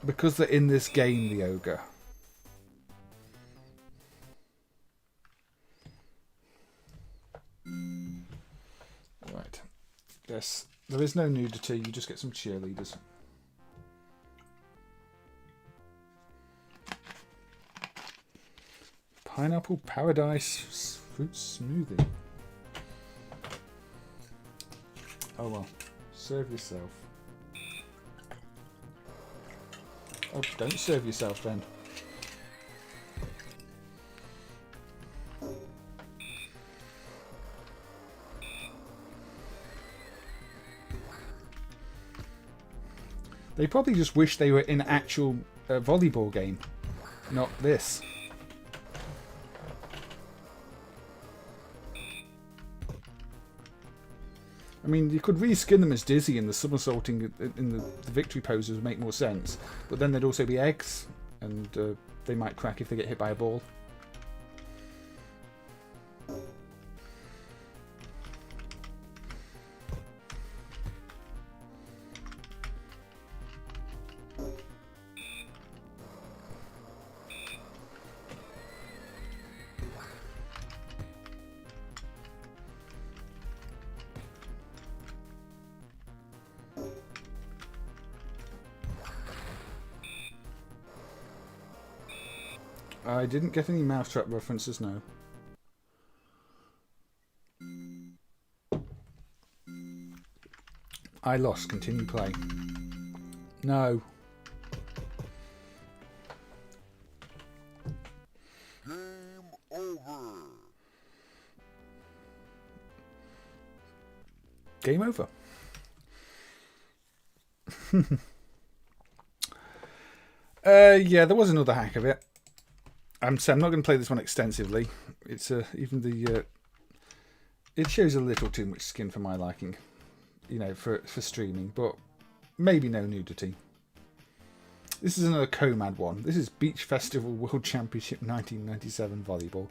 Because they're in this game, the ogre. Right. Yes, there is no nudity, you just get some cheerleaders. Pineapple Paradise Fruit Smoothie. Oh well, serve yourself. Oh, don't serve yourself then. They probably just wish they were in an actual volleyball game, not this. I mean, you could reskin them as Dizzy, and the somersaulting in the victory poses would make more sense. But then there'd also be eggs, and they might crack if they get hit by a ball. I didn't get any Mousetrap references, no. I lost. Continue play. No. Game over. Game over. Yeah, there was another hack of it. So I'm not going to play this one extensively. It's even the it shows a little too much skin for my liking, you know, for streaming, but maybe no nudity. This is another Comad one. This is Beach Festival World Championship 1997 volleyball,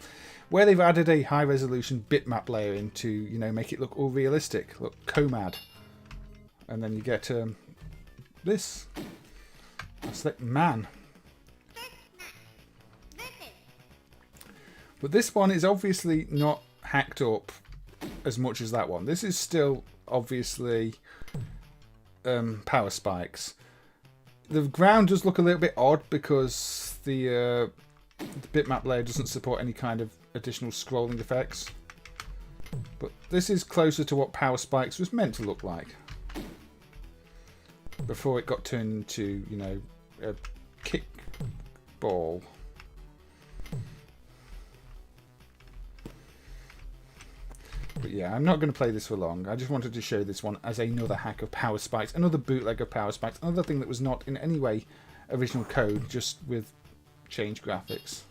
where they've added a high resolution bitmap layer in to, you know, make it look all realistic. Look, Comad, and then you get this. That's like man. But this one is obviously not hacked up as much as that one. This is still obviously power spikes. The ground does look a little bit odd because the bitmap layer doesn't support any kind of additional scrolling effects. But this is closer to what power spikes was meant to look like before it got turned into, you know, a kickball. But yeah, I'm not going to play this for long. I just wanted to show this one as another hack of power spikes, another bootleg of power spikes, another thing that was not in any way original code, just with changed graphics.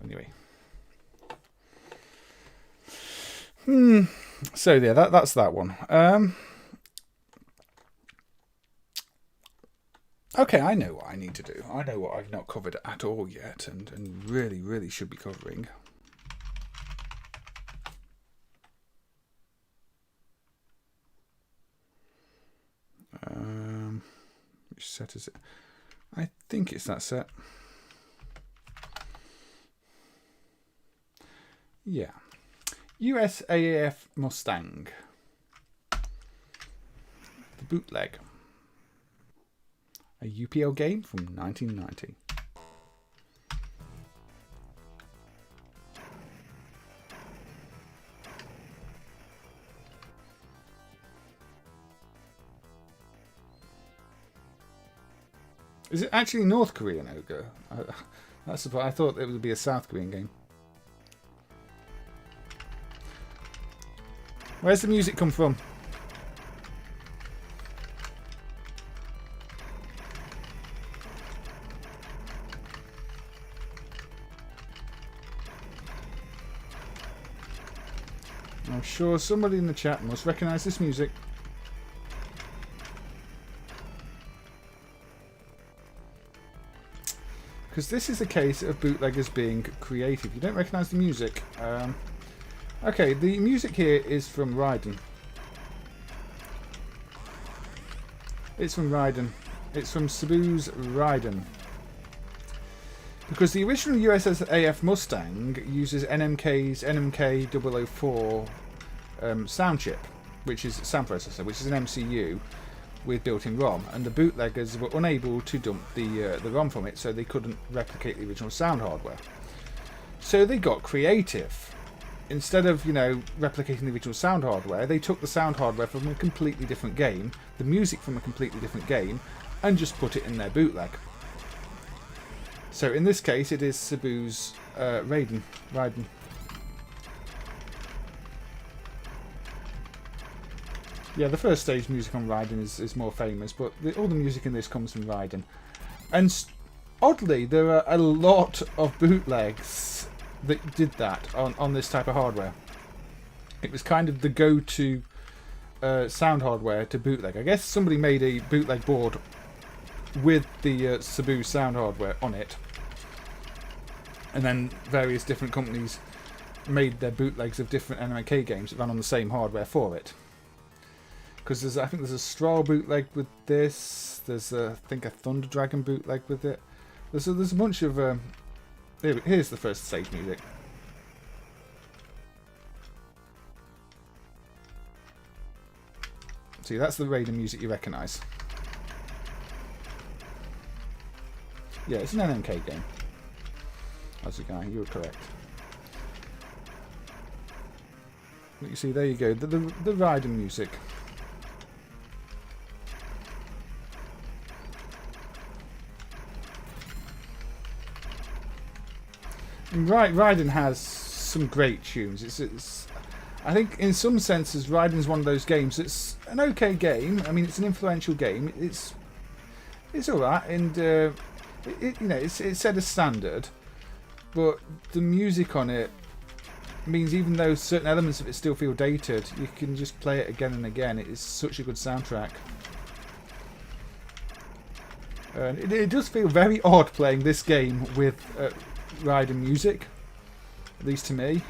Anyway. So yeah, that's that one. Okay, I know what I need to do. I know what I've not covered at all yet, and really, really should be covering. Which set is it? I think it's that set. Yeah. US AAF Mustang. The bootleg. A UPL game from 1990. Is it actually North Korean ogre? That's I thought it would be a South Korean game. Where's the music come from? I'm sure somebody in the chat must recognise this music. Because this is a case of bootleggers being creative. You don't recognise the music. Okay, the music here is from Raiden. It's from Raiden. It's from Cebu's Raiden. Because the original AAF Mustang uses NMK's NMK004 sound chip, which is sound processor, which is an MCU with built-in ROM, and the bootleggers were unable to dump the ROM from it, so they couldn't replicate the original sound hardware. So they got creative. Instead of, you know, replicating the original sound hardware, they took the sound hardware from a completely different game, the music from a completely different game, and just put it in their bootleg. So in this case, it is Cebu's Raiden. Yeah, the first stage music on Raiden is more famous, but all the music in this comes from Raiden. And oddly, there are a lot of bootlegs that did that on this type of hardware. It was kind of the go-to sound hardware to bootleg. I guess somebody made a bootleg board with the Cebu sound hardware on it, and then various different companies made their bootlegs of different NMK games that ran on the same hardware for it. Because I think there's a Straw bootleg with this. There's I think a Thunder Dragon bootleg with it. There's a bunch of. Here's the first stage music. See, that's the Raiden music you recognise. Yeah, it's an NMK game. As a guy, you were correct. But you see, there you go, the Raiden music. Right, Raiden has some great tunes. It's I think in some senses Raiden's one of those games. It's an okay game. I mean, it's an influential game. It's all right, and you know, it's set a standard, but the music on it means even though certain elements of it still feel dated, you can just play it again and again. It is such a good soundtrack. And it does feel very odd playing this game with Raiden music, at least to me.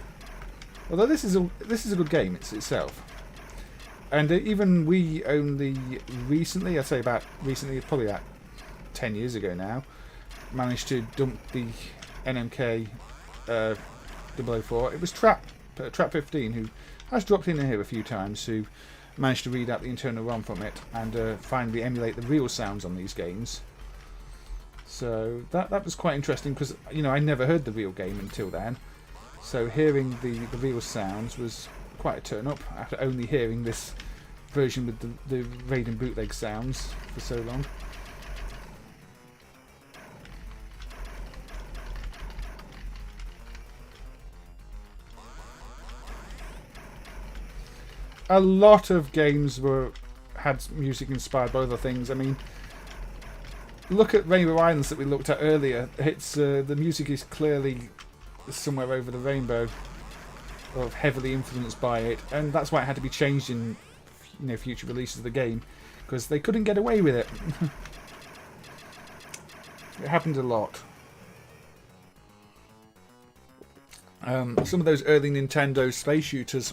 Although this is a good game itself. And even we only recently, I'd say about recently, probably about 10 years ago now, managed to dump the NMK 004. It was Trap 15 who has dropped in here a few times, who managed to read out the internal ROM from it and finally emulate the real sounds on these games. So that was quite interesting because, you know, I never heard the real game until then. So hearing the real sounds was quite a turn up after only hearing this version with the Raiden bootleg sounds for so long. A lot of games had music inspired by other things. I mean, look at Rainbow Islands that we looked at earlier. It's the music is clearly somewhere over the rainbow, or heavily influenced by it, and that's why it had to be changed in, you know, future releases of the game, because they couldn't get away with it. It happened a lot. Some of those early Nintendo space shooters,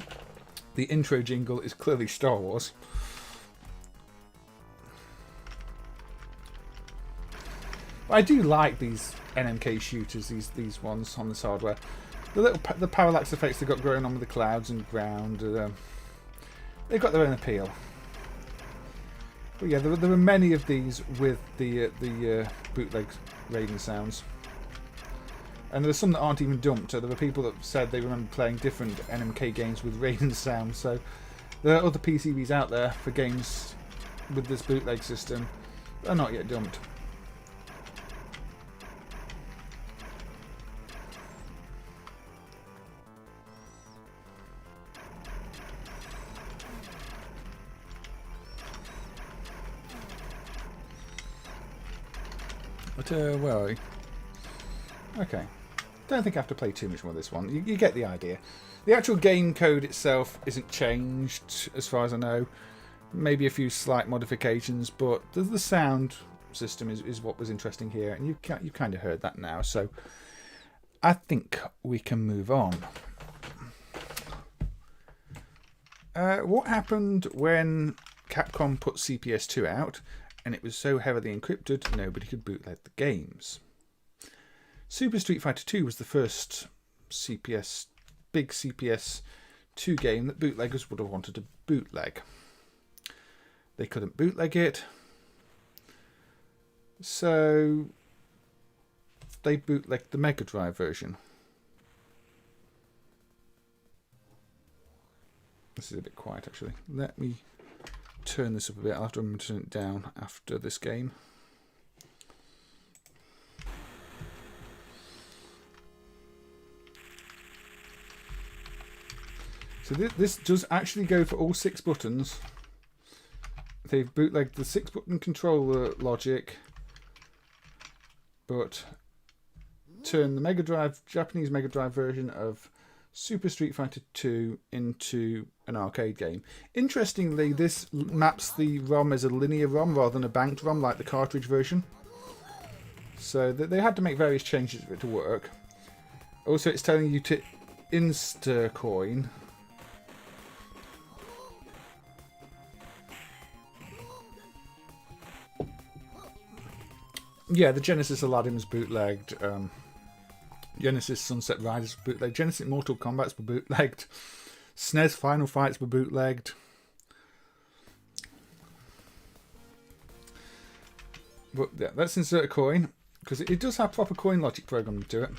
the intro jingle is clearly Star Wars. I do like these NMK shooters, these ones on this hardware. The parallax effects they've got going on with the clouds and ground, they've got their own appeal. But yeah, there are many of these with the bootleg Raiden sounds. And there are some that aren't even dumped. So there are people that said they remember playing different NMK games with Raiden sounds. So there are other PCBs out there for games with this bootleg system that are not yet dumped. But where are we? Okay. don't think I have to play too much more of this one. You get the idea. The actual game code itself isn't changed, as far as I know. Maybe a few slight modifications, but the sound system is what was interesting here, and you kind of heard that now. So I think we can move on. What happened when Capcom put CPS2 out, and it was so heavily encrypted nobody could bootleg the games? Super Street Fighter 2 was the first big CPS2 game that bootleggers would have wanted to bootleg. They couldn't bootleg it, so they bootlegged the Mega Drive version. This is a bit quiet actually. Let me turn this up a bit. I'll have to remember to turn it down after this game. So this does actually go for all 6 buttons. They've bootlegged the 6-button controller logic, but turned the Japanese Mega Drive version of Super Street Fighter 2 into an arcade game. Interestingly, this maps the ROM as a linear ROM rather than a banked ROM like the cartridge version. So they had to make various changes for it to work. Also, it's telling you to insta-coin. Yeah, the Genesis Aladdin was bootlegged. Genesis Sunset Riders were bootlegged. Genesis Mortal Kombats were bootlegged. SNES Final Fights were bootlegged. But yeah, let's insert a coin, because it does have proper coin logic programmed to it.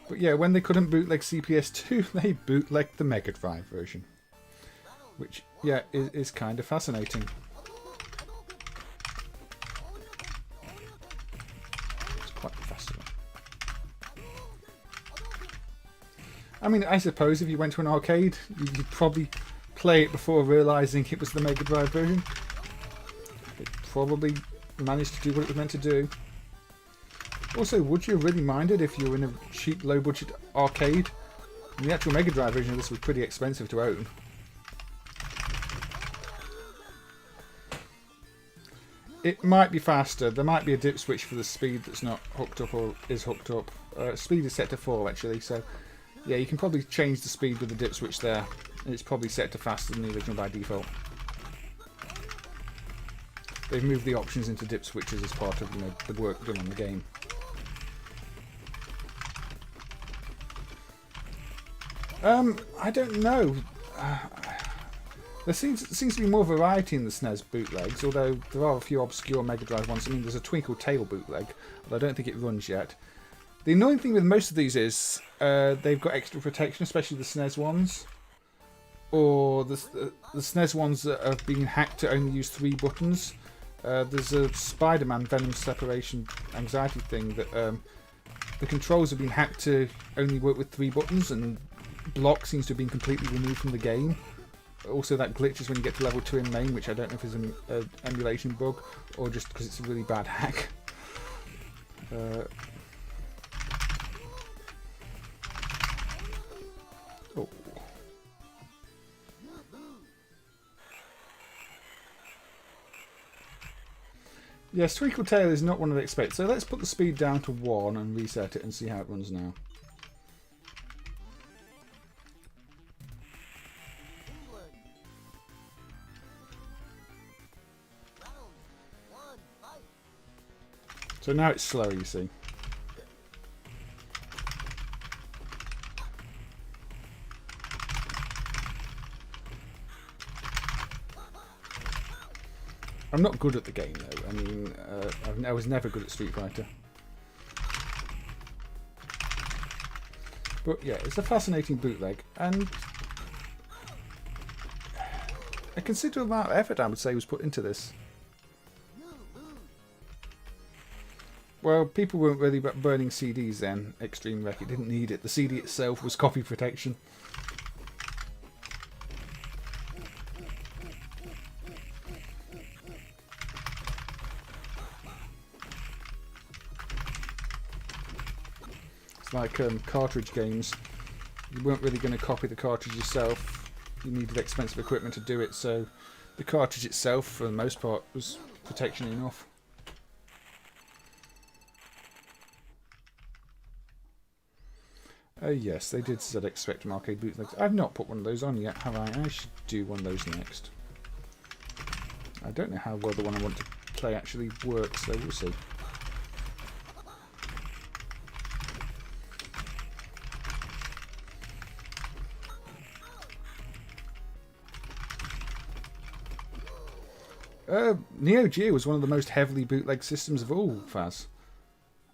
But yeah, when they couldn't bootleg CPS2, they bootlegged the Mega Drive version. Which, yeah, is kind of fascinating. I mean, I suppose if you went to an arcade, you'd probably play it before realising it was the Mega Drive version. It probably managed to do what it was meant to do. Also, would you have really minded if you were in a cheap, low-budget arcade? And the actual Mega Drive version of this was pretty expensive to own. It might be faster. There might be a dip switch for the speed that's not hooked up or is hooked up. Speed is set to 4 actually, so yeah, you can probably change the speed with the dip switch there. And it's probably set to faster than the original by default. They've moved the options into dip switches as part of the work done on the game. I don't know. There seems to be more variety in the SNES bootlegs, although there are a few obscure Mega Drive ones. I mean, there's a Twinkle Tail bootleg, although I don't think it runs yet. The annoying thing with most of these is they've got extra protection, especially the SNES ones. Or the SNES ones that have been hacked to only use 3 buttons. There's a Spider-Man Venom Separation Anxiety thing that the controls have been hacked to only work with 3 buttons, and block seems to have been completely removed from the game. Also, that glitches when you get to level 2 in MAME, which I don't know if is an emulation bug or just because it's a really bad hack. Oh. Yes, Twinkle Tail is not one I'd expect, so let's put the speed down to 1 and reset it and see how it runs now. So now it's slower, you see. I'm not good at the game though. I mean, I was never good at Street Fighter. But yeah, it's a fascinating bootleg, and a considerable amount of effort, I would say, was put into this. Well, people weren't really burning CDs then, Extreme Rec. It didn't need it. The CD itself was copy protection. It's like cartridge games. You weren't really going to copy the cartridge yourself. You needed expensive equipment to do it, so the cartridge itself, for the most part, was protection enough. Yes, they did ZX Spectrum arcade bootlegs. I've not put one of those on yet, have I? I should do one of those next. I don't know how well the one I want to play actually works, so we'll see. Neo Geo was one of the most heavily bootleg systems of all, Faz.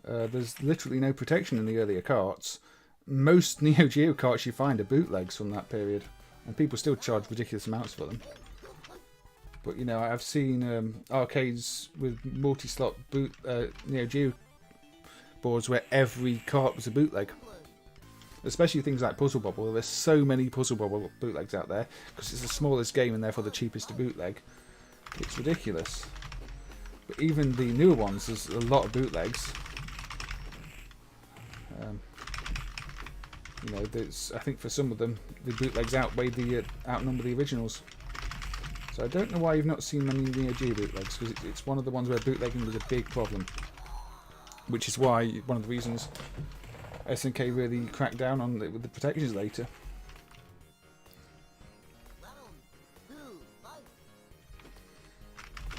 There's literally no protection in the earlier carts. Most Neo Geo carts you find are bootlegs from that period, and people still charge ridiculous amounts for them. But you know, I've seen arcades with multi-slot Neo Geo boards where every cart was a bootleg. Especially things like Puzzle Bobble. There's so many Puzzle Bobble bootlegs out there because it's the smallest game and therefore the cheapest to bootleg. It's ridiculous. But even the newer ones, there's a lot of bootlegs. You know, I think for some of them, the bootlegs outnumber the originals. So I don't know why you've not seen many Neo Geo bootlegs, because it's one of the ones where bootlegging was a big problem. Which is why one of the reasons SNK really cracked down on it with the protections later.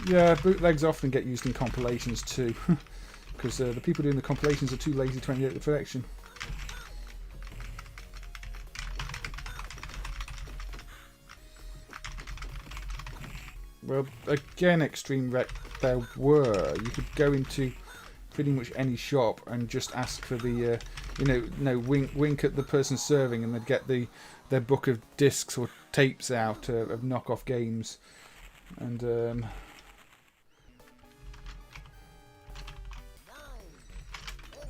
Yeah, bootlegs often get used in compilations too, because the people doing the compilations are too lazy to edit the protection. Well, again, Extreme Rec, there were. You could go into pretty much any shop and just ask for the, wink at the person serving, and they'd get their book of discs or tapes out of knockoff games, and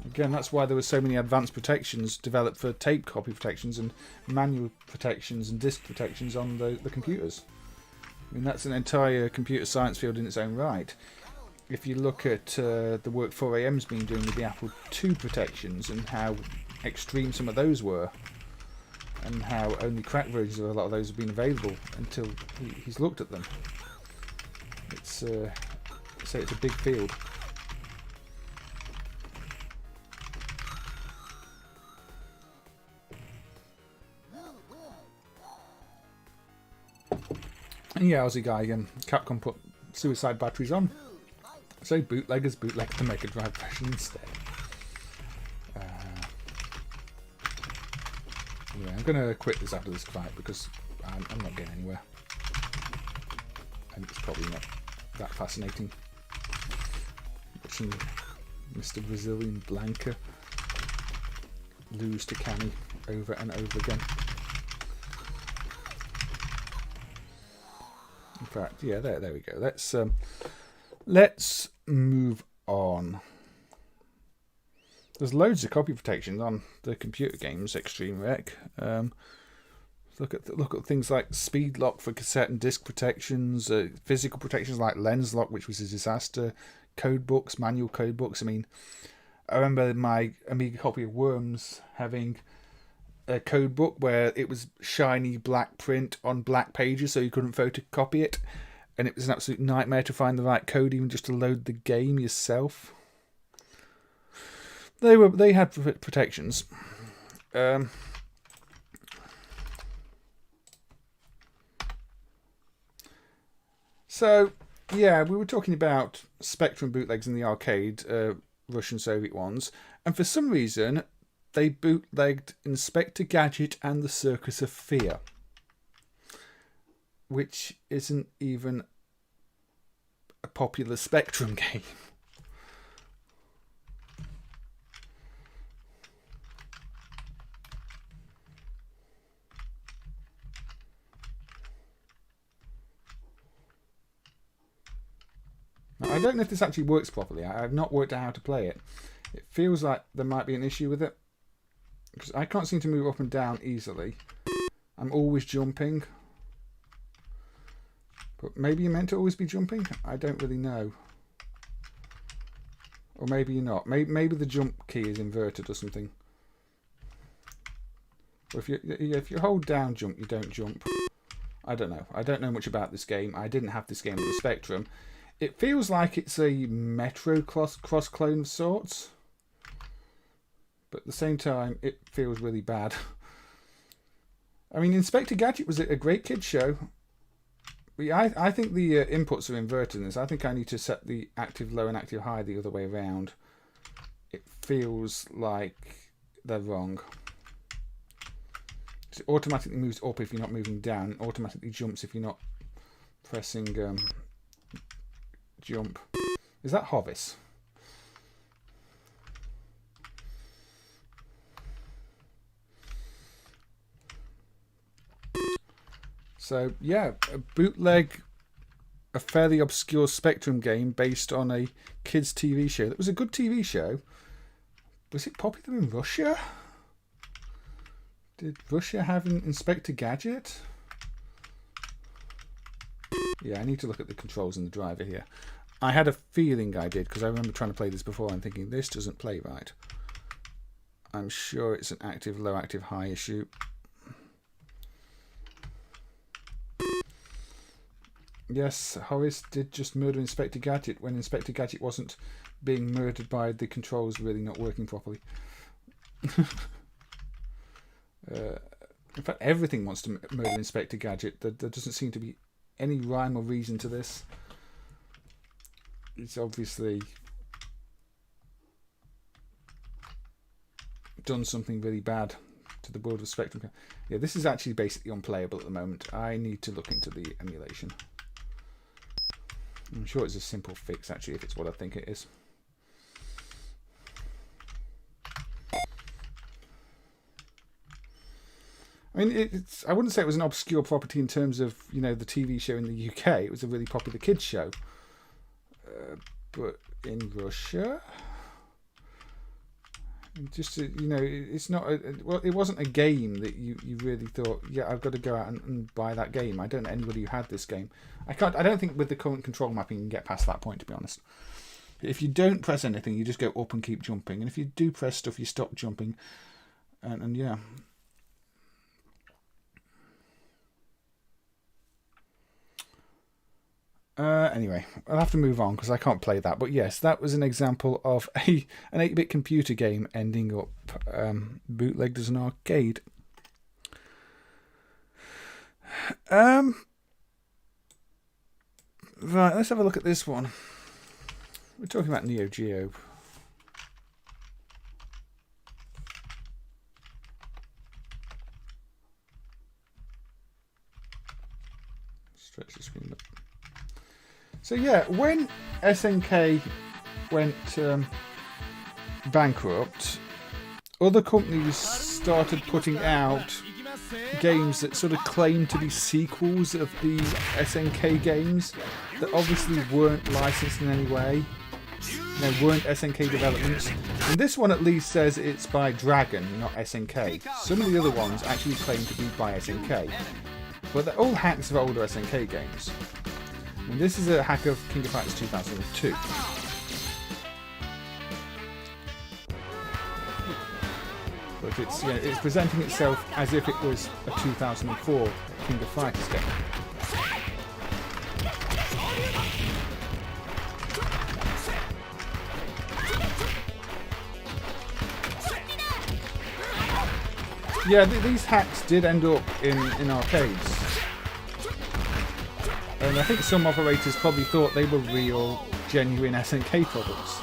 again, that's why there were so many advanced protections developed for tape copy protections and manual protections and disc protections on the computers. I mean, that's an entire computer science field in its own right. If you look at the work 4AM's been doing with the Apple II protections and how extreme some of those were, and how only cracked versions of a lot of those have been available until he's looked at them. It's a big field. And yeah, Aussie guy, Capcom put suicide batteries on, so bootleggers bootlegged the Mega Drive version instead. Yeah, I'm going to quit this after this fight because I'm not getting anywhere. And it's probably not that fascinating. Watching Mr. Brazilian Blanca lose to Cami over and over again. In fact, yeah, there we go. Let's move on. There's loads of copy protections on the computer games Extreme Rec. Look at things like speed lock for cassette and disc protections, physical protections like lens lock, which was a disaster, code books, manual code books. I mean, I remember my Amiga copy of Worms having a code book where it was shiny black print on black pages, so you couldn't photocopy it, and it was an absolute nightmare to find the right code, even just to load the game yourself. They had protections. So yeah, we were talking about Spectrum bootlegs in the arcade, Russian Soviet ones, and for some reason they bootlegged Inspector Gadget and the Circus of Fear, which isn't even a popular Spectrum game. Now, I don't know if this actually works properly. I've not worked out how to play it. It feels like there might be an issue with it, because I can't seem to move up and down easily. I'm always jumping. But maybe you're meant to always be jumping? I don't really know. Or maybe you're not. Maybe the jump key is inverted or something. Well, if you hold down jump, you don't jump. I don't know. I don't know much about this game. I didn't have this game on the Spectrum. It feels like it's a Metro cross clone of sorts. But at the same time, it feels really bad. I mean, Inspector Gadget was a great kid show. But yeah, I think the inputs are inverted in this. I think I need to set the active low and active high the other way around. It feels like they're wrong. It automatically moves up if you're not moving down. It automatically jumps if you're not pressing jump. Is that Hovis? So yeah, a Bootleg, a fairly obscure Spectrum game based on a kids' TV show. That was a good TV show. Was it popular in Russia? Did Russia have an Inspector Gadget? Yeah, I need to look at the controls in the driver here. I had a feeling I did, because I remember trying to play this before and thinking, this doesn't play right. I'm sure it's an active, low, active, high issue. Yes, Horace did just murder Inspector Gadget when Inspector Gadget wasn't being murdered by the controls really not working properly. In fact, everything wants to murder Inspector Gadget. There doesn't seem to be any rhyme or reason to this. It's obviously done something really bad to the board of Spectrum. Yeah, this is actually basically unplayable at the moment. I need to look into the emulation. I'm sure it's a simple fix, actually, if it's what I think it is. I mean, I wouldn't say it was an obscure property in terms of, you know, the TV show in the UK. It was a really popular kids show. But in Russia, just to, you know, it's not. Well, it wasn't a game that you really thought, yeah, I've got to go out and buy that game. I don't know anybody who had this game. I don't think with the current control mapping you can get past that point, to be honest. If you don't press anything, you just go up and keep jumping, and if you do press stuff, you stop jumping, and yeah. Anyway, I'll have to move on because I can't play that. But yes, that was an example of an 8-bit computer game ending up bootlegged as an arcade. Right, let's have a look at this one. We're talking about Neo Geo. Stretch the screen up. So yeah, when SNK went bankrupt, other companies started putting out games that sort of claimed to be sequels of the SNK games that obviously weren't licensed in any way. They weren't SNK developments. And this one at least says it's by Dragon, not SNK. Some of the other ones actually claim to be by SNK. But they're all hacks of older SNK games. And this is a hack of King of Fighters 2002. But it's, you know, it's presenting itself as if it was a 2004 King of Fighters game. Yeah, these hacks did end up in arcades. And I think some operators probably thought they were real, genuine SNK products.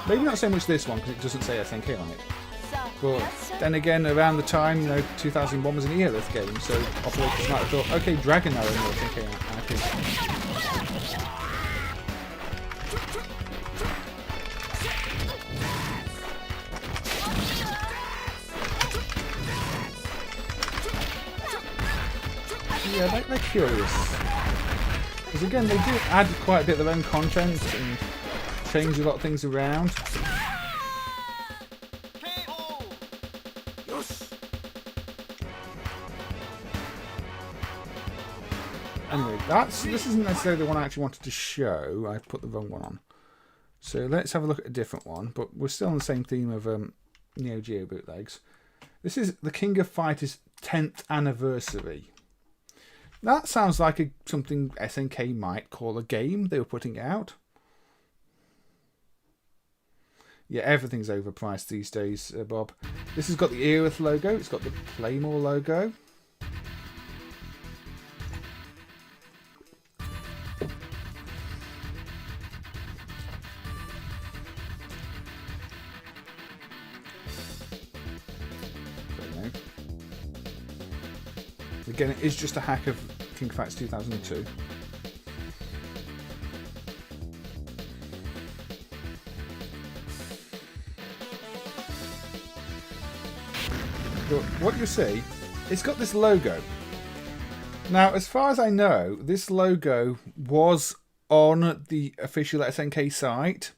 Maybe not so much this one, because it doesn't say SNK on it. But then again, around the time, you know, 2001 was an ELF game, so operators might have thought, okay, Dragon are in SNK IP. Yeah, they're curious. Because again, they do add quite a bit of their own content and change a lot of things around. Anyway, this isn't necessarily the one I actually wanted to show. I put the wrong one on. So let's have a look at a different one, but we're still on the same theme of Neo Geo bootlegs. This is the King of Fighters 10th anniversary. That sounds like something SNK might call a game they were putting out. Yeah, everything's overpriced these days, Bob. This has got the Aerith logo. It's got the Playmore logo. Again, it is just a hack of King of Fights 2002. But what you see, it's got this logo. Now, as far as I know, this logo was on the official SNK site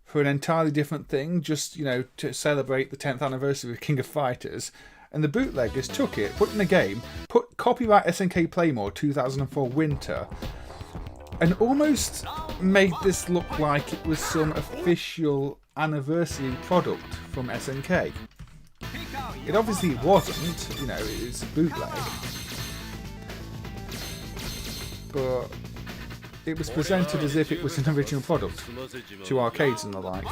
for an entirely different thing, just, you know, to celebrate the 10th anniversary of King of Fighters. And the bootleggers took it, put it in a game, put copyright SNK Playmore 2004 Winter, and almost made this look like it was some official anniversary product from SNK. It obviously wasn't, you know, it's a bootleg. But it was presented as if it was an original product to arcades and the like.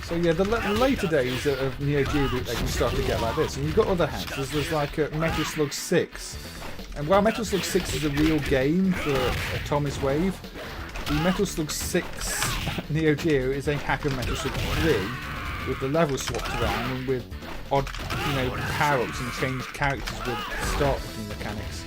So yeah, the later days of Neo Geo bootleg, you start to get like this, and you've got other hacks. There's like a Metal Slug 6, and while Metal Slug 6 is a real game for Atomic Wave, the Metal Slug 6 Neo Geo is a hack of Metal Slug 3 with the levels swapped around and with odd, you know, power-ups and changed characters with start button mechanics.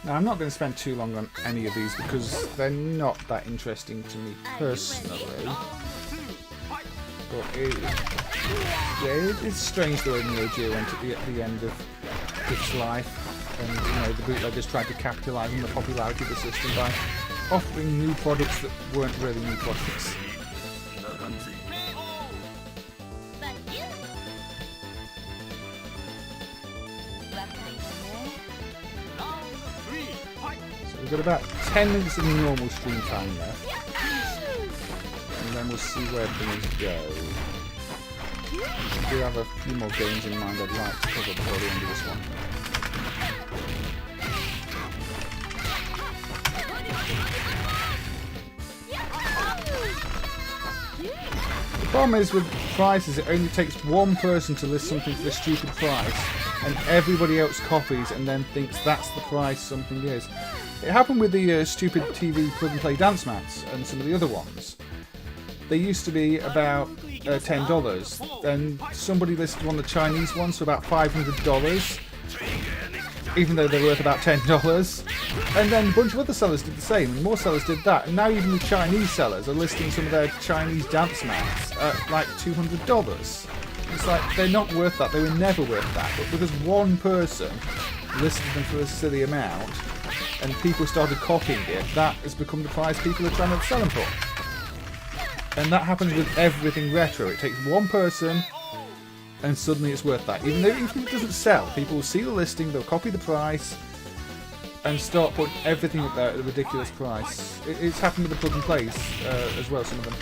Now, I'm not going to spend too long on any of these because they're not that interesting to me personally. But it's strange the way Neo Geo went at the end of its life, and you know, the bootleggers tried to capitalise on the popularity of the system by offering new products that weren't really new products. We've got about 10 minutes of normal stream time left, and then we'll see where things go. I do have a few more games in mind I'd like to cover before the end of this one. The problem is with prices, it only takes one person to list something for a stupid price, and everybody else copies and then thinks that's the price something is. It happened with the stupid TV plug-and-play dance mats and some of the other ones. They used to be about $10. Then somebody listed one of the Chinese ones for about $500, even though they're worth about $10. And then a bunch of other sellers did the same, and more sellers did that. And now even the Chinese sellers are listing some of their Chinese dance mats at like $200. It's like, they're not worth that. They were never worth that. But because one person listed them for a silly amount, and people started copying it, that has become the price people are trying to sell them for. And that happens with everything retro. It takes one person, and suddenly it's worth that. Even if it doesn't sell, people will see the listing, they'll copy the price, and start putting everything up there at a ridiculous price. It's happened with the plug and plays as well, some of them.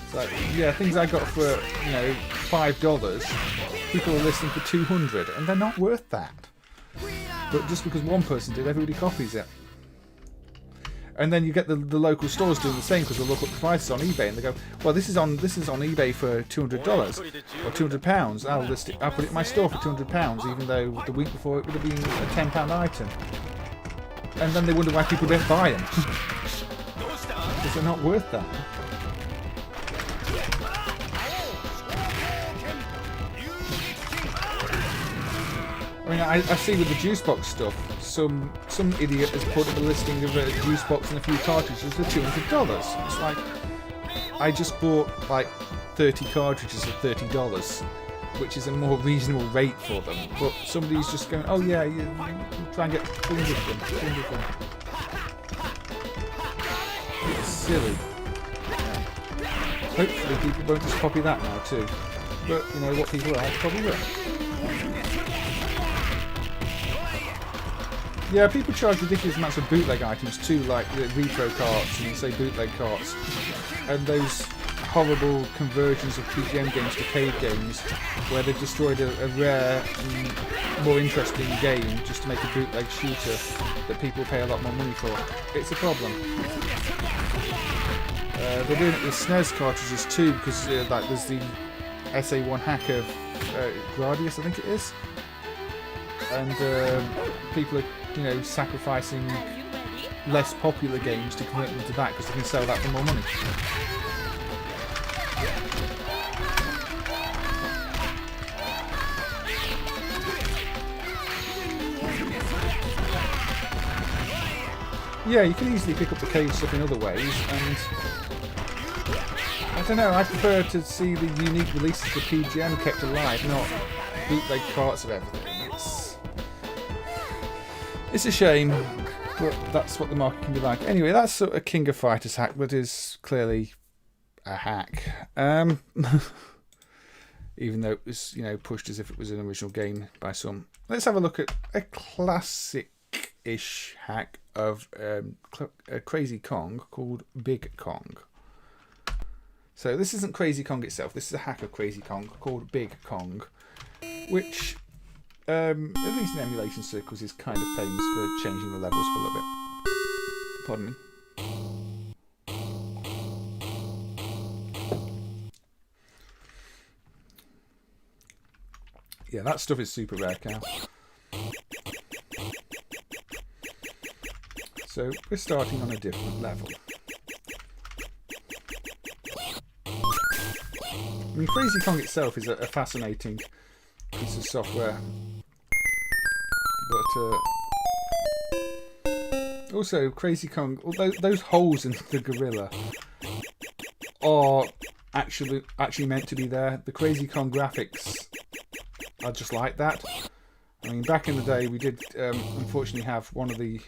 It's like, yeah, things I got for, you know, $5, people are listing for $200, and they're not worth that. But just because one person did, everybody copies it. And then you get the local stores doing the same because they'll look up the prices on eBay and they go, well, this is on eBay for $200 or £200. I'll put it in my store for £200, even though the week before it would have been a £10 item. And then they wonder why people don't buy them because they're not worth that. I mean, I see with the juice box stuff, some idiot has put up a listing of a juice box and a few cartridges for $200. It's like, I just bought like 30 cartridges for $30, which is a more reasonable rate for them. But somebody's just going, oh yeah, you try and get 200 of them. It's silly. Hopefully people won't just copy that now too. but you know what people like probably will. Yeah, people charge ridiculous amounts of bootleg items too, like the retro carts and say bootleg carts, and those horrible conversions of PGM games to cave games, where they've destroyed a rare and more interesting game just to make a bootleg shooter that people pay a lot more money for. It's a problem. They're doing it with SNES cartridges too, because like there's the SA1 hack of Gradius, I think it is, and people are, you know, sacrificing less popular games to convert them to that because they can sell that for more money. Yeah, you can easily pick up the cave stuff in other ways, and I don't know, I prefer to see the unique releases of PGM kept alive, not bootleg carts of everything. It's a shame, but that's what the market can be like. Anyway, that's sort of a King of Fighters hack that is clearly a hack. Even though it was, you know, pushed as if it was an original game by some. Let's have a look at a classic-ish hack of a Crazy Kong called Big Kong. So this isn't Crazy Kong itself. This is a hack of Crazy Kong called Big Kong, which, at least in emulation circles, is kind of famous for changing the levels for a little bit. Pardon me. Yeah, that stuff is super rare, Cal. So we're starting on a different level. I mean, Crazy Kong itself is a fascinating piece of software, but also Crazy Kong, although those holes in the gorilla are actually meant to be there, the Crazy Kong graphics are just like that. I mean, back in the day, we did unfortunately have one of the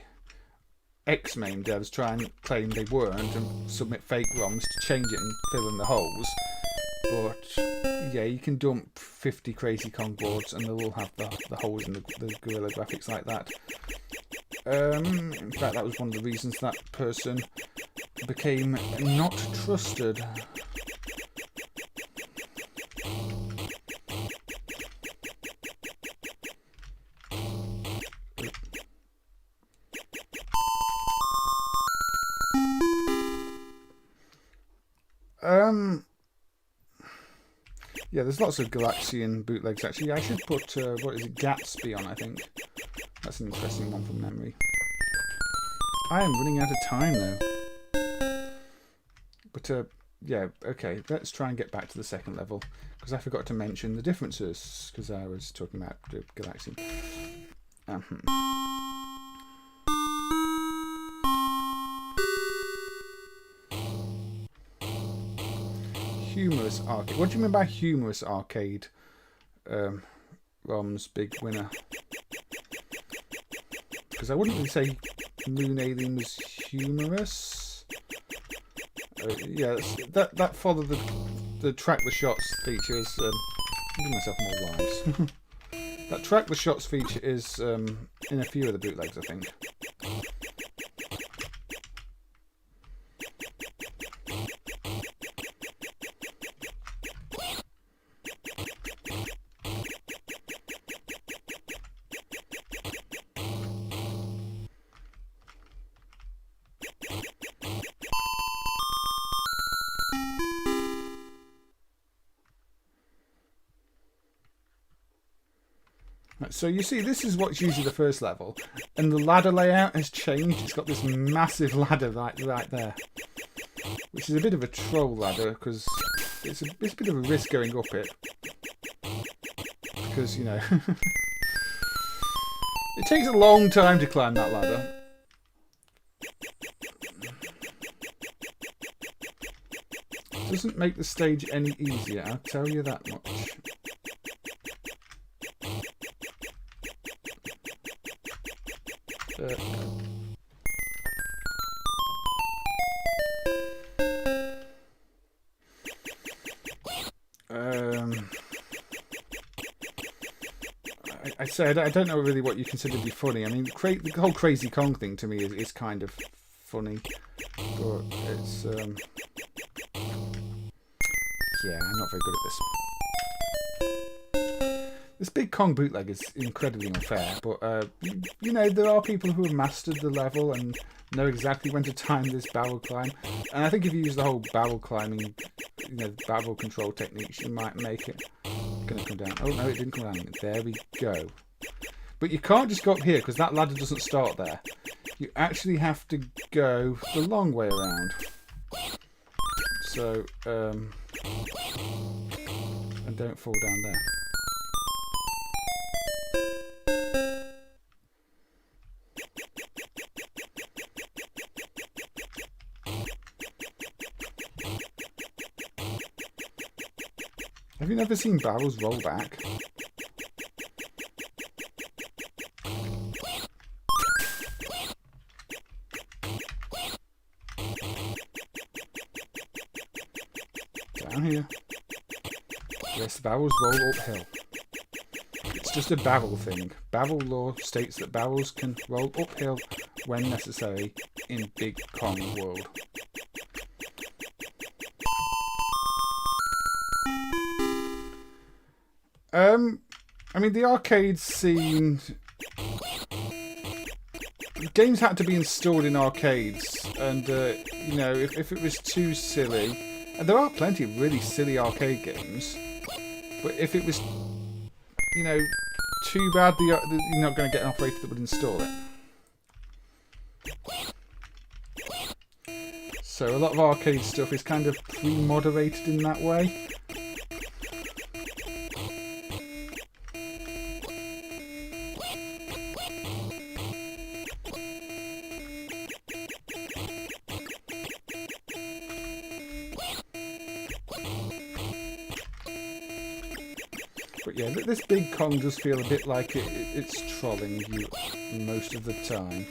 MAME devs try and claim they weren't and submit fake ROMs to change it and fill in the holes. But yeah, you can dump 50 Crazy Kong boards and they'll all have the holes in the gorilla graphics like that. In fact, that was one of the reasons that person became not trusted. Yeah, there's lots of Galaxian bootlegs actually. I should put, what is it, Gatsby on, I think. That's an interesting one from memory. I am running out of time though. But, yeah, okay, let's try and get back to the second level. Because I forgot to mention the differences, because I was talking about the Galaxian. Humorous arcade. What do you mean by humorous arcade? ROM's big winner. Because I wouldn't really say Moon Alien was humorous. Yeah, that followed the track the shots feature is. Give myself more lives. That track the shots feature is in a few of the bootlegs, I think. So you see, this is what's usually the first level, and the ladder layout has changed. It's got this massive ladder right there, which is a bit of a troll ladder because it's a bit of a risk going up it, because you know it takes a long time to climb that ladder. It doesn't make the stage any easier, I'll tell you that much. said I don't know really what you consider to be funny. I mean, the whole Crazy Kong thing to me is kind of funny, but it's yeah, I'm not very good at this. This Big Kong bootleg is incredibly unfair, but you know, there are people who have mastered the level and know exactly when to time this barrel climb. And I think if you use the whole barrel climbing, you know, barrel control techniques, you might make it. Gonna come down. Oh no, it didn't come down. There we go. But you can't just go up here because that ladder doesn't start there. You actually have to go the long way around. So, and don't fall down there. Have you never seen barrels roll back? Down here. Yes, barrels roll uphill. It's just a barrel thing. Barrel law states that barrels can roll uphill when necessary in Big Kong world. I mean, the arcade scene... Games had to be installed in arcades, and, you know, if it was too silly... And there are plenty of really silly arcade games, but if it was, you know, too bad, you're not going to get an operator that would install it. So a lot of arcade stuff is kind of pre-moderated in that way. But yeah, this Big Kong does feel a bit like it's trolling you most of the time.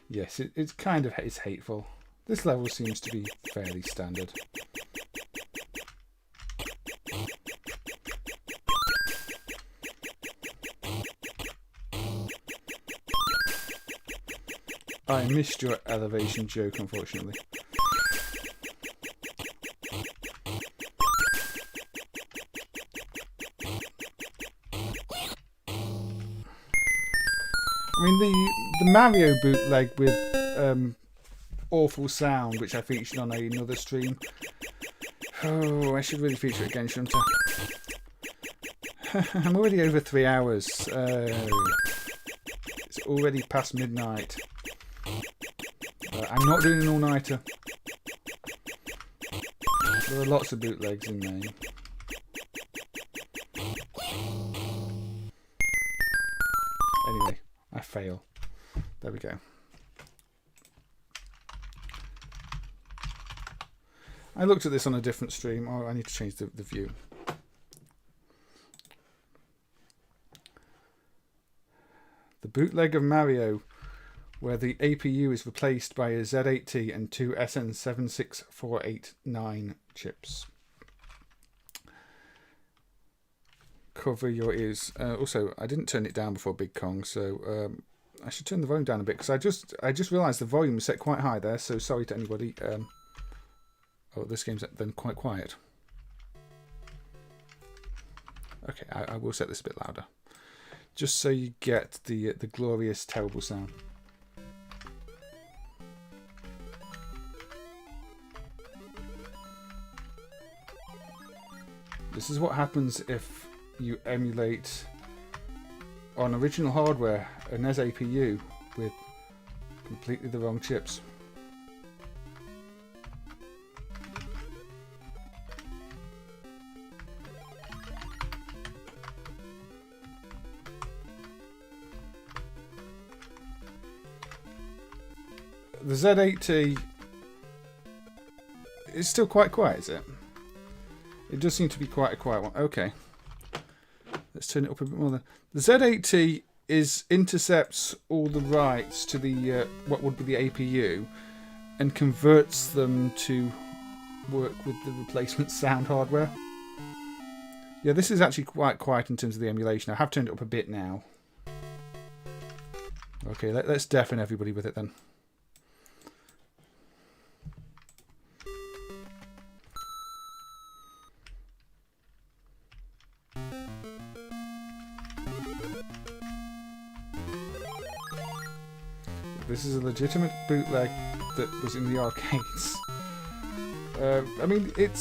Yes, it's kind of hateful. This level seems to be fairly standard. I missed your elevation joke, unfortunately. I mean, the Mario bootleg with awful sound, which I featured on another stream. Oh, I should really feature it again, shouldn't I? I'm already over 3 hours. It's already past midnight. I'm not doing an all-nighter. There are lots of bootlegs in MAME. Anyway, I fail. There we go. I looked at this on a different stream. Oh, I need to change the view. The bootleg of Mario, where the APU is replaced by a Z8T and two SN76489 chips. Cover your ears. Also, I didn't turn it down before Big Kong, so I should turn the volume down a bit, because I just realised the volume was set quite high there, so sorry to anybody. Oh, this game's then quite quiet. Okay, I will set this a bit louder, just so you get the glorious terrible sound. This is what happens if you emulate on original hardware a NES APU with completely the wrong chips. The Z8T is still quite quiet, is it? It does seem to be quite a quiet one. Okay. Let's turn it up a bit more then. The Z8T intercepts all the writes to the what would be the APU, and converts them to work with the replacement sound hardware. Yeah, this is actually quite quiet in terms of the emulation. I have turned it up a bit now. Okay, let's deafen everybody with it then. This is a legitimate bootleg that was in the arcades. I mean, it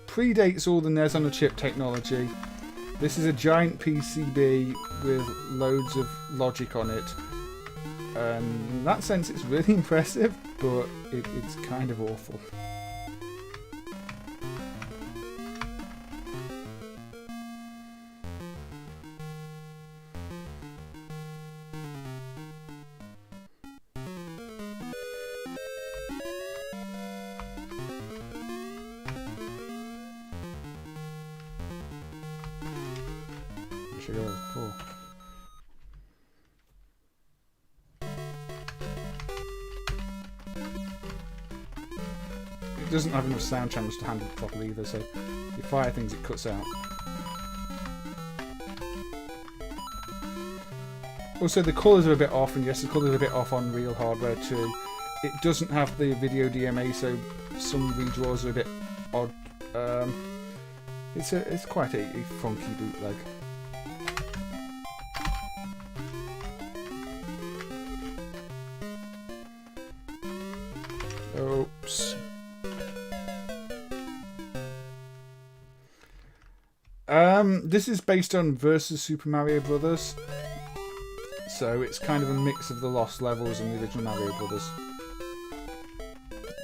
predates all the NES on a chip technology. This is a giant PCB with loads of logic on it. And in that sense, it's really impressive, but it's kind of awful. It doesn't have enough sound channels to handle it properly either, so if you fire things it cuts out. Also the colours are a bit off, and yes, the colours are a bit off on real hardware too. It doesn't have the video DMA, so some redraws are a bit odd. It's quite a funky bootleg. Oops. This is based on Versus Super Mario Brothers, so it's kind of a mix of the lost levels and the original Mario Brothers.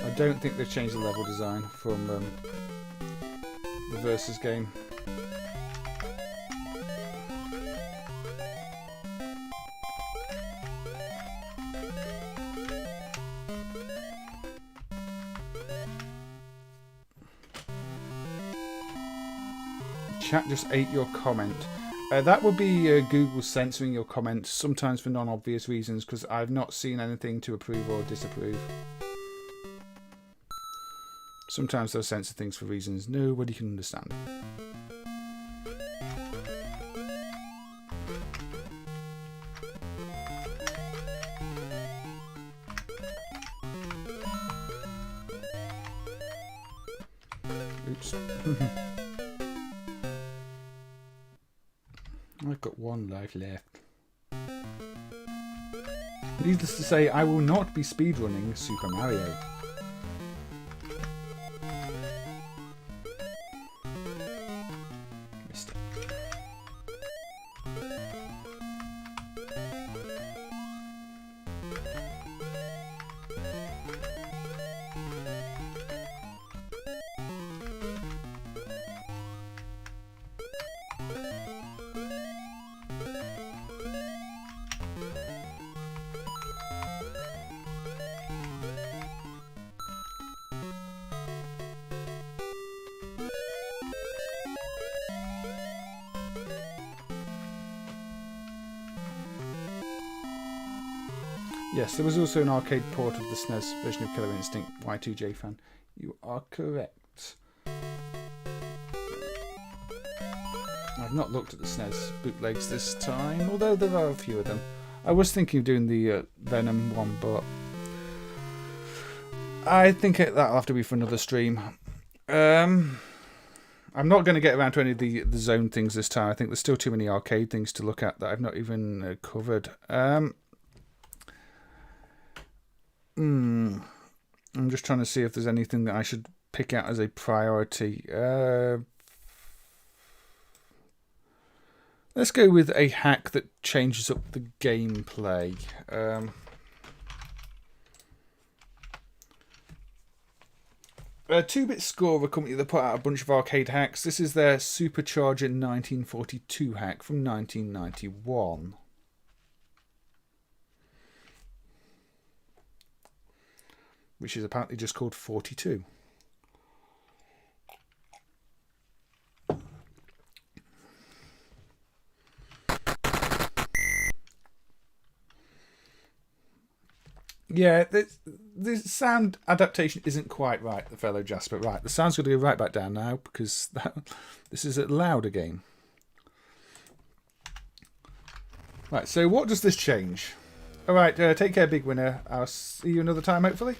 I don't think they've changed the level design from the Versus game. Chat just ate your comment. That would be Google censoring your comment, sometimes for non-obvious reasons, because I've not seen anything to approve or disapprove. Sometimes they'll censor things for reasons nobody can understand. Oops. I've got one life left. Needless to say, I will not be speedrunning Super Mario. Missed it. Yes, there was also an arcade port of the SNES version of Killer Instinct, Y2J fan. You are correct. I've not looked at the SNES bootlegs this time, although there are a few of them. I was thinking of doing the Venom one, but I think that'll have to be for another stream. I'm not going to get around to any of the zone things this time. I think there's still too many arcade things to look at that I've not even covered. I'm just trying to see if there's anything that I should pick out as a priority. Let's go with a hack that changes up the gameplay. 2-Bit Score, a company that put out a bunch of arcade hacks. This is their Supercharger 1942 hack from 1991. Which is apparently just called 42. Yeah, the sound adaptation isn't quite right, the fellow Jasper. Right, the sound's got to go right back down now because this is a louder game. Right, so what does this change? Alright, take care, big winner. I'll see you another time, hopefully.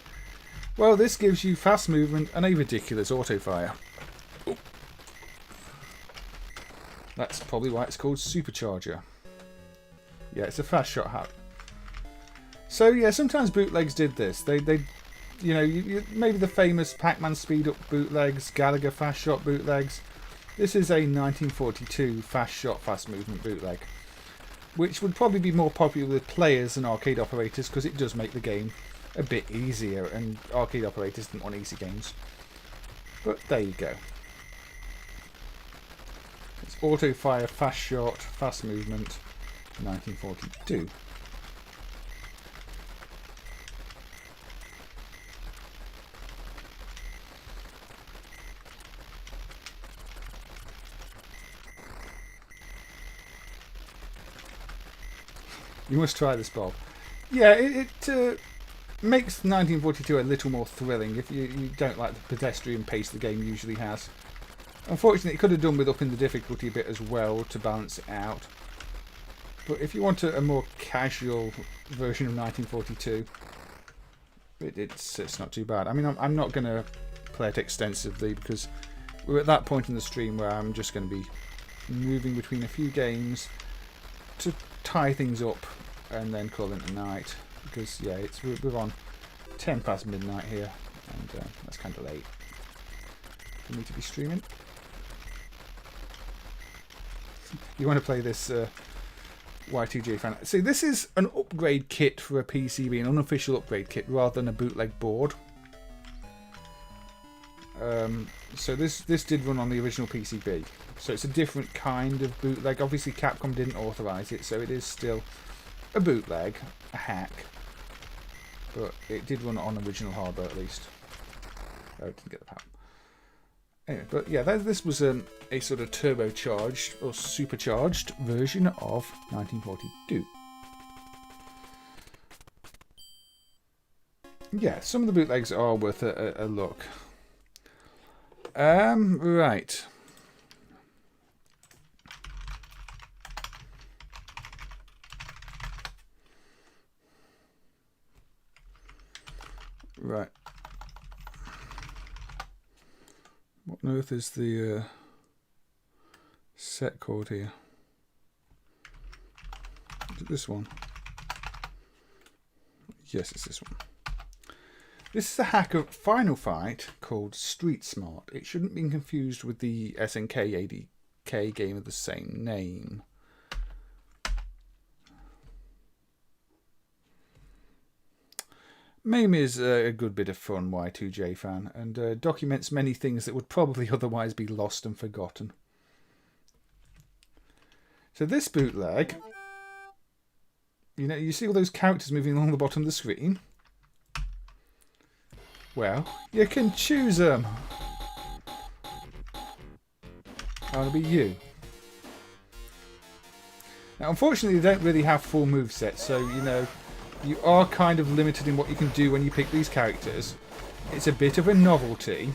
Well, this gives you fast movement and a ridiculous auto-fire. Ooh. That's probably why it's called Supercharger. Yeah, it's a fast shot hat. So yeah, sometimes bootlegs did this. They you know, maybe the famous Pac-Man speed up bootlegs, Galaga fast shot bootlegs. This is a 1942 fast shot, fast movement bootleg, which would probably be more popular with players than arcade operators because it does make the game a bit easier, and arcade operators didn't want easy games. But there you go. It's auto fire, fast shot, fast movement, 1942. You must try this, Bob. Yeah, it makes 1942 a little more thrilling if you don't like the pedestrian pace the game usually has. Unfortunately, it could have done with upping the difficulty a bit as well to balance it out. But if you want a more casual version of 1942, it's not too bad. I mean, I'm not going to play it extensively because we're at that point in the stream where I'm just going to be moving between a few games to tie things up and then call it a night, because yeah, we're on 10 past midnight here, and that's kind of late for me to be streaming. You want to play this Y2J fan? See, this is an upgrade kit for a PCB, an unofficial upgrade kit rather than a bootleg board. So this did run on the original PCB, so it's a different kind of bootleg. Obviously Capcom didn't authorise it, so it is still a bootleg, a hack, but it did run on original hardware at least. Oh, it didn't get the power. Anyway, but yeah, this was a sort of turbocharged or supercharged version of 1942. Yeah, some of the bootlegs are worth a look. Right. Right. What on earth is the set code here? Is it this one? Yes, it's this one. This is a hack of Final Fight called Street Smart. It shouldn't be confused with the SNK ADK game of the same name. MAME is a good bit of fun, Y2J fan, and documents many things that would probably otherwise be lost and forgotten. So this bootleg, you know, you see all those characters moving along the bottom of the screen? Well, you can choose them. That'll be you. Now, unfortunately, they don't really have full movesets, so, you know, you are kind of limited in what you can do when you pick these characters. It's a bit of a novelty.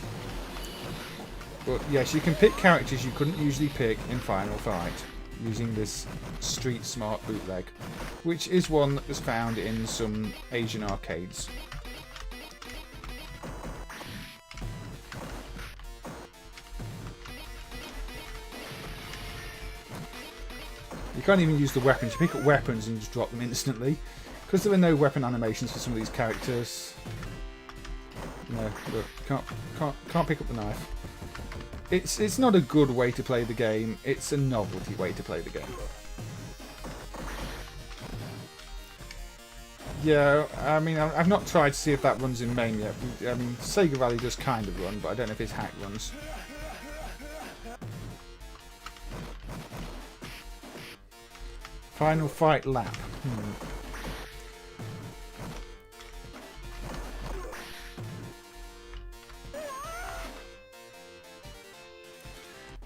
But yes, you can pick characters you couldn't usually pick in Final Fight using this Street Smart bootleg, which is one that was found in some Asian arcades. You can't even use the weapons. You pick up weapons and just drop them instantly. Because there are no weapon animations for some of these characters. No, look, can't pick up the knife. It's not a good way to play the game. It's a novelty way to play the game. Yeah, I mean, I've not tried to see if that runs in MAME yet. I mean, Sega Rally does kind of run, but I don't know if his hack runs. Final Fight lap.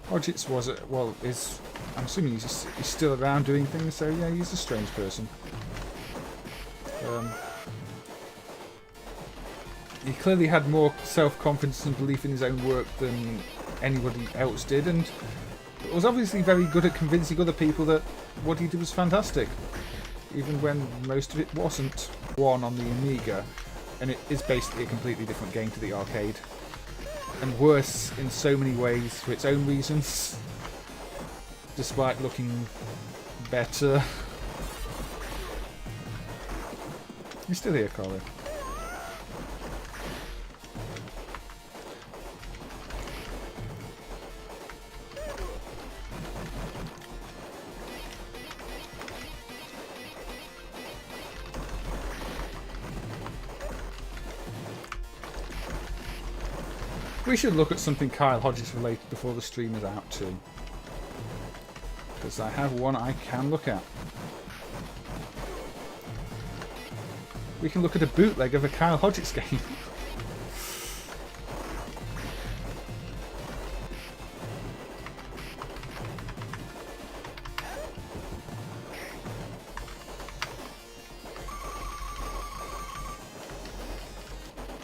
Hodgets was well, I'm assuming he's still around doing things, so yeah, he's a strange person. he clearly had more self-confidence and belief in his own work than anybody else did, and was obviously very good at convincing other people that what he did was fantastic, even when most of it wasn't. One on the Amiga, and it is basically a completely different game to the arcade, and worse in so many ways for its own reasons, despite looking better. You're still here, Colin. We should look at something Kyle Hodges related before the stream is out too, because I have one I can look at. We can look at a bootleg of a Kyle Hodges game.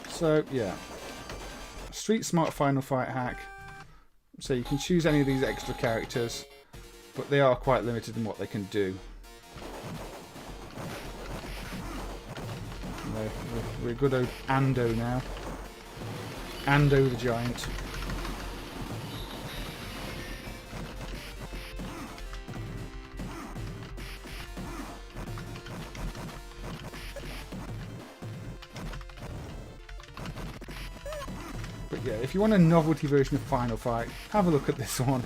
So yeah. Street Smart Final Fight hack. So you can choose any of these extra characters, but they are quite limited in what they can do. No, we're good old Ando now. Ando the Giant. But yeah, if you want a novelty version of Final Fight, have a look at this one.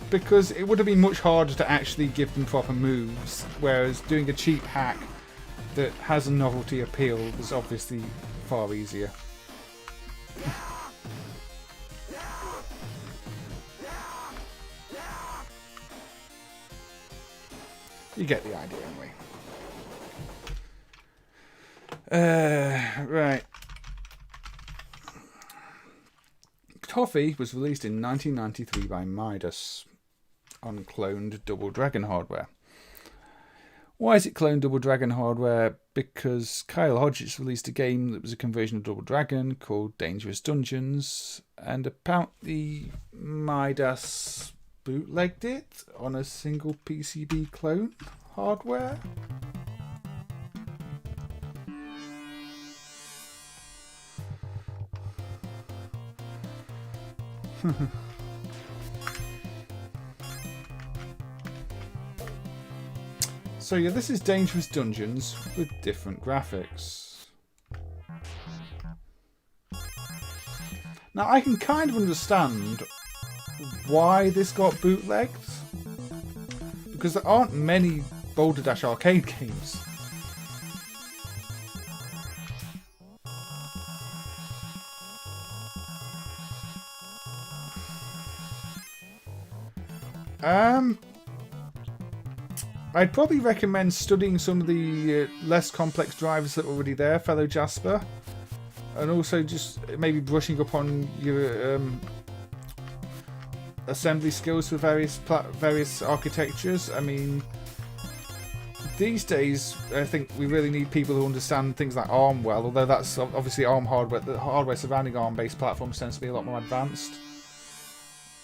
Because it would have been much harder to actually give them proper moves, whereas doing a cheap hack that has a novelty appeal is obviously far easier. You get the idea anyway. Right. Toffee was released in 1993 by Midas on cloned Double Dragon hardware. Why is it cloned Double Dragon hardware? Because Kyle Hodges released a game that was a conversion of Double Dragon called Dangerous Dungeons, and apparently Midas bootlegged it on a single PCB clone hardware. So yeah, this is Dangerous Dungeons with different graphics. Now I can kind of understand why this got bootlegged, because there aren't many Boulder Dash arcade games. I'd probably recommend studying some of the less complex drivers that are already there, fellow Jasper, and also just maybe brushing up on your assembly skills for various architectures. I mean, these days I think we really need people who understand things like ARM well, although that's obviously ARM hardware. The hardware surrounding ARM-based platforms tends to be a lot more advanced.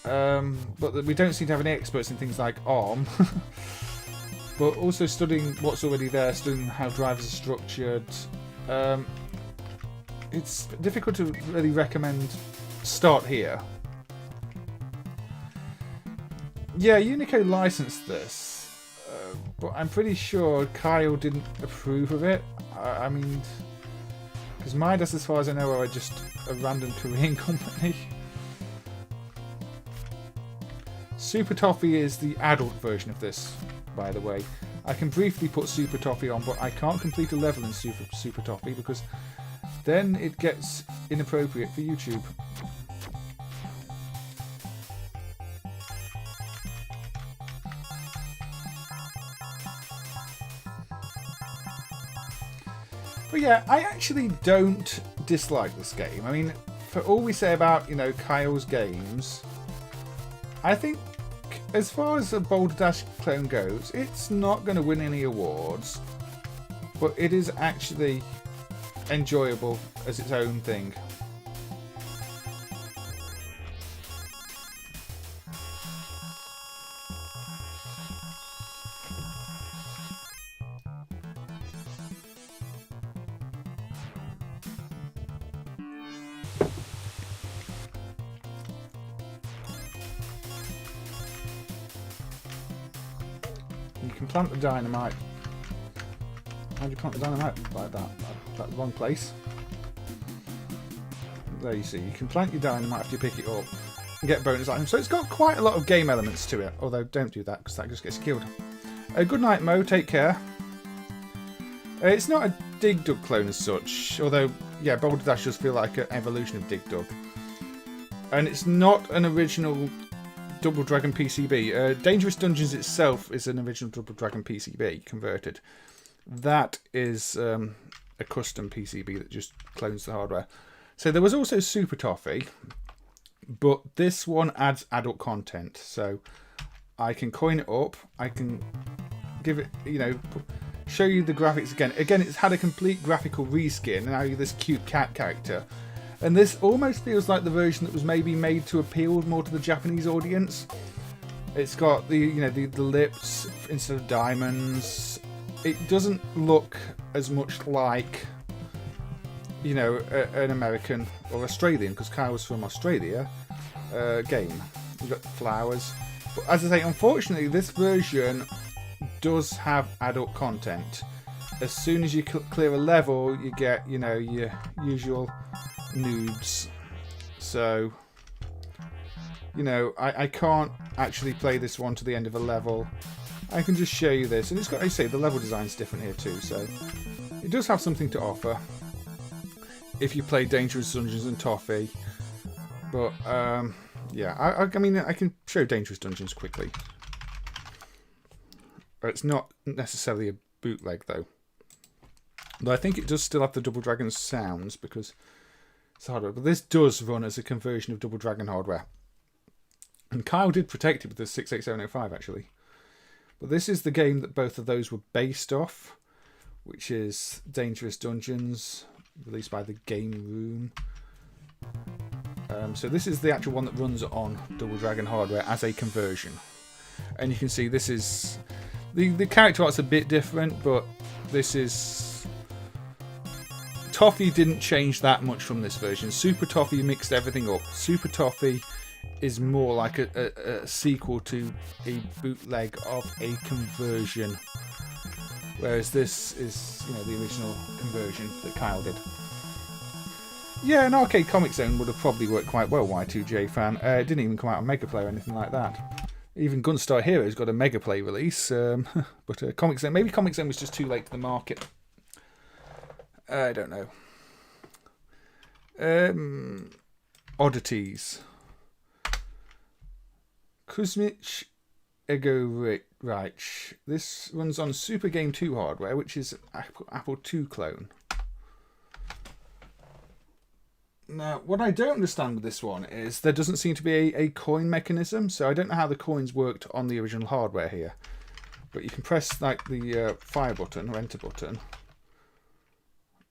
But we don't seem to have any experts in things like ARM. But also studying what's already there, studying how drivers are structured. It's difficult to really recommend start here. Yeah, Unico licensed this, but I'm pretty sure Kyle didn't approve of it. I mean, because Midas, as far as I know, are just a random Korean company. Super Toffee is the adult version of this, by the way. I can briefly put Super Toffee on, but I can't complete a level in Super Toffee because then it gets inappropriate for YouTube. But yeah, I actually don't dislike this game. I mean, for all we say about, you know, Kyle's games, I think as far as a Boulder Dash clone goes, it's not going to win any awards, but it is actually enjoyable as its own thing. You can plant the dynamite. How do you plant the dynamite like that? Like the wrong place. There you see. You can plant your dynamite after you pick it up and get bonus items. So it's got quite a lot of game elements to it. Although don't do that because that just gets killed. Good night, Mo. Take care. It's not a Dig Dug clone as such. Although, yeah, Boulder Dash does feel like an evolution of Dig Dug. And it's not an original Double Dragon PCB. Dangerous Dungeons itself is an original Double Dragon PCB converted. That is a custom PCB that just clones the hardware. So there was also Super Toffee, but this one adds adult content. So I can coin it up. I can give it, show you the graphics again. Again, it's had a complete graphical reskin. Now you're this cute cat character. And this almost feels like the version that was maybe made to appeal more to the Japanese audience. It's got the lips instead of diamonds. It doesn't look as much like, an American or Australian, because Kyle was from Australia, game. You've got flowers. But as I say, unfortunately, this version does have adult content. As soon as you clear a level, you get, your usual nudes. So, I can't actually play this one to the end of a level. I can just show you this. And it's got, I say, the level design's different here too. So, it does have something to offer if you play Dangerous Dungeons and Toffee. But, yeah, I mean, I can show Dangerous Dungeons quickly. But it's not necessarily a bootleg, though. But I think it does still have the Double Dragon sounds, because it's hardware. But this does run as a conversion of Double Dragon hardware. And Kyle did protect it with the 68705, actually. But this is the game that both of those were based off, which is Dangerous Dungeons, released by the Game Room. So this is the actual one that runs on Double Dragon hardware as a conversion. And you can see this is... The character art's a bit different, but this is... Toffee didn't change that much from this version. Super Toffee mixed everything up. Super Toffee is more like a sequel to a bootleg of a conversion. Whereas this is, the original conversion that Kyle did. Yeah, an arcade Comic Zone would have probably worked quite well, Y2J fan. It didn't even come out on Mega Play or anything like that. Even Gunstar Heroes got a Mega Play release, but Comic Zone, maybe Comic Zone was just too late to the market. I don't know. Oddities. Kuzmich-Egorych. This runs on Super Game 2 hardware, which is Apple II clone. Now, what I don't understand with this one is there doesn't seem to be a coin mechanism, so I don't know how the coins worked on the original hardware here. But you can press like the fire button or enter button.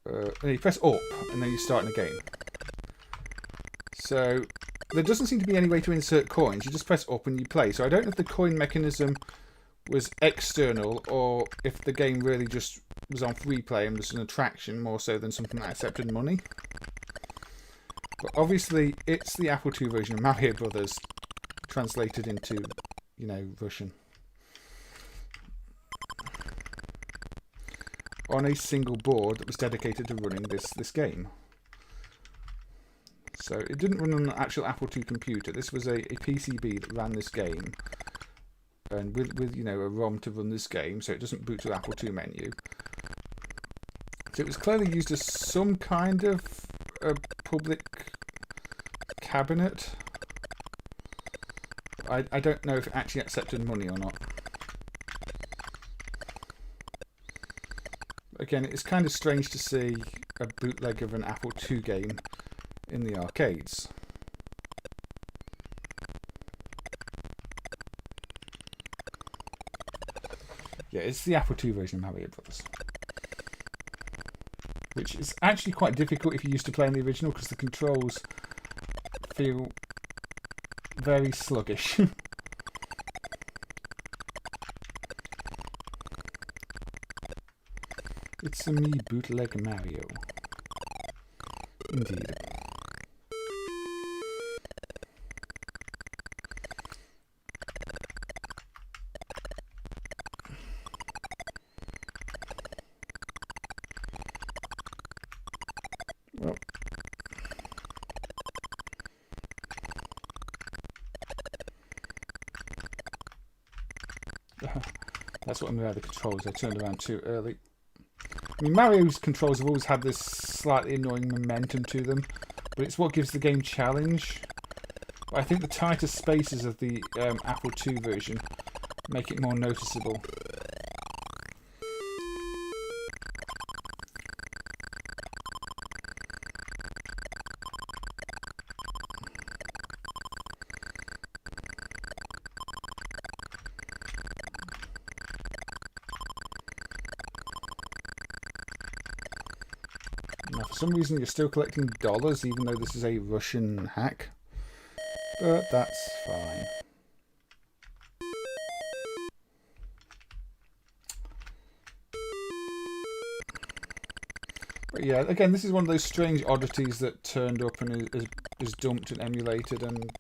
And you press up, and then you start in the game. So there doesn't seem to be any way to insert coins. You just press up and you play. So I don't know if the coin mechanism was external or if the game really just was on free play and was an attraction more so than something that accepted money. But obviously, it's the Apple II version of Mario Brothers translated into, Russian. On a single board that was dedicated to running this game. So it didn't run on an actual Apple II computer. This was a PCB that ran this game. And with a ROM to run this game, so it doesn't boot to the Apple II menu. So it was clearly used as some kind of a public cabinet. I don't know if it actually accepted money or not. Again, it's kind of strange to see a bootleg of an Apple II game in the arcades. Yeah, it's the Apple II version of Mario Brothers. Which is actually quite difficult if you're used to playing the original, because the controls feel very sluggish. It's a me bootleg Mario. Indeed. Well. That's what I mean by the controls. I turned around too early. I mean, Mario's controls have always had this slightly annoying momentum to them, but it's what gives the game challenge. But I think the tighter spaces of the Apple II version make it more noticeable. Now, for some reason, you're still collecting dollars, even though this is a Russian hack. But that's fine. But yeah, again, this is one of those strange oddities that turned up and is dumped and emulated. And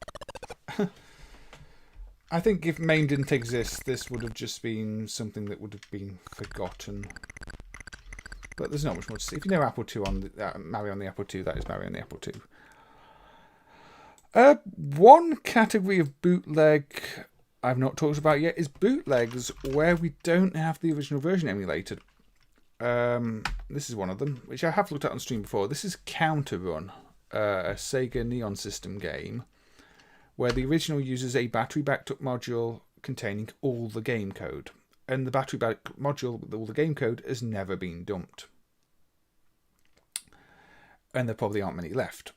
I think if MAME didn't exist, this would have just been something that would have been forgotten. But there's not much more to see. If you know Apple II on the, Mario on the Apple II, that is Mario on the Apple II. One category of bootleg I've not talked about yet is bootlegs where we don't have the original version emulated. This is one of them, which I have looked at on stream before. This is Counter Run, a Sega Neon System game, where the original uses a battery backed up module containing all the game code. And the battery backed module with all the game code has never been dumped. And there probably aren't many left.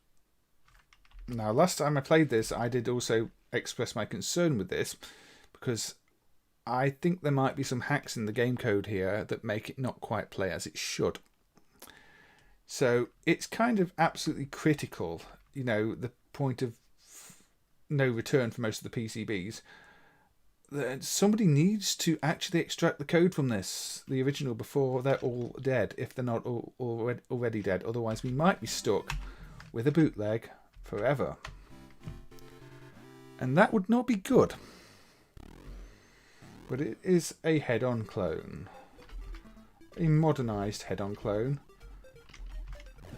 Now, last time I played this, I did also express my concern with this, because I think there might be some hacks in the game code here that make it not quite play as it should. So it's kind of absolutely critical, you know, the point of no return for most of the PCBs, that somebody needs to actually extract the code from this, the original, before they're all dead, if they're not already dead. Otherwise, we might be stuck with a bootleg forever. And that would not be good. But it is a head-on clone. A modernised head-on clone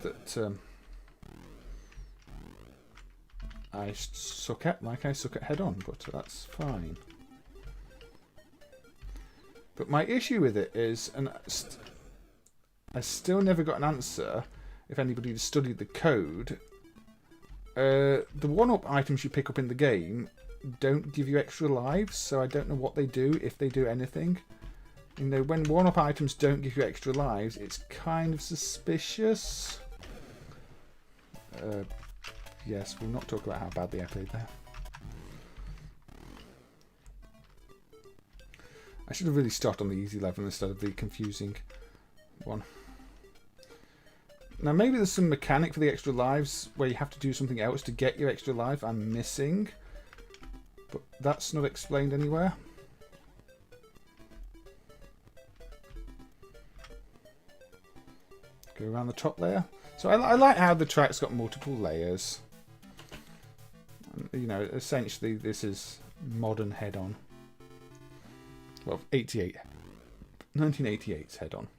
that I suck at like I suck at head-on, but that's fine. But my issue with it is, and I still never got an answer, if anybody had studied the code, the one-up items you pick up in the game don't give you extra lives, so I don't know what they do, if they do anything. You know, when one-up items don't give you extra lives, it's kind of suspicious. Yes, we'll not talk about how badly I played there. I should have really started on the easy level instead of the confusing one. Now, maybe there's some mechanic for the extra lives where you have to do something else to get your extra life I'm missing. But that's not explained anywhere. Go around the top layer. So I like how the track's got multiple layers. You know, essentially this is modern head-on. Well, 1988's head-on.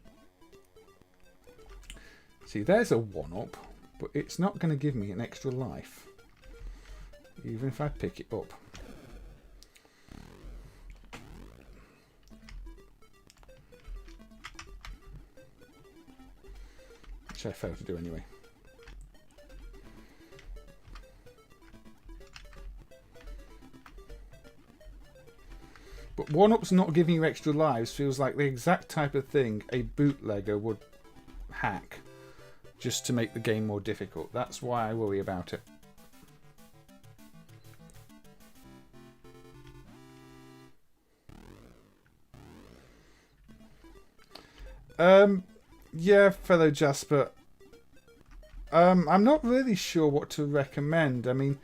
See, there's a one-up, but it's not going to give me an extra life, even if I pick it up. Which I failed to do anyway. But one-up's not giving you extra lives feels like the exact type of thing a bootlegger would hack just to make the game more difficult. That's why I worry about it. Yeah, fellow Jasper. I'm not really sure what to recommend. I mean,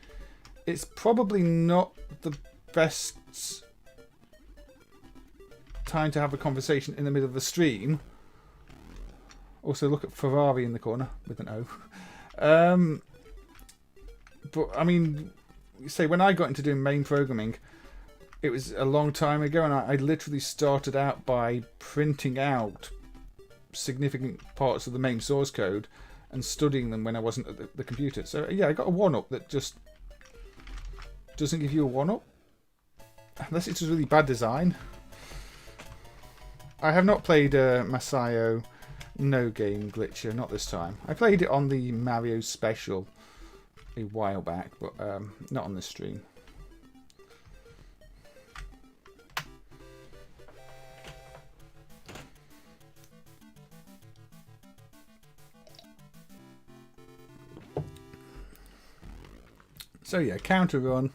it's probably not the best time to have a conversation in the middle of the stream. Also, look at Ferrari in the corner with an O. But, I mean, say, when I got into doing MAME programming, it was a long time ago, and I literally started out by printing out significant parts of the MAME source code and studying them when I wasn't at the computer. So, yeah, I got a 1-up that just doesn't give you a 1-up. Unless it's just really bad design. I have not played Masayo No Game Glitcher, not this time. I played it on the Mario Special a while back, but not on this stream. So yeah, counter run.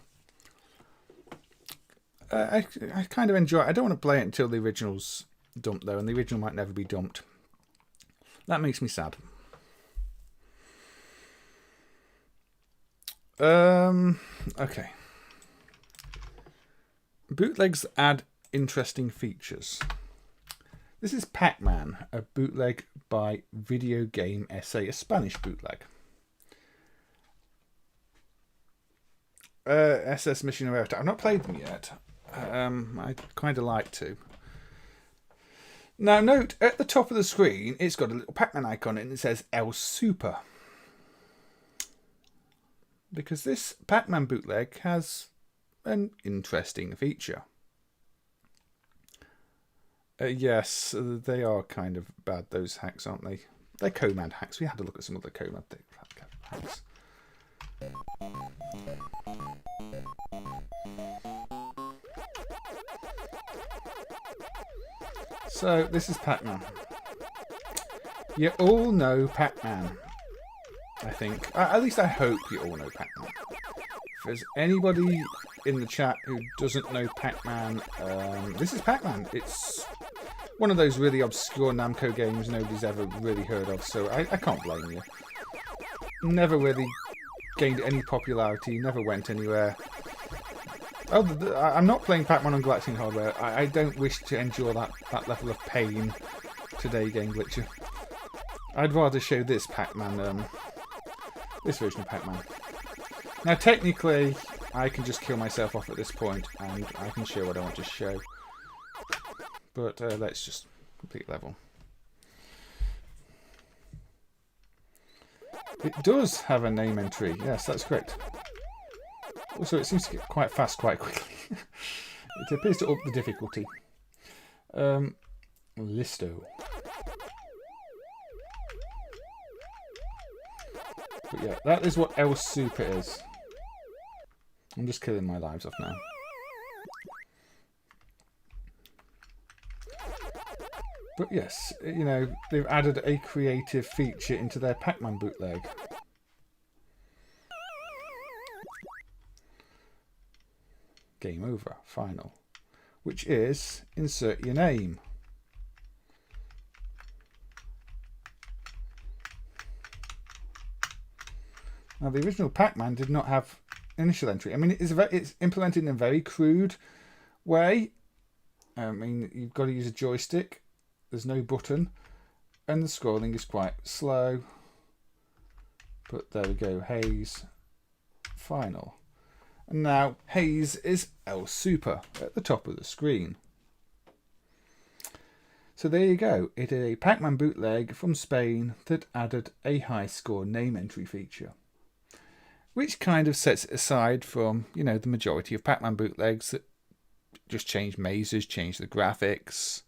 I kind of enjoy it. I don't want to play it until the original's dumped though, and the original might never be dumped. That makes me sad. Okay. Bootlegs add interesting features. This is Pac-Man, a bootleg by Video Game SA, a Spanish bootleg. SS Mission Errata. I've not played them yet. I'd kind of like to. Now note, at the top of the screen, it's got a little Pac-Man icon and it says El Super. Because this Pac-Man bootleg has an interesting feature. Yes, they are kind of bad, those hacks, aren't they? They're Comad hacks. We had to look at some of the Comad hacks. So, this is Pac-Man. You all know Pac-Man, I think. At least I hope you all know Pac-Man. If there's anybody in the chat who doesn't know Pac-Man, this is Pac-Man. It's one of those really obscure Namco games nobody's ever really heard of, so I can't blame you. Never really gained any popularity, never went anywhere. Oh, I'm not playing Pac-Man on Galaxian hardware. I don't wish to endure that level of pain today, Game Glitcher. I'd rather show this Pac-Man, this version of Pac-Man. Now, technically, I can just kill myself off at this point, and I can show what I want to show. But let's just complete level. It does have a name entry. Yes, that's correct. Also, it seems to get quite fast quite quickly. It appears to up the difficulty. Listo. But yeah, that is what El Super is. I'm just killing my lives off now. But yes, you know, they've added a creative feature into their Pac-Man bootleg. Game over, final. Which is, insert your name. Now the original Pac-Man did not have initial entry. I mean, it's implemented in a very crude way. I mean, you've got to use a joystick. There's no button. And the scrolling is quite slow. But there we go. Haze. Final. And now Haze is El Super at the top of the screen. So there you go. It is a Pac-Man bootleg from Spain that added a high score name entry feature. Which kind of sets it aside from, you know, the majority of Pac-Man bootlegs that just change mazes, change the graphics.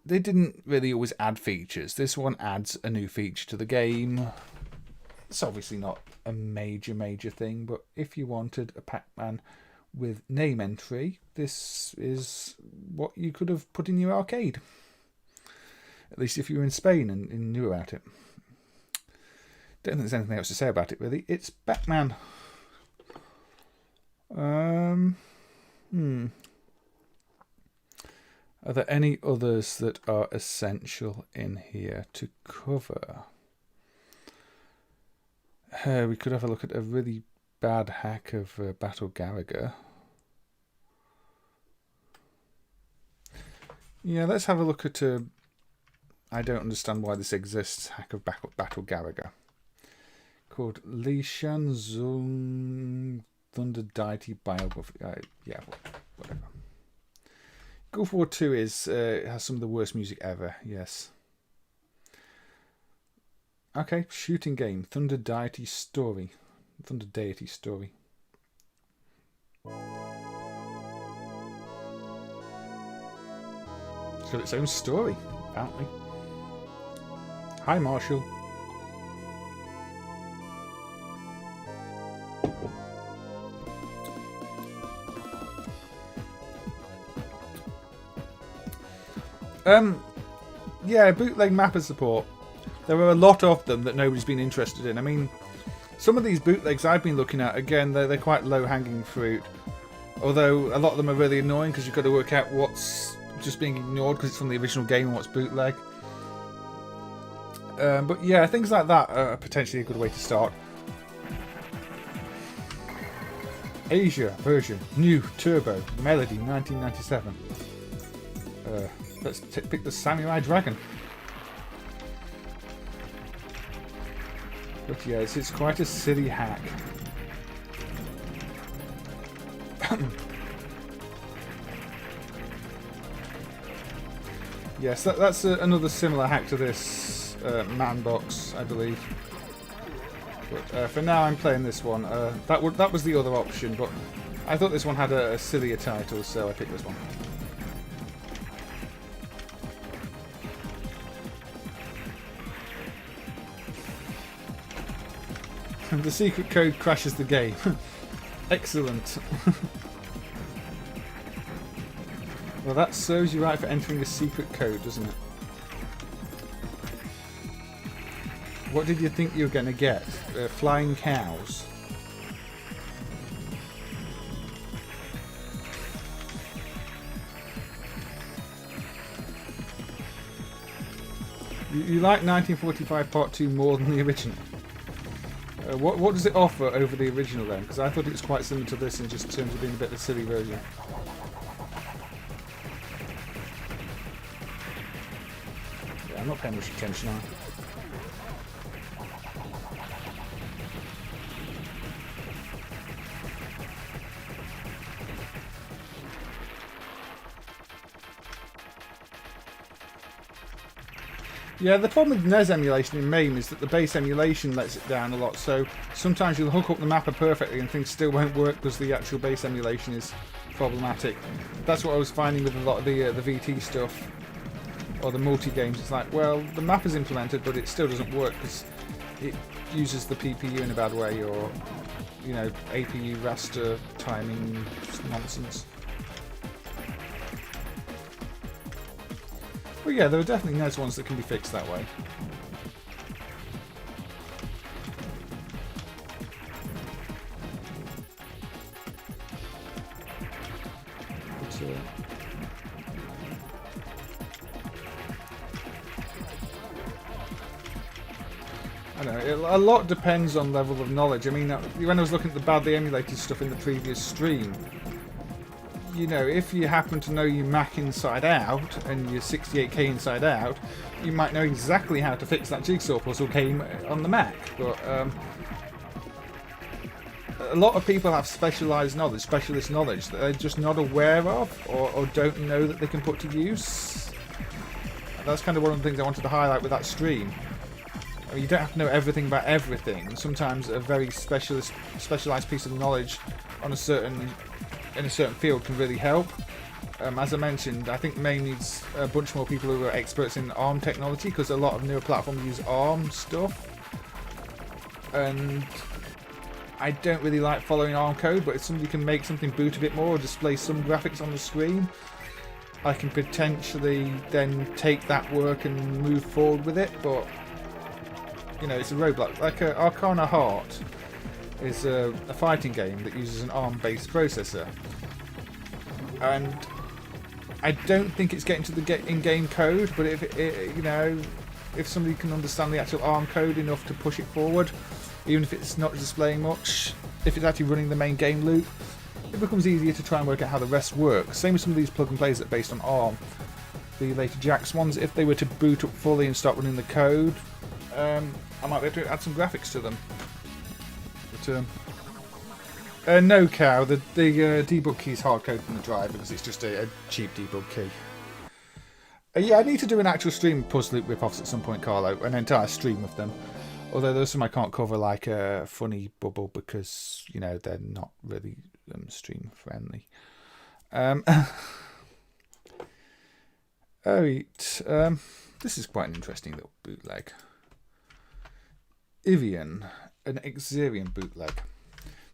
They didn't really always add features. This one adds a new feature to the game. It's obviously not a major thing, but if you wanted a Pac-Man with name entry, this is what you could have put in your arcade. At least if you were in Spain and knew about it. Don't think there's anything else to say about it, really. It's Pac-Man. Are there any others that are essential in here to cover? We could have a look at a really bad hack of Battle Gallagher. Yeah, let's have a look at I don't understand why this exists, hack of Battle Gallagher. Called Li Shan Zung Thunder Deity Biography. Yeah, whatever. Gulf War 2 has some of the worst music ever, yes. Okay, shooting game, Thunder Deity Story. Thunder Deity Story. It's got its own story, apparently. Hi, Marshall. Yeah, bootleg mapper support. There are a lot of them that nobody's been interested in. I mean, some of these bootlegs I've been looking at, again, they're quite low-hanging fruit. Although a lot of them are really annoying because you've got to work out what's just being ignored because it's from the original game and what's bootleg. But yeah, things like that are potentially a good way to start. Asia version, new, turbo, melody, 1997. Let's pick the Samurai Dragon. But yes, it's quite a silly hack. Yes, that's another similar hack to this man box, I believe. But for now, I'm playing this one. That was the other option, but I thought this one had a sillier title, so I picked this one. The secret code crashes the game. Excellent. Well, that serves you right for entering a secret code, doesn't it? What did you think you were going to get? Flying cows? You like 1945 Part 2 more than the original? What does it offer over the original then? Because I thought it was quite similar to this in just terms of being a bit of a silly version. Yeah, I'm not paying much attention, am I? Yeah, the problem with NES emulation in MAME is that the base emulation lets it down a lot, so sometimes you'll hook up the mapper perfectly and things still won't work because the actual base emulation is problematic. That's what I was finding with a lot of the VT stuff, or the multi-games. It's like, well, the mapper's implemented, but it still doesn't work because it uses the PPU in a bad way, or, you know, APU raster timing nonsense. Well, yeah, there are definitely NES ones that can be fixed that way. But, I don't know, a lot depends on level of knowledge. I mean, when I was looking at the badly emulated stuff in the previous stream, you know, if you happen to know your Mac inside out and your 68K inside out, you might know exactly how to fix that jigsaw puzzle game on the Mac. But a lot of people have specialist knowledge that they're just not aware of or don't know that they can put to use. That's kind of one of the things I wanted to highlight with that stream. I mean, you don't have to know everything about everything. Sometimes a very specialized piece of knowledge on in a certain field can really help. As I mentioned, I think MAME needs a bunch more people who are experts in ARM technology, because a lot of newer platforms use ARM stuff. And I don't really like following ARM code, but if somebody can make something boot a bit more or display some graphics on the screen, I can potentially then take that work and move forward with it. But, you know, it's a roadblock. Like Arcana Heart is a fighting game that uses an ARM-based processor. And I don't think it's getting to the in-game code, but if somebody can understand the actual ARM code enough to push it forward, even if it's not displaying much, if it's actually running the main game loop, it becomes easier to try and work out how the rest work. Same with some of these plug and plays that are based on ARM. The later Jax ones, if they were to boot up fully and start running the code, I might be able to add some graphics to them. But no cow, the debug key is hard coded from the drive because it's just a cheap debug key. Yeah, I need to do an actual stream of Puzzle Loop rip-offs at some point, Carlo, an entire stream of them. Although there's some I can't cover, like Funny Bubble, because they're not really stream friendly. This is quite an interesting little bootleg. Ivian, an Hexion bootleg.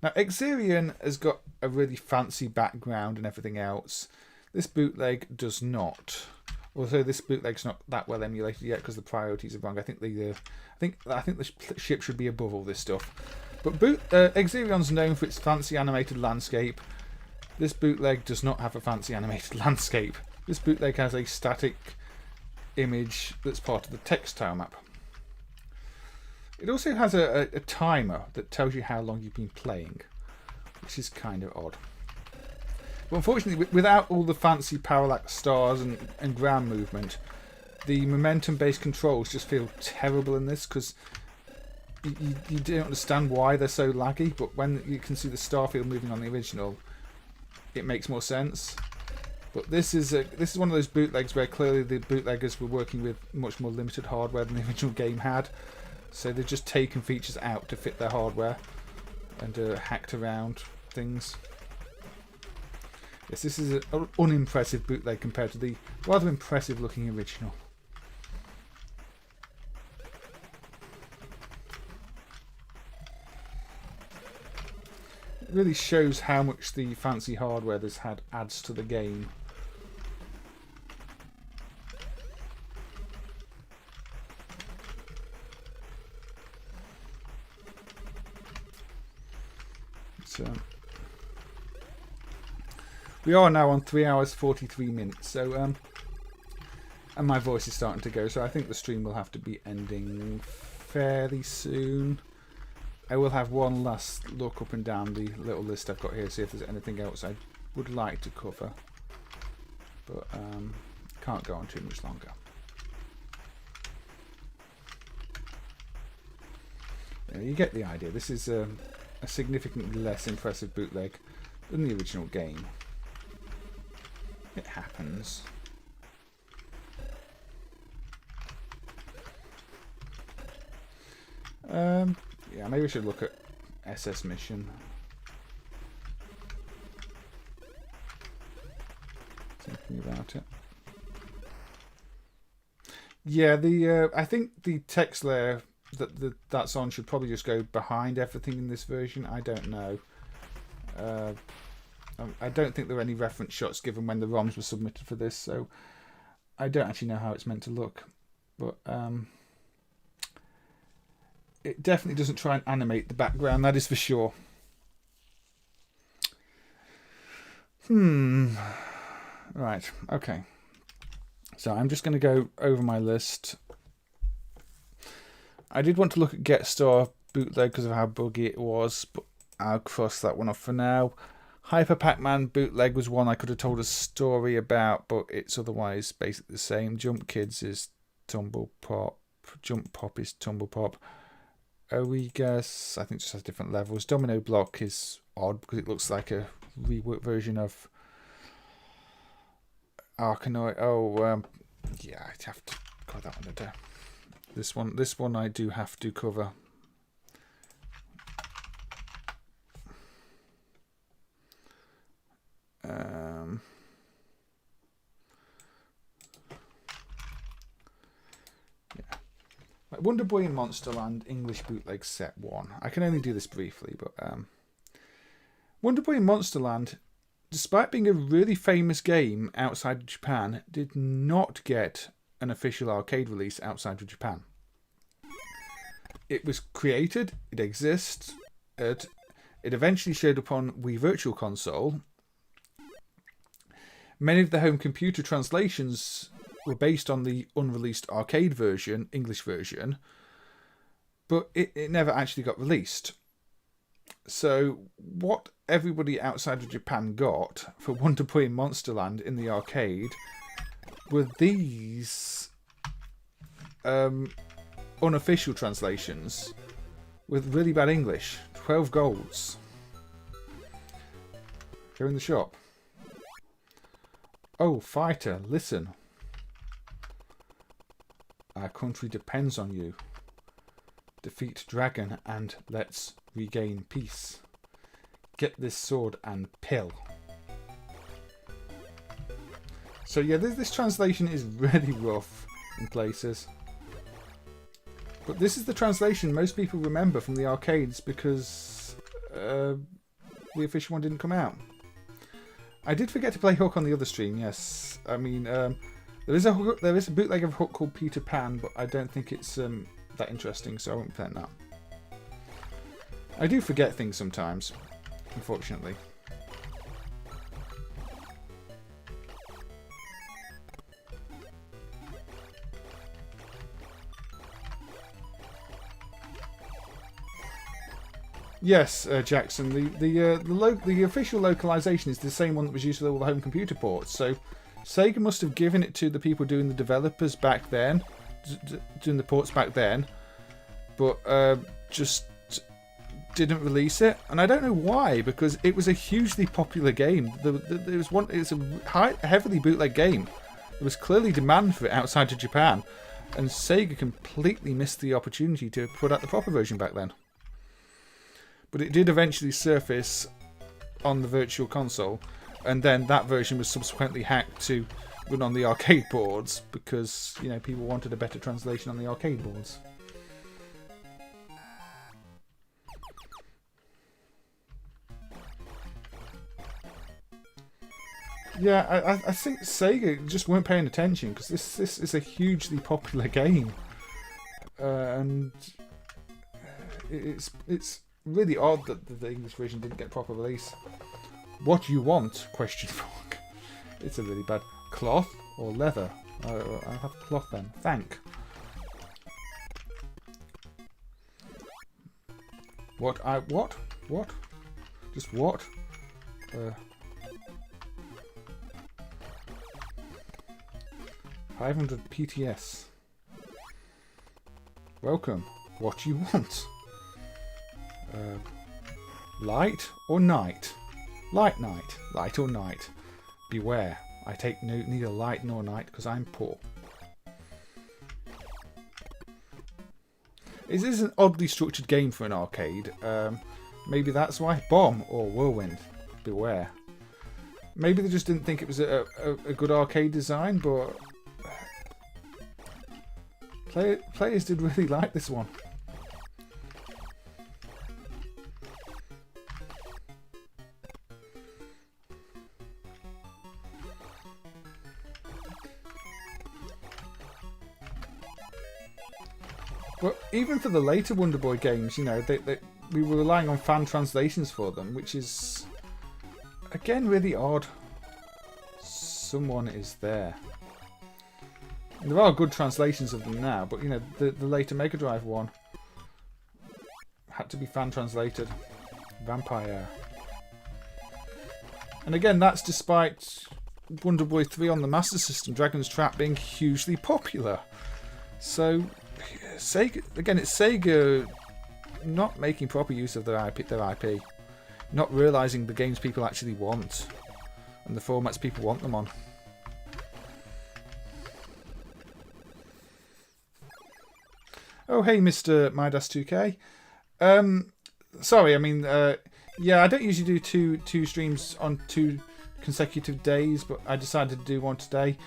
Now, Hexion has got a really fancy background and everything else. This bootleg does not. Although this bootleg's not that well emulated yet because the priorities are wrong. I think the ship should be above all this stuff. But Hexion's known for its fancy animated landscape. This bootleg does not have a fancy animated landscape. This bootleg has a static image that's part of the text tile map. It also has a timer that tells you how long you've been playing, which is kind of odd. But unfortunately, without all the fancy parallax stars and ground movement, the momentum-based controls just feel terrible in this because you don't understand why they're so laggy, but when you can see the star field moving on the original, it makes more sense. But this is one of those bootlegs where clearly the bootleggers were working with much more limited hardware than the original game had. So they've just taken features out to fit their hardware and hacked around things. Yes, this is an unimpressive bootleg compared to the rather impressive looking original. It really shows how much the fancy hardware this had adds to the game. We are now on 3 hours 43 minutes, so and my voice is starting to go, so I think the stream will have to be ending fairly soon. I will have one last look up and down the little list I've got here, see if there's anything else I would like to cover, but can't go on too much longer. Yeah, you get the idea. This is a significantly less impressive bootleg than the original game. It happens. Yeah, maybe we should look at SS Mission. Thinking about it. Yeah, I think the text layer that's on should probably just go behind everything in this version. I don't know. I don't think there are any reference shots given when the ROMs were submitted for this, so I don't actually know how it's meant to look. But it definitely doesn't try and animate the background, that is for sure. Right, okay. So I'm just going to go over my list. I did want to look at Get Star bootleg because of how buggy it was, but I'll cross that one off for now. Hyper Pac-Man bootleg was one I could have told a story about, but it's otherwise basically the same. Jump Kids is Tumble Pop. Jump Pop is Tumble Pop. Oegas, I think, just has different levels. Domino Block is odd because it looks like a reworked version of Arkanoid. Yeah, I'd have to cover that one today. This one I do have to cover. Yeah. Wonder Boy in Monsterland English Bootleg Set 1. I can only do this briefly, but Wonder Boy in Monsterland, despite being a really famous game outside of Japan, did not get an official arcade release outside of Japan. It was created, it exists, it eventually showed up on Wii Virtual Console. Many of the home computer translations were based on the unreleased arcade version, English version, but it never actually got released. So what everybody outside of Japan got for Wonder Boy and Monsterland in the arcade were these unofficial translations with really bad English. 12 golds. Go in the shop. Oh, fighter, listen. Our country depends on you. Defeat dragon and let's regain peace. Get this sword and pill. So yeah, this translation is really rough in places. But this is the translation most people remember from the arcades because the official one didn't come out. I did forget to play Hook on the other stream, yes. I mean, there is a bootleg of Hook called Peter Pan, but I don't think it's that interesting, so I won't play that. I do forget things sometimes, unfortunately. Yes, Jackson. The official localization is the same one that was used for all the home computer ports. So Sega must have given it to the people doing the developers back then, doing the ports back then, but just didn't release it. And I don't know why, because it was a hugely popular game. It's a heavily bootleg game. There was clearly demand for it outside of Japan, and Sega completely missed the opportunity to put out the proper version back then. But it did eventually surface on the Virtual Console, and then that version was subsequently hacked to run on the arcade boards because, you know, people wanted a better translation on the arcade boards. Yeah, I think Sega just weren't paying attention because this is a hugely popular game, and it's really odd that the English version didn't get proper release. What you want? Question mark. It's a really bad cloth or leather. I'll have cloth then. Thank. What? What? Just what? 500 PTS. Welcome. What you want? Light or night? Light night. Light or night? Beware. I take neither light nor night because I'm poor. It is an oddly structured game for an arcade. Maybe that's why. Bomb or whirlwind. Beware. Maybe they just didn't think it was a good arcade design, but players did really like this one. But even for the later Wonder Boy games, you know, we were relying on fan translations for them, which is, again, really odd. Someone is there. And there are good translations of them now, but, you know, the later Mega Drive one had to be fan translated. Vampire. And again, that's despite Wonder Boy 3 on the Master System, Dragon's Trap, being hugely popular. So Sega, again, it's Sega not making proper use of their IP, not realising the games people actually want and the formats people want them on. Oh, hey, Mr. Midas2K. Sorry, I mean, yeah, I don't usually do two streams on 2 consecutive days, but I decided to do one today.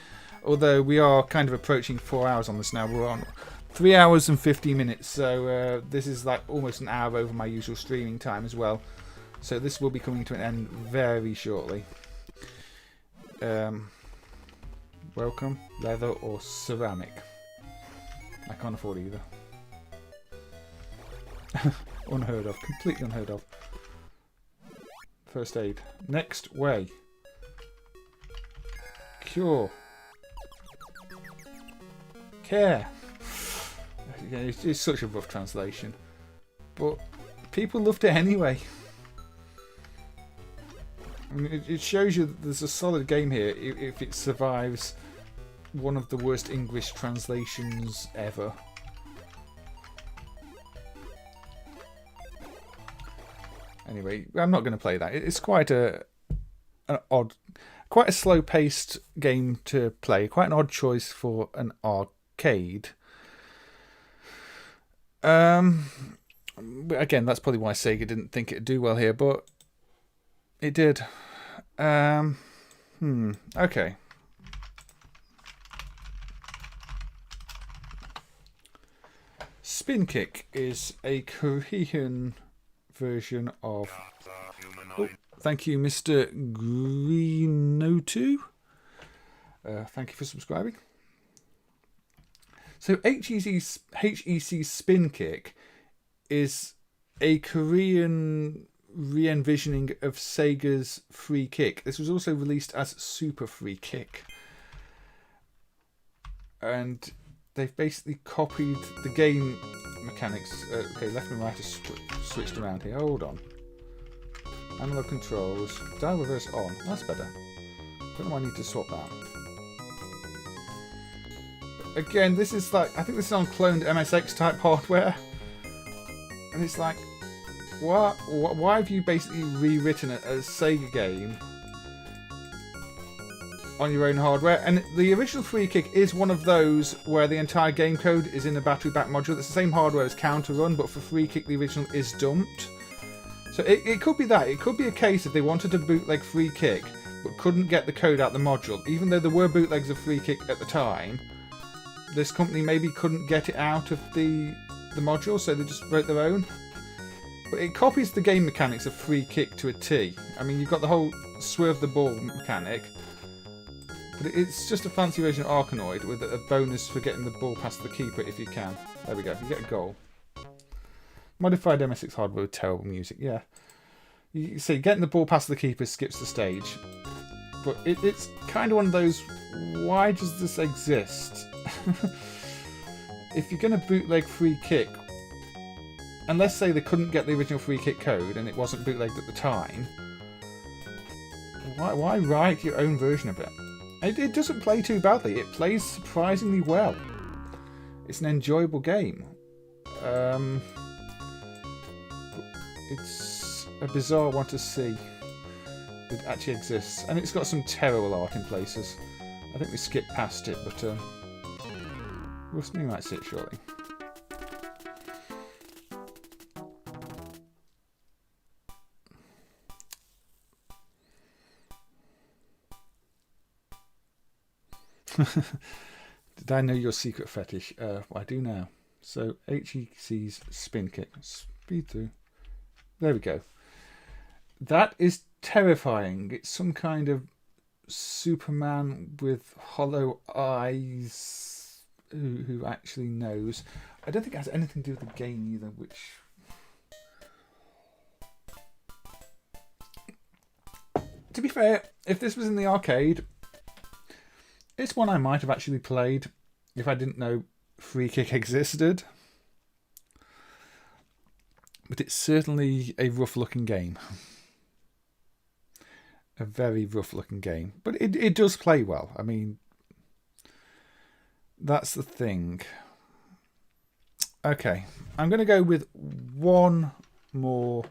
Although we are kind of approaching 4 hours on this now. We're on 3 hours and 50 minutes, so this is like almost an hour over my usual streaming time as well. So this will be coming to an end very shortly. Welcome, leather or ceramic? I can't afford either. Unheard of, completely unheard of. First aid. Next way. Cure. Care. Yeah, it's such a rough translation. But people loved it anyway. I mean, it shows you that there's a solid game here if it survives one of the worst English translations ever. Anyway, I'm not going to play that. It's quite an odd, quite a slow-paced game to play. Quite an odd choice for an arcade. Again, that's probably why Sega didn't think it'd do well here, but it did. Okay. Spin Kick is a Korean version of... Oh, thank you, Mr. Greenotu. Thank you for subscribing. So HEC Spin Kick is a Korean re-envisioning of Sega's Free Kick. This was also released as Super Free Kick. And they've basically copied the game mechanics. Okay, left and right is switched around here. Hold on. Analog controls. Dial reverse on. That's better. Don't know why I need to swap that. Again, this is like, I think this is on cloned MSX type hardware. And it's like, why have you basically rewritten a Sega game on your own hardware? And the original Free Kick is one of those where the entire game code is in a battery back module. It's the same hardware as Counter Run, but for Free Kick the original is dumped. So it could be that. It could be a case if they wanted to bootleg Free Kick but couldn't get the code out the module. Even though there were bootlegs of Free Kick at the time, this company maybe couldn't get it out of the module, so they just wrote their own. But it copies the game mechanics of Free Kick to a T. I mean, you've got the whole swerve the ball mechanic, but it's just a fancy version of Arkanoid with a bonus for getting the ball past the keeper if you can. There we go, you get a goal. Modified MSX hardware with terrible music, yeah. You see, getting the ball past the keeper skips the stage. But it's kind of one of those, why does this exist? If you're going to bootleg Free Kick, and let's say they couldn't get the original Free Kick code and it wasn't bootlegged at the time, why write your own version of it? It doesn't play too badly. It plays surprisingly well. It's an enjoyable game. It's a bizarre one to see. It actually exists. And it's got some terrible art in places. I think we skipped past it, but we might see it shortly. Did I know your secret fetish? Well, I do now. So HEC's Spin Kick. Speed through. There we go. That is terrifying. It's some kind of Superman with hollow eyes who actually knows. I don't think it has anything to do with the game either, which... To be fair, if this was in the arcade, it's one I might have actually played if I didn't know Free Kick existed. But it's certainly a rough-looking game. A very rough-looking game. But it does play well. I mean, that's the thing. Okay, I'm going to go with one more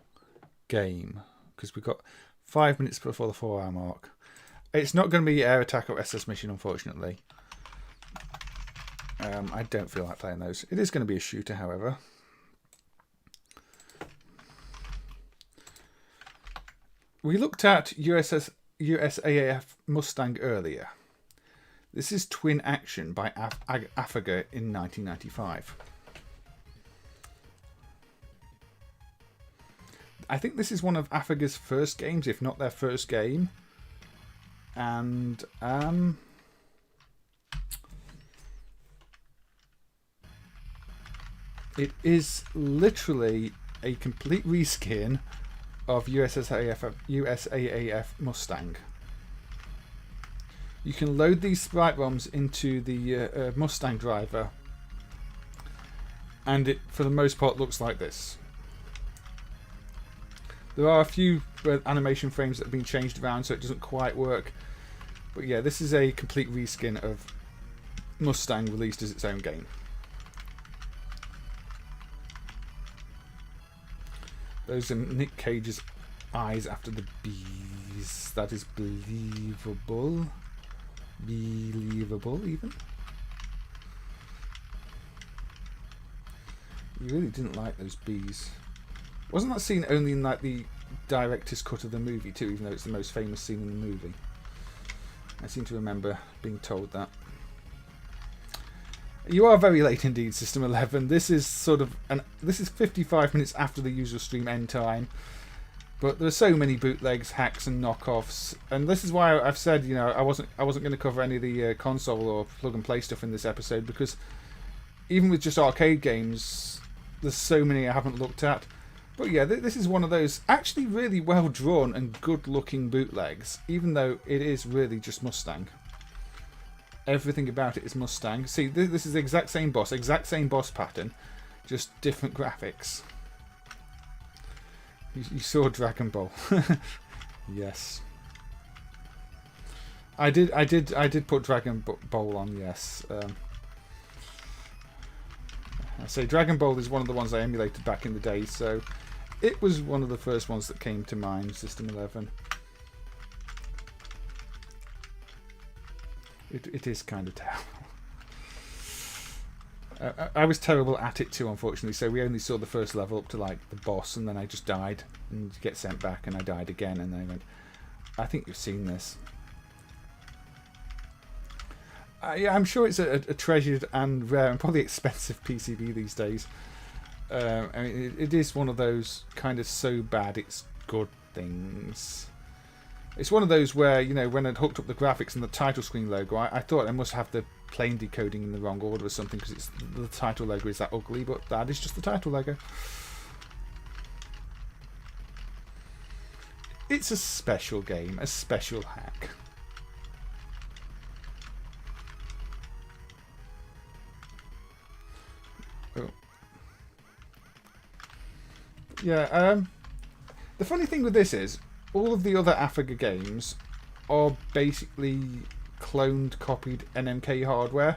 game, because we've got 5 minutes before the 4-hour mark. It's not going to be Air Attack or SS Mission, unfortunately. I don't feel like playing those. It is going to be a shooter, however. We looked at USAAF Mustang earlier. This is Twin Action by Afaga in 1995. I think this is one of Afaga's first games, if not their first game. And it is literally a complete reskin of USAAF Mustang. you can load these sprite ROMs into the Mustang driver, and it, for the most part, looks like this. There are a few animation frames that have been changed around, so it doesn't quite work. But yeah, this is a complete reskin of Mustang released as its own game. Those are Nick Cage's eyes after the bees. That is believable. Believable, even. You really didn't like those bees. Wasn't that scene only in like the director's cut of the movie too, even though it's the most famous scene in the movie? I seem to remember being told that. You are very late indeed, System 11. This is sort of this is 55 minutes after the usual stream end time. But there are so many bootlegs, hacks, and knockoffs, and this is why I've said, you know, I wasn't going to cover any of the console or plug and play stuff in this episode, because even with just arcade games, there's so many I haven't looked at. But yeah, this is one of those actually really well drawn and good looking bootlegs, even though it is really just Mustang. Everything about it is Mustang. See, this is the exact same boss pattern, just different graphics. You saw Dragon Ball. Yes. I did put Dragon Ball on, yes. I say Dragon Ball is one of the ones I emulated back in the day, so it was one of the first ones that came to mind, System 11. It is kind of terrible. I was terrible at it too, unfortunately, so we only saw the first level up to like the boss, and then I just died and get sent back, and I died again, and then I went, I think you've seen this. Yeah, I'm sure it's a treasured and rare and probably expensive PCB these days. I mean, it is one of those kind of so bad it's good things. It's one of those where, you know, when I'd hooked up the graphics and the title screen logo, I thought I must have the plain decoding in the wrong order or something, because the title logo is that ugly, but that is just the title logo. It's a special game, a special hack. Oh. Yeah, the funny thing with this is, all of the other Africa games are basically cloned, copied NMK hardware.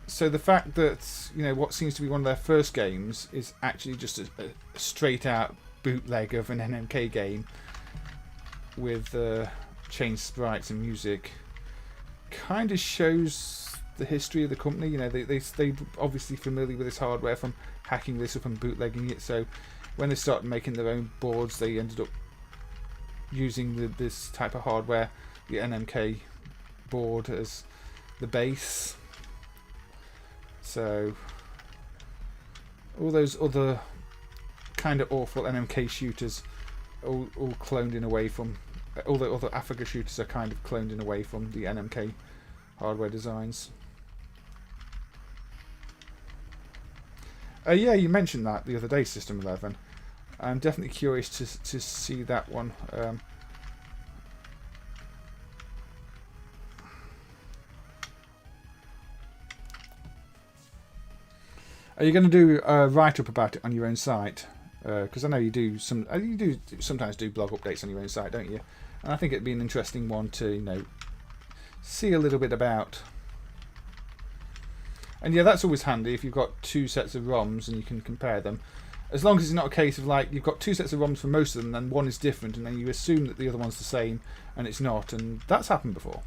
So the fact that, you know, what seems to be one of their first games is actually just a straight out bootleg of an NMK game with changed sprites and music, kind of shows the history of the company. You know, they obviously familiar with this hardware from hacking this up and bootlegging it, so when they started making their own boards, they ended up using this type of hardware, the NMK board, as the base. So all those other kind of awful NMK shooters, all cloned in away from, all the other Africa shooters are kind of cloned in away from the NMK hardware designs. Yeah, you mentioned that the other day, System 11. I'm definitely curious to see that one. Are you going to do a write-up about it on your own site? Because I know you do sometimes do blog updates on your own site, don't you? And I think it'd be an interesting one to, you know, see a little bit about. And yeah, that's always handy if you've got two sets of ROMs and you can compare them. As long as it's not a case of like you've got two sets of ROMs for most of them and one is different, and then you assume that the other one's the same and it's not, and that's happened before.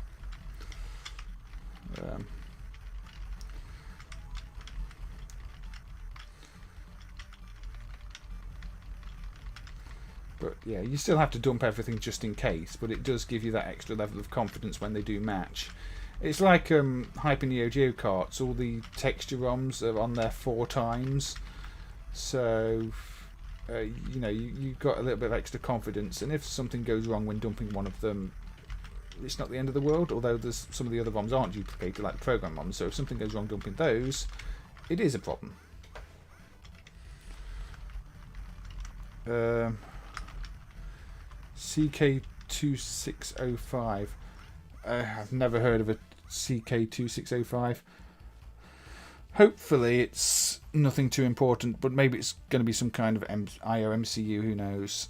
But yeah, you still have to dump everything just in case, but it does give you that extra level of confidence when they do match. It's like Hyper Neo Geo carts, all the texture ROMs are on there 4 times, so you know, you've got a little bit of extra confidence, and if something goes wrong when dumping one of them, it's not the end of the world, although there's some of the other ROMs aren't duplicated like the program ROMs, so if something goes wrong dumping those, it is a problem. CK CK2605. I've never heard of a CK2605. Hopefully it's nothing too important, but maybe it's going to be some kind of IO MCU, who knows.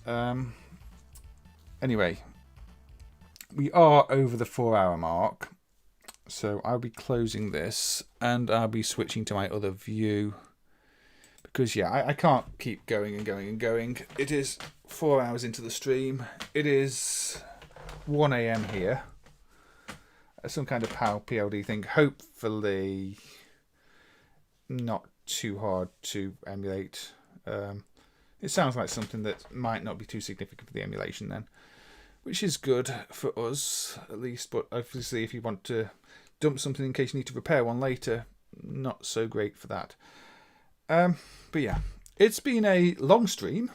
Anyway, we are over the 4-hour mark, so I'll be closing this and I'll be switching to my other view. Because, yeah, I can't keep going and going and going. It is 4 hours into the stream. It is 1 AM here. Some kind of PAL PLD thing. Hopefully not too hard to emulate. It sounds like something that might not be too significant for the emulation then. Which is good for us, at least. But obviously, if you want to dump something in case you need to repair one later, not so great for that. But yeah, it's been a long stream.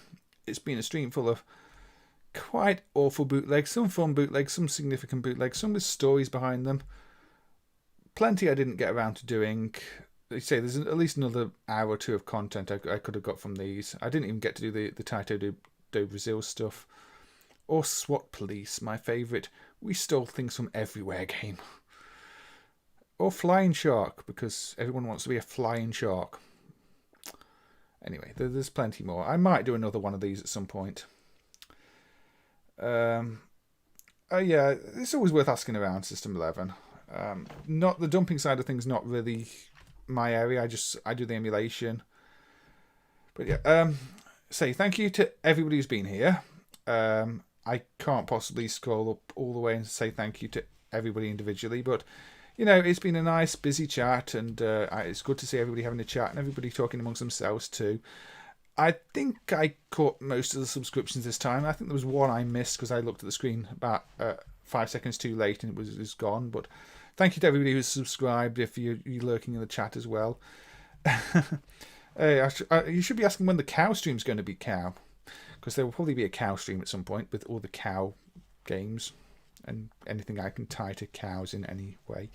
It's been a stream full of quite awful bootlegs, some fun bootlegs, some significant bootlegs, some with stories behind them. Plenty I didn't get around to doing. They say there's at least another hour or two of content I could have got from these. I didn't even get to do the Taito do Brazil stuff. Or SWAT Police, my favourite. We stole things from everywhere game. Or Flying Shark, because everyone wants to be a flying shark. Anyway, there's plenty more. I might do another one of these at some point. Yeah, it's always worth asking around System 11. Not the dumping side of things, not really my area. I do the emulation. But yeah, say thank you to everybody who's been here. I can't possibly scroll up all the way and say thank you to everybody individually, but you know, it's been a nice, busy chat, and it's good to see everybody having a chat and everybody talking amongst themselves too. I think I caught most of the subscriptions this time. I think there was one I missed because I looked at the screen about 5 seconds too late and it was gone. But thank you to everybody who's subscribed, if you're lurking in the chat as well. You should be asking when the cow stream's going to be cow, because there will probably be a cow stream at some point with all the cow games. And anything I can tie to cows in any way.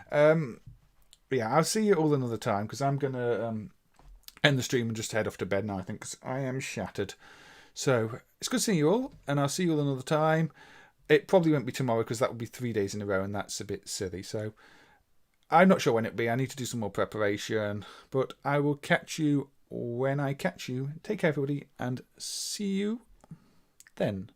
Yeah, I'll see you all another time, because I'm going to end the stream and just head off to bed now, I think, because I am shattered. So, it's good seeing you all, and I'll see you all another time. It probably won't be tomorrow, because that will be 3 days in a row, and that's a bit silly. So, I'm not sure when it'll be. I need to do some more preparation. But I will catch you when I catch you. Take care, everybody, and see you then.